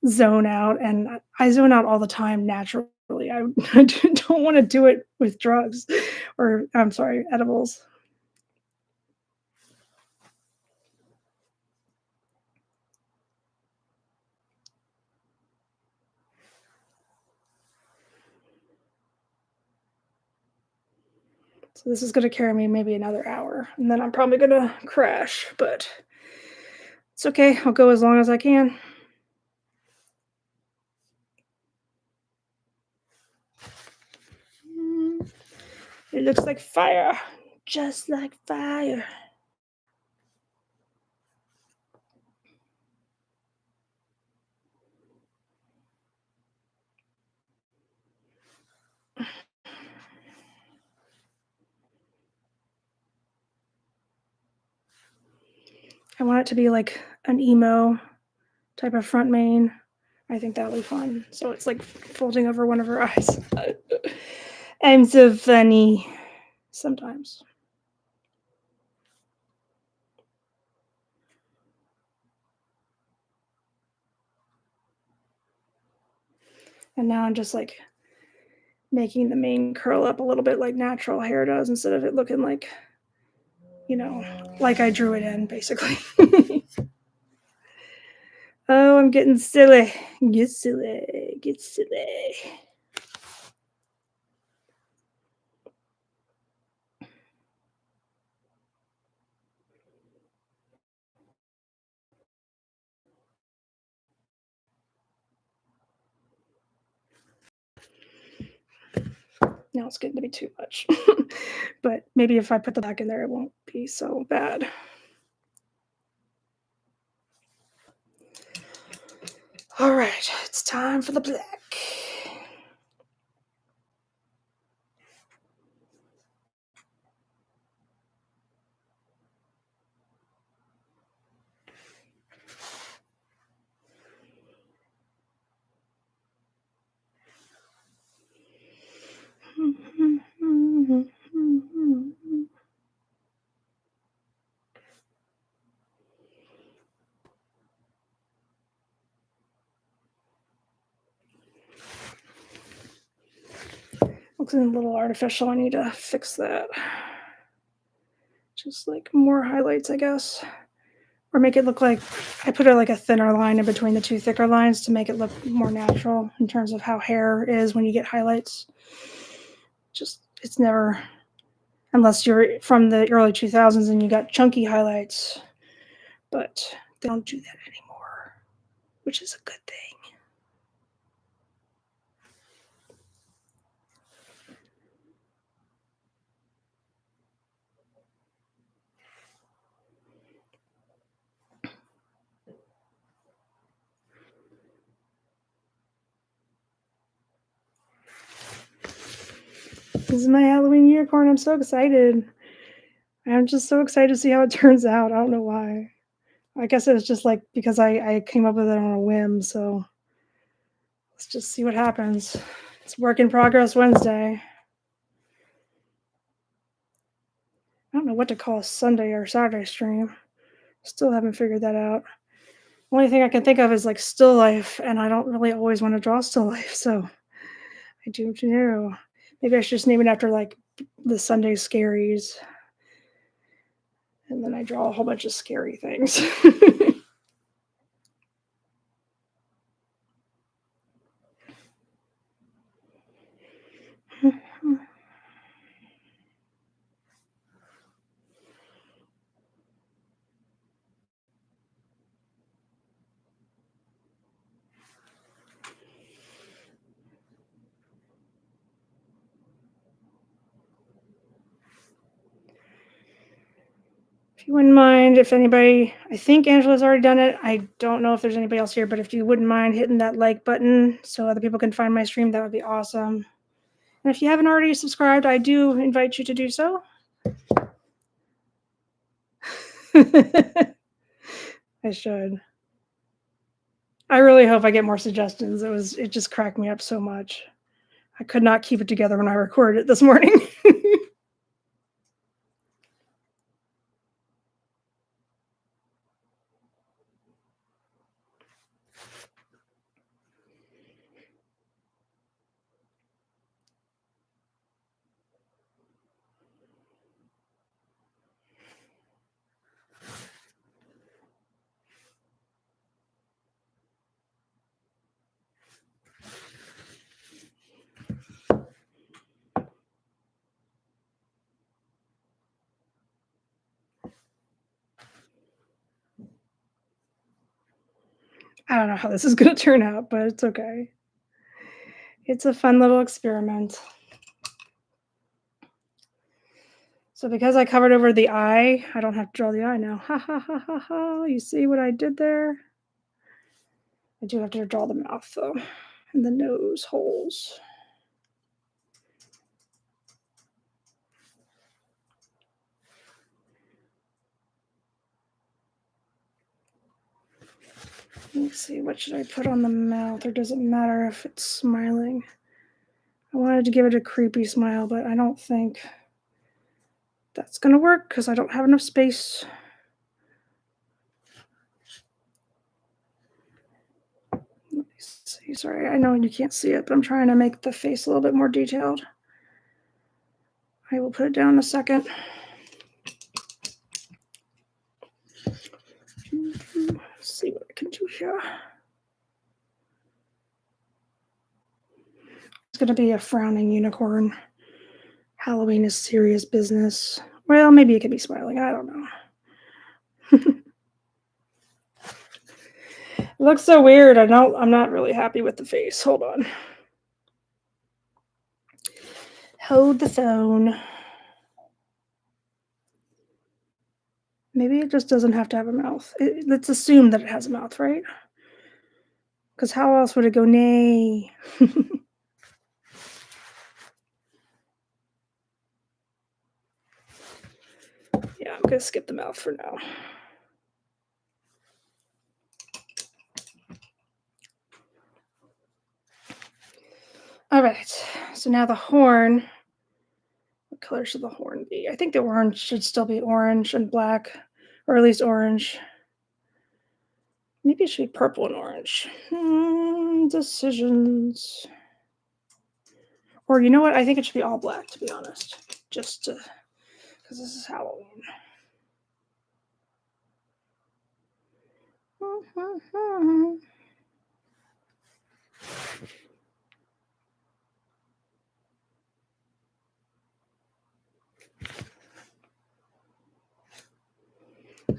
zone out, and I zone out all the time naturally. I don't want to do it with drugs or, I'm sorry, edibles. So this is going to carry me maybe another hour, and then I'm probably going to crash, but it's okay. I'll go as long as I can. It looks like fire, just like fire. I want it to be like an emo type of front main. I think that'll be fun. So it's like folding over one of her eyes. I'm so funny sometimes. And now I'm just like making the mane curl up a little bit like natural hair does instead of it looking like, like I drew it in, basically. Oh, I'm getting silly. Get silly. Get silly. Now it's getting to be too much. But maybe if I put the black in there, it won't be so bad. All right, it's time for the black. looks a little artificial. I need to fix that. Just like more highlights, I guess. Or make it look like I put like a thinner line in between the two thicker lines to make it look more natural in terms of how hair is when you get highlights. Just, it's never, unless you're from the early 2000s and you got chunky highlights, but they don't do that anymore, which is a good thing. This is my Halloween unicorn. I'm so excited. I'm just so excited to see how it turns out. I don't know why. I guess it was just like because I came up with it on a whim. So let's just see what happens. It's work in progress Wednesday. I don't know what to call a Sunday or Saturday stream. Still haven't figured that out. Only thing I can think of is like still life, and I don't really always want to draw still life. So I don't know. Maybe I should just name it after like the Sunday scaries. And then I draw a whole bunch of scary things. If you wouldn't mind, if anybody, I think Angela's already done it. I don't know if there's anybody else here, but if you wouldn't mind hitting that like button so other people can find my stream, that would be awesome. And if you haven't already subscribed, I do invite you to do so. I should. I really hope I get more suggestions. It just cracked me up so much. I could not keep it together when I recorded it this morning. I don't know how this is going to turn out, but it's okay. It's a fun little experiment. So because I covered over the eye, I don't have to draw the eye now. Ha ha ha ha ha. You see what I did there? I do have to draw the mouth though, and the nose holes. Let's see, what should I put on the mouth, or does it matter if it's smiling? I wanted to give it a creepy smile, but I don't think that's gonna work because I don't have enough space. Let me see, sorry, I know you can't see it, but I'm trying to make the face a little bit more detailed. I will put it down in a second. Let's see what I can do here. It's going to be a frowning unicorn. Halloween is serious business. Well, maybe it could be smiling. I don't know. It looks so weird. I'm not really happy with the face. Hold on. Hold the phone. Maybe it just doesn't have to have a mouth. Let's assume that it has a mouth, right? Because how else would it go, nay? Yeah, I'm going to skip the mouth for now. All right, so now the horn. What color should the horn be? I think the orange should still be orange and black, or at least orange. Maybe it should be purple and orange. Decisions. Or you know what? I think it should be all black, to be honest. Just because this is Halloween.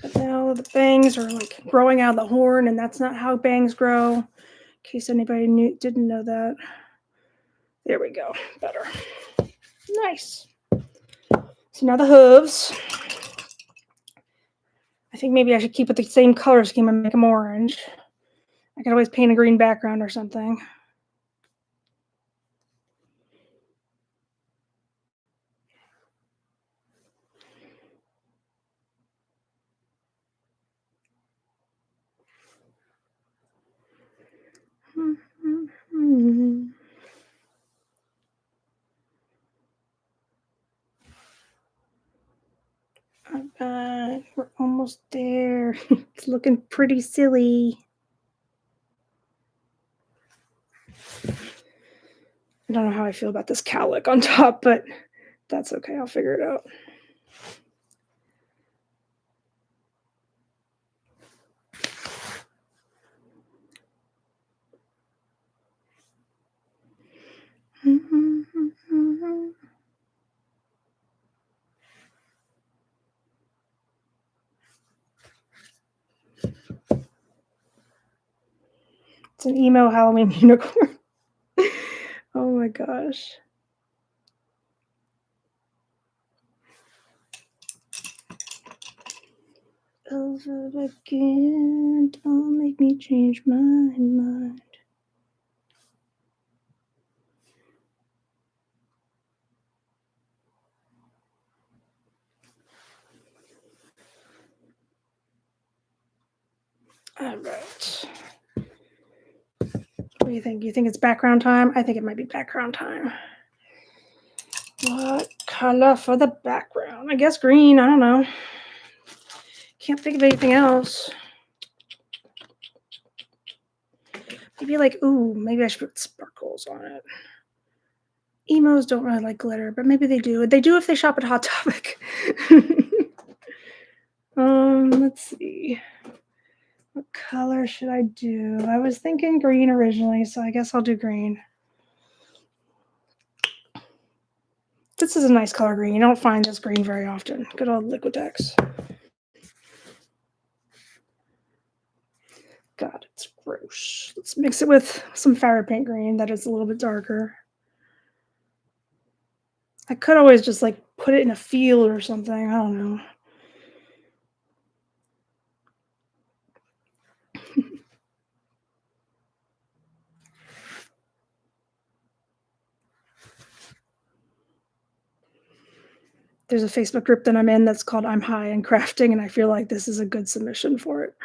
But now the bangs are like growing out of the horn, and that's not how bangs grow. In case anybody didn't know that. There we go. Better. Nice. So now the hooves. I think maybe I should keep it the same color scheme and make them orange. I could always paint a green background or something. We're almost there. It's looking pretty silly. I don't know how I feel about this cowlick on top, but that's okay. I'll figure it out. It's an emo Halloween unicorn. Oh my gosh. Over again, don't make me change my mind. All right. What do you think? You think it's background time? I think it might be background time. What color for the background? I guess green. I don't know. Can't think of anything else. Maybe like, ooh, maybe I should put sparkles on it. Emos don't really like glitter, but maybe they do. They do if they shop at Hot Topic. Let's see. What color should I do? I was thinking green originally, so I guess I'll do green. This is a nice color green. You don't find this green very often. Good old Liquitex. God, it's gross. Let's mix it with some Fire Paint green that is a little bit darker. I could always just like put it in a field or something. I don't know. There's a Facebook group that I'm in that's called I'm High in Crafting, and I feel like this is a good submission for it.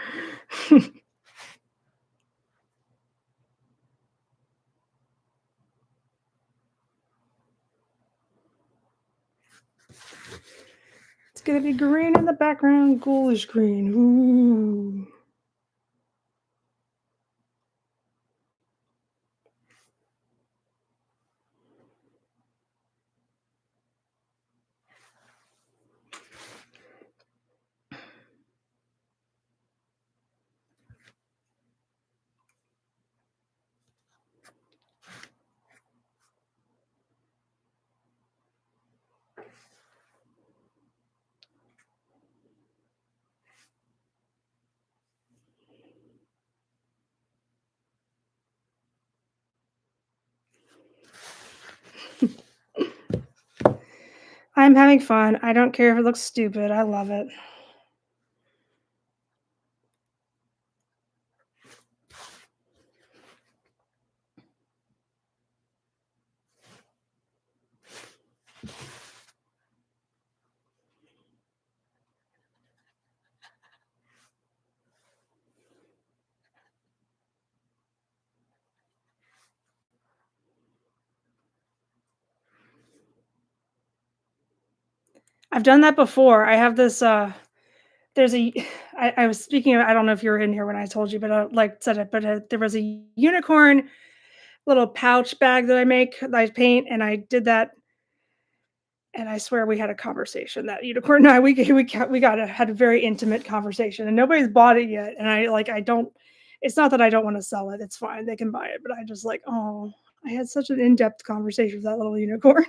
It's gonna be green in the background, ghoulish green. Ooh. I'm having fun. I don't care if it looks stupid. I love it. I've done that before. I have this there's a I was speaking of, I don't know if you were in here when I told you, but like said it, but there was a unicorn little pouch bag that I paint, and I did that, and I swear we had a conversation. That unicorn and I, had a very intimate conversation, and nobody's bought it yet. And I don't. It's not that I don't want to sell it. It's fine. They can buy it. But I just like, oh, I had such an in-depth conversation with that little unicorn.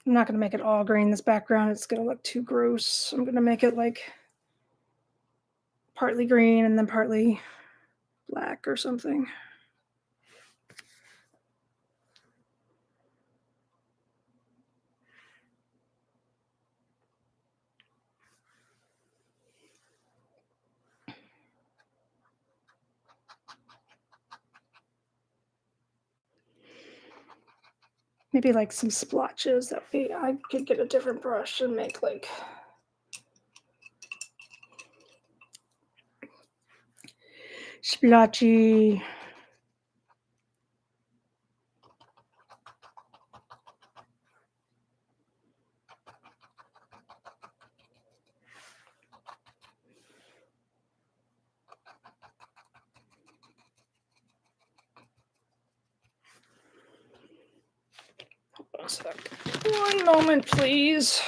I'm not gonna make it all green. This background, it's gonna look too gross. I'm gonna make it like partly green and then partly black or something. Maybe like some splotches. That way I could get a different brush and make like splotchy. Hold on a sec. One moment, please.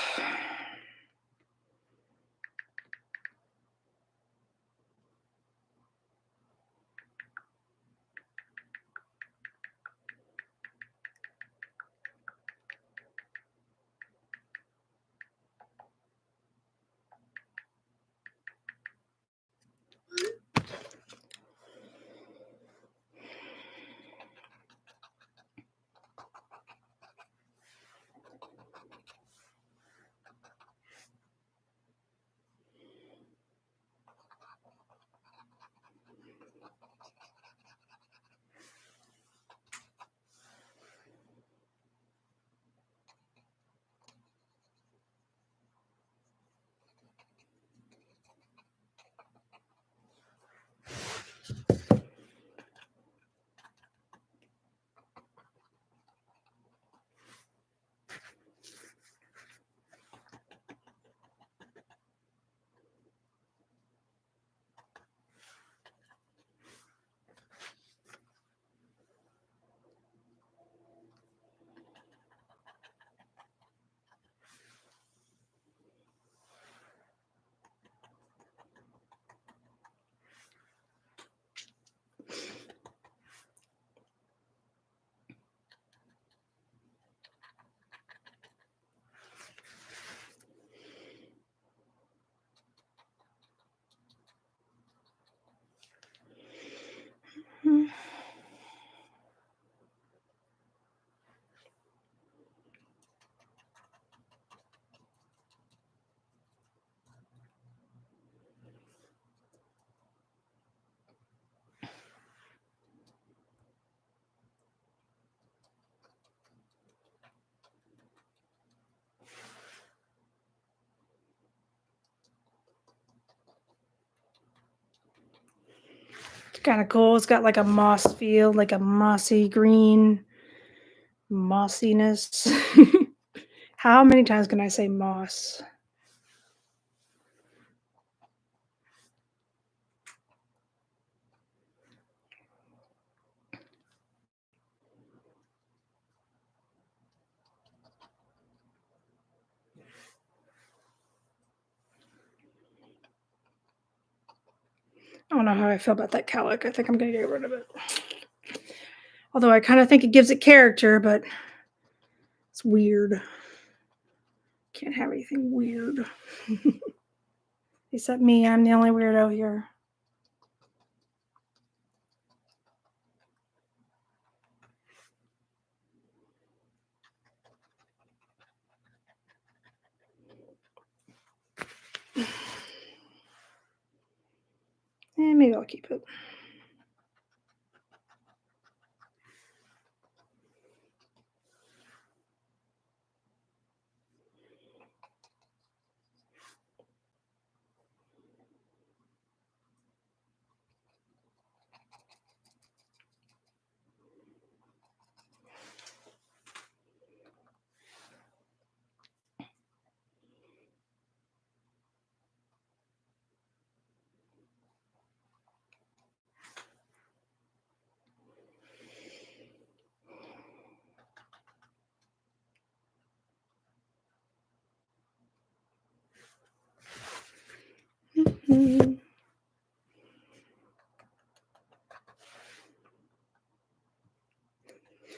It's kind of cool. It's got like a moss feel, like a mossy green mossiness. How many times can I say moss? I don't know how I feel about that cowlick. I think I'm gonna get rid of it. Although I kind of think it gives it character, but it's weird. Can't have anything weird. Except me. I'm the only weirdo here. Maybe I'll keep it.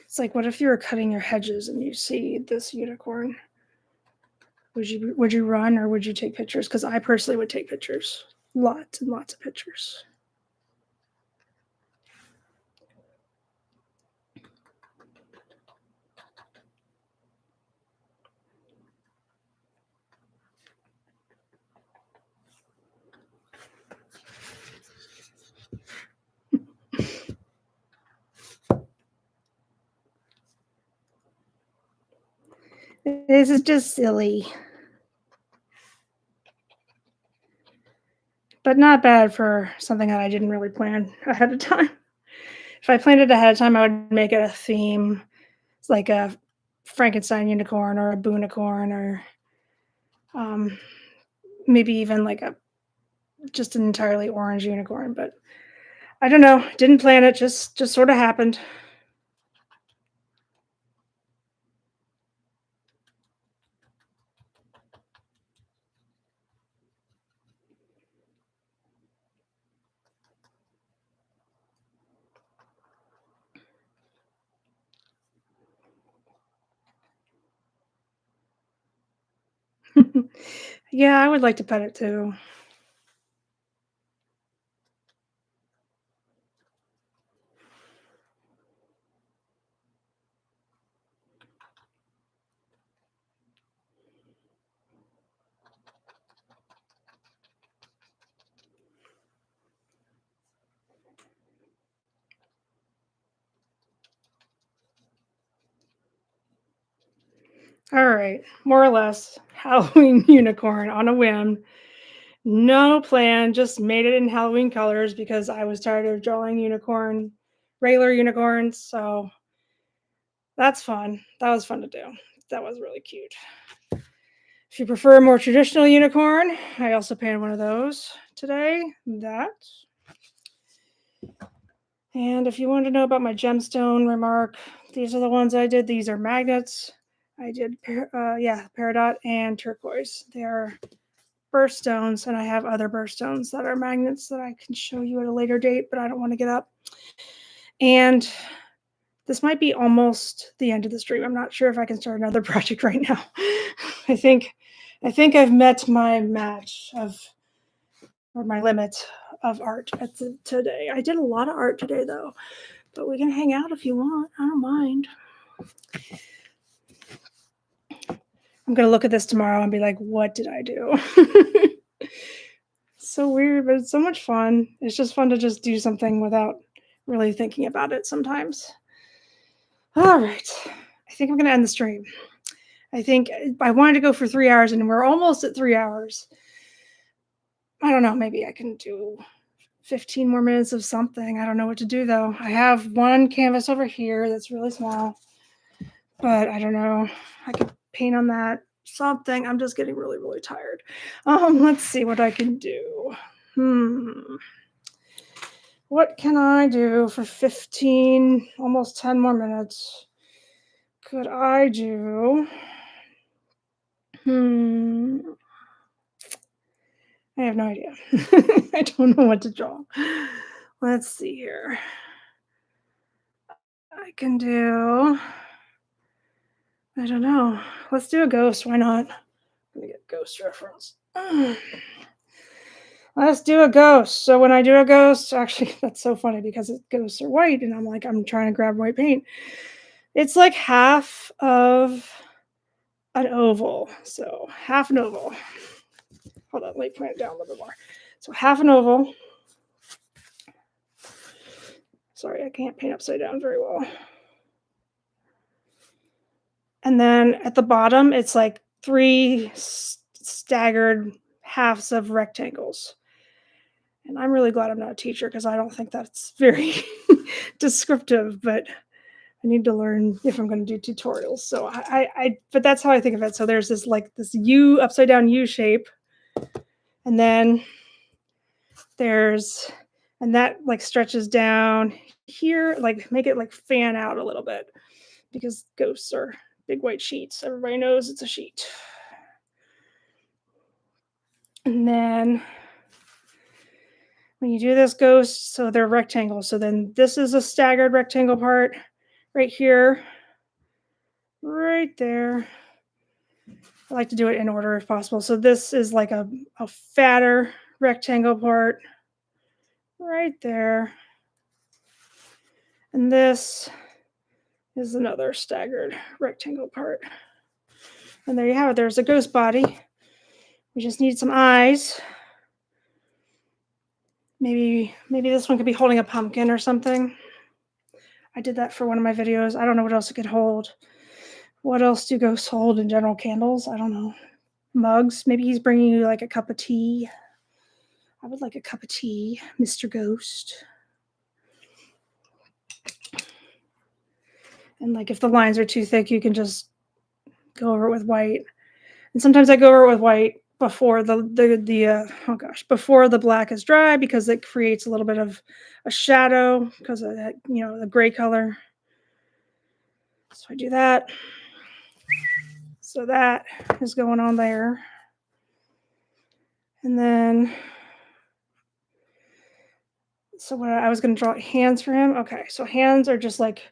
It's like, what if you were cutting your hedges and you see this unicorn? Would you run or would you take pictures? Because I personally would take pictures, lots and lots of pictures. This is just silly, but not bad for something that I didn't really plan ahead of time. If I planned it ahead of time, I would make it a theme. It's like a Frankenstein unicorn or a Boonicorn or um, maybe even like a just an entirely orange unicorn. But I don't know. Didn't plan it. Just sort of happened. Yeah, I would like to pet it too. All right, more or less Halloween unicorn on a whim. No plan, just made it in Halloween colors because I was tired of drawing regular unicorns. So that's fun. That was fun to do. That was really cute. If you prefer a more traditional unicorn, I also painted one of those today. That. And if you want to know about my gemstone remark, these are the ones I did. These are magnets. I did, peridot and turquoise. They are birthstones, and I have other birthstones that are magnets that I can show you at a later date, but I don't want to get up. And this might be almost the end of the stream. I'm not sure if I can start another project right now. I think I've met my match or my limit of art today. I did a lot of art today though, but we can hang out if you want. I don't mind. I'm gonna look at this tomorrow and be like, what did I do? So weird, but it's so much fun. It's just fun to just do something without really thinking about it sometimes. All right. I think I'm going to end the stream. I think I wanted to go for 3 hours and we're almost at 3 hours. I don't know. Maybe I can do 15 more minutes of something. I don't know what to do though. I have one canvas over here that's really small, but I don't know. I could paint on that something. I'm just getting really, really tired. Let's see what I can do. What can I do for 15, almost 10 more minutes? Could I do? I have no idea. I don't know what to draw. Let's see here. I can do. I don't know. Let's do a ghost. Why not? Let me get ghost reference. Let's do a ghost. So when I do a ghost, actually, that's so funny because ghosts are white, and I'm trying to grab white paint. It's like half of an oval. So half an oval. Hold on, let me point it down a little bit more. So half an oval. Sorry, I can't paint upside down very well. And then at the bottom, it's like 3 staggered halves of rectangles. And I'm really glad I'm not a teacher because I don't think that's very descriptive, but I need to learn if I'm going to do tutorials. So but that's how I think of it. So there's this U, upside down U shape. And then and that like stretches down here, like make it like fan out a little bit because ghosts are big white sheets. Everybody knows it's a sheet. And then when you do this ghost, so they're rectangles. So then this is a staggered rectangle part right here, right there. I like to do it in order if possible. So this is like a fatter rectangle part right there. And this is another staggered rectangle part. And there you have it. There's a ghost body. We just need some eyes. Maybe this one could be holding a pumpkin or something. I did that for one of my videos. I don't know what else it could hold. What else do ghosts hold in general? Candles? I don't know. Mugs? Maybe he's bringing you like a cup of tea. I would like a cup of tea, Mr. Ghost. And like if the lines are too thick, you can just go over it with white. And sometimes I go over it with white before before the black is dry, because it creates a little bit of a shadow because of that, the gray color. So I do that. So that is going on there. And then, so what I was going to draw hands for him. Okay, so hands are just like,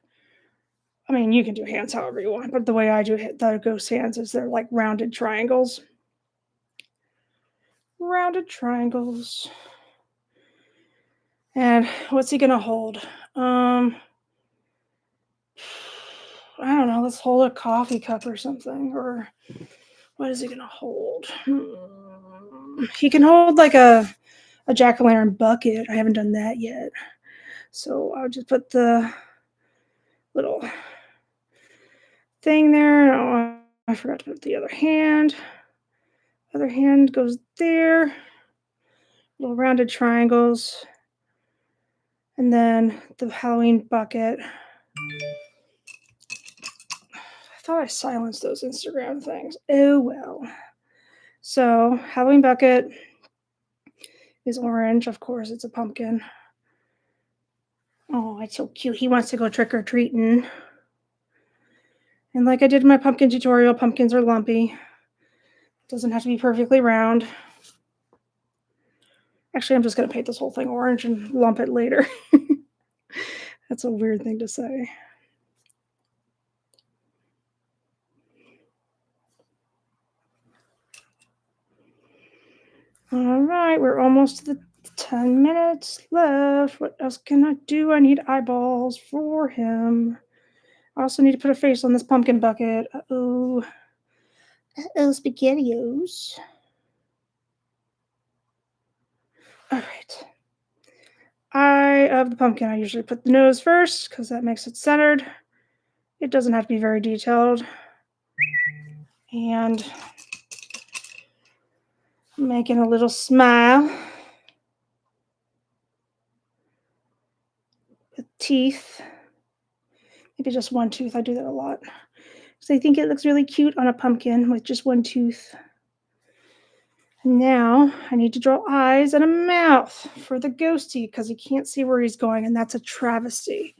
I mean, you can do hands however you want, but the way I do the ghost hands is they're like rounded triangles. Rounded triangles. And what's he going to hold? I don't know. Let's hold a coffee cup or something. Or what is he going to hold? He can hold like a jack-o'-lantern bucket. I haven't done that yet. So I'll just put the little thing there. Oh, I forgot to put the other hand. Other hand goes there. Little rounded triangles. And then the Halloween bucket. I thought I silenced those Instagram things. Oh well. So Halloween bucket is orange. Of course, it's a pumpkin. Oh, it's so cute. He wants to go trick-or-treating. And like I did in my pumpkin tutorial, pumpkins are lumpy. It doesn't have to be perfectly round. Actually, I'm just going to paint this whole thing orange and lump it later. That's a weird thing to say. All right, we're almost to the 10 minutes left. What else can I do? I need eyeballs for him. I also need to put a face on this pumpkin bucket. Uh-oh. Uh-oh, SpaghettiOs. All right. Eye of the pumpkin. I usually put the nose first because that makes it centered. It doesn't have to be very detailed. And making a little smile. With teeth. Maybe just one tooth. I do that a lot. Because I think it looks really cute on a pumpkin with just one tooth. And now I need to draw eyes and a mouth for the ghosty because he can't see where he's going, and that's a travesty.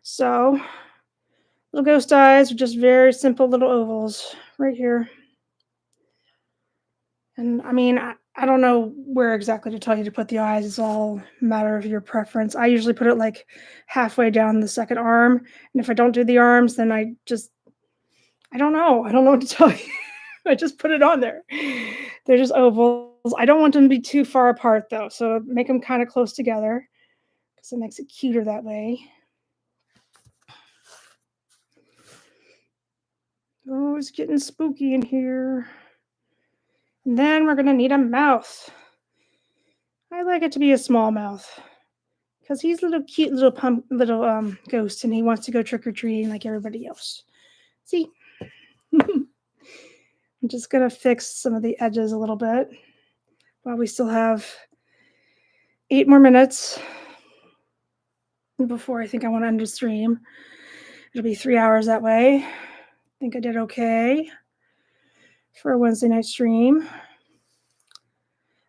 So little ghost eyes are just very simple little ovals right here. And I mean, I don't know where exactly to tell you to put the eyes. It's all a matter of your preference. I usually put it like halfway down the second arm. And if I don't do the arms, then I don't know. I don't know what to tell you. I just put it on there. They're just ovals. I don't want them to be too far apart though. So make them kind of close together because it makes it cuter that way. Oh, it's getting spooky in here. And then we're going to need a mouth. I like it to be a small mouth because he's a little cute little ghost, and he wants to go trick-or-treating like everybody else. See? I'm just going to fix some of the edges a little bit while we still have 8 more minutes before I think I want to end the stream. It'll be 3 hours that way. I think I did okay for a Wednesday night stream.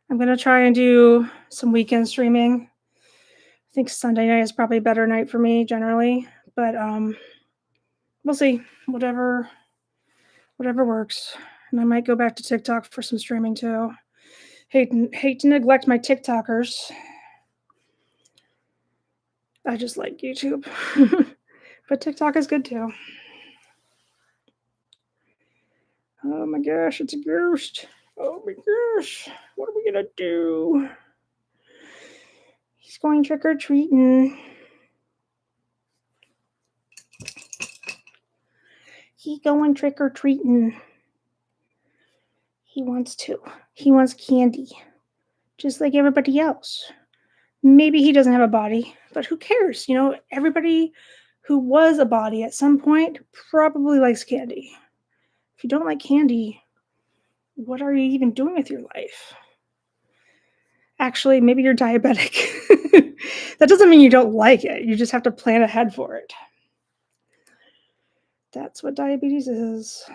I'm going to try and do some weekend streaming. I think Sunday night is probably a better night for me generally, but we'll see. Whatever works. And I might go back to TikTok for some streaming too. Hate to neglect my TikTokers. I just like YouTube. But TikTok is good too. Oh my gosh, it's a ghost. Oh my gosh. What are we gonna do? He's going trick or treating. He going trick or treating. He wants to. He wants candy, just like everybody else. Maybe he doesn't have a body, but who cares? Everybody who was a body at some point probably likes candy. If you don't like candy, what are you even doing with your life? Actually, maybe you're diabetic. That doesn't mean you don't like it. You just have to plan ahead for it. That's what diabetes is.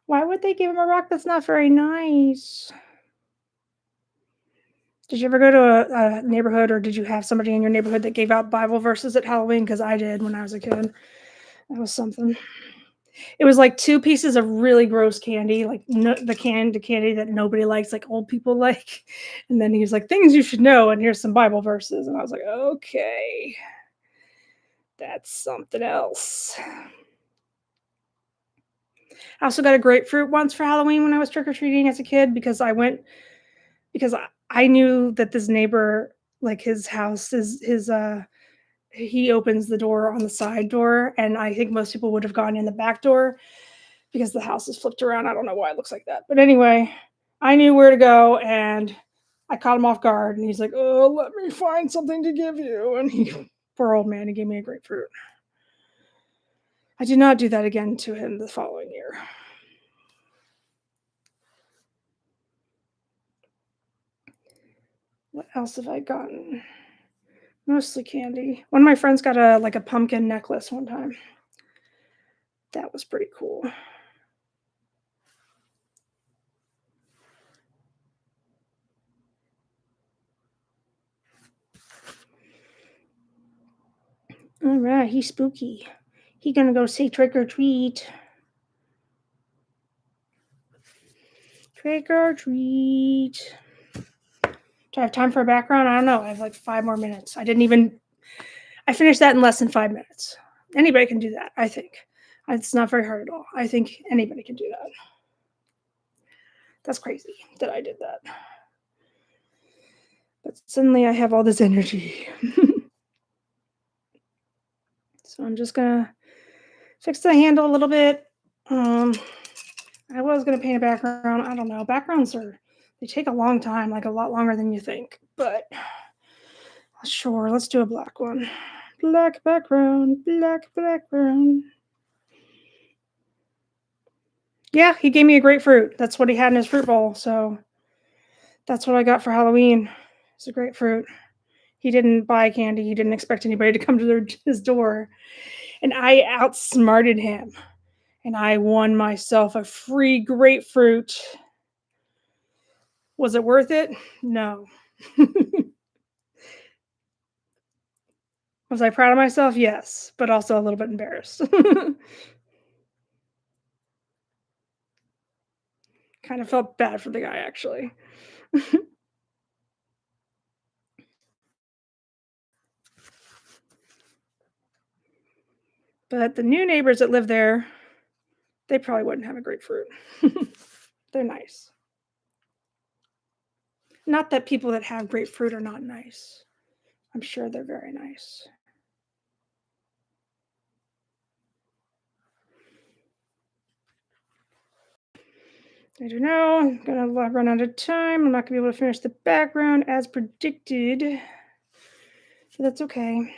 Why would they give him a rock that's not very nice? Did you ever go to a neighborhood, or did you have somebody in your neighborhood that gave out Bible verses at Halloween? Because I did when I was a kid. That was something. It was like 2 pieces of really gross candy, like the candy that nobody likes, like old people like. And then he was like, "Things you should know," and here's some Bible verses. And I was like, "Okay, that's something else." I also got a grapefruit once for Halloween when I was trick or treating as a kid because I knew that this neighbor, like his house is he opens the door on the side door, and I think most people would have gone in the back door because the house is flipped around. I don't know why it looks like that. But anyway, I knew where to go, and I caught him off guard, and he's like, "Oh, let me find something to give you." And poor old man, he gave me a grapefruit. I did not do that again to him the following year. What else have I gotten? Mostly candy. One of my friends got a pumpkin necklace one time. That was pretty cool. All right, he's spooky. He gonna go say trick or treat. Trick or treat. Do I have time for a background? I don't know. I have like 5 more minutes. I finished that in less than 5 minutes. Anybody can do that, I think. It's not very hard at all. I think anybody can do that. That's crazy that I did that. But suddenly I have all this energy. So I'm just gonna fix the handle a little bit. I was gonna paint a background. I don't know. They take a long time, like a lot longer than you think. But sure, let's do a black one. Black background, black background. Yeah, he gave me a grapefruit. That's what he had in his fruit bowl. So that's what I got for Halloween. It's a grapefruit. He didn't buy candy. He didn't expect anybody to come to his door. And I outsmarted him. And I won myself a free grapefruit. Was it worth it? No. Was I proud of myself? Yes, but also a little bit embarrassed. Kind of felt bad for the guy, actually. But the new neighbors that live there, they probably wouldn't have a grapefruit. They're nice. Not that people that have grapefruit are not nice. I'm sure they're very nice. I don't know. I'm going to run out of time. I'm not going to be able to finish the background as predicted. So that's okay.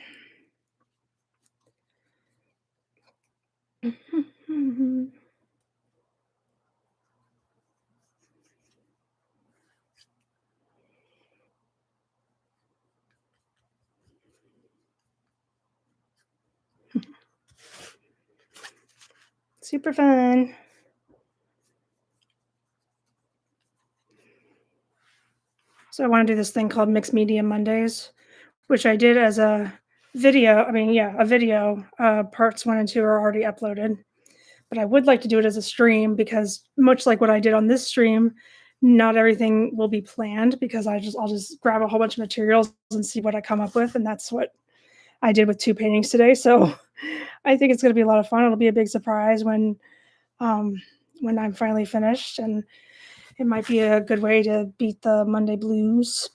Super fun. So I want to do this thing called Mixed Media Mondays, which I did as a a video. Parts 1 and 2 are already uploaded, but I would like to do it as a stream because much like what I did on this stream, not everything will be planned because I'll just grab a whole bunch of materials and see what I come up with, and that's what I did with 2 paintings today. So I think it's going to be a lot of fun. It'll be a big surprise um, when I'm finally finished, and it might be a good way to beat the Monday blues.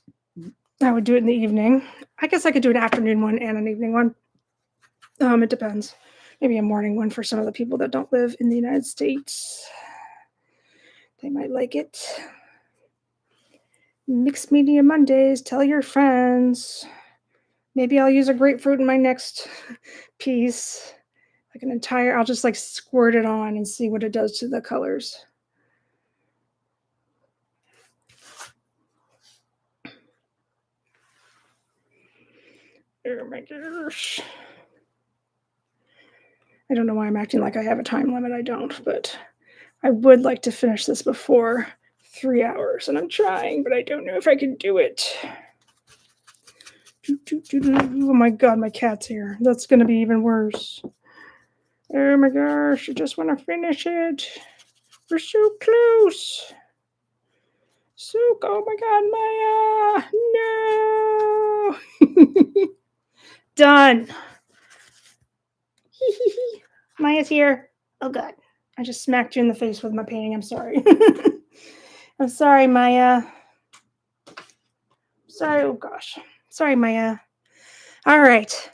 I would do it in the evening. I guess I could do an afternoon one and an evening one. It depends. Maybe a morning one for some of the people that don't live in the United States. They might like it. Mixed Media Mondays. Tell your friends. Maybe I'll use a grapefruit in my next piece. Like an entire, I'll just like squirt it on and see what it does to the colors. Oh my gosh. I don't know why I'm acting like I have a time limit. I don't, but I would like to finish this before 3 hours, and I'm trying, but I don't know if I can do it. Oh my god, my cat's here. That's going to be even worse. Oh my gosh, I just want to finish it. We're so close. So, oh my god, Maya. No. Done. Maya's here. Oh god. I just smacked you in the face with my painting. I'm sorry. I'm sorry, Maya. Sorry. Oh gosh. Sorry, Maya. All right.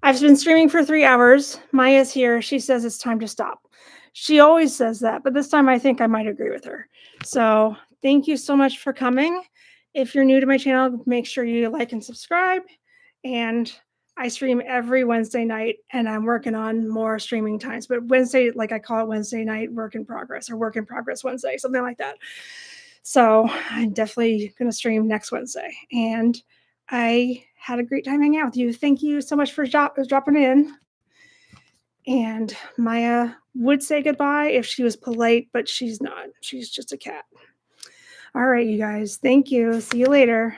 I've been streaming for 3 hours. Maya's here. She says it's time to stop. She always says that, but this time I think I might agree with her. So thank you so much for coming. If you're new to my channel, make sure you like and subscribe. And I stream every Wednesday night, and I'm working on more streaming times. But Wednesday, like I call it Wednesday night work in progress, or work in progress Wednesday, something like that. So I'm definitely going to stream next Wednesday. And I had a great time hanging out with you. Thank you so much for dropping in. And Maya would say goodbye if she was polite, but she's not. She's just a cat. All right, you guys. Thank you. See you later.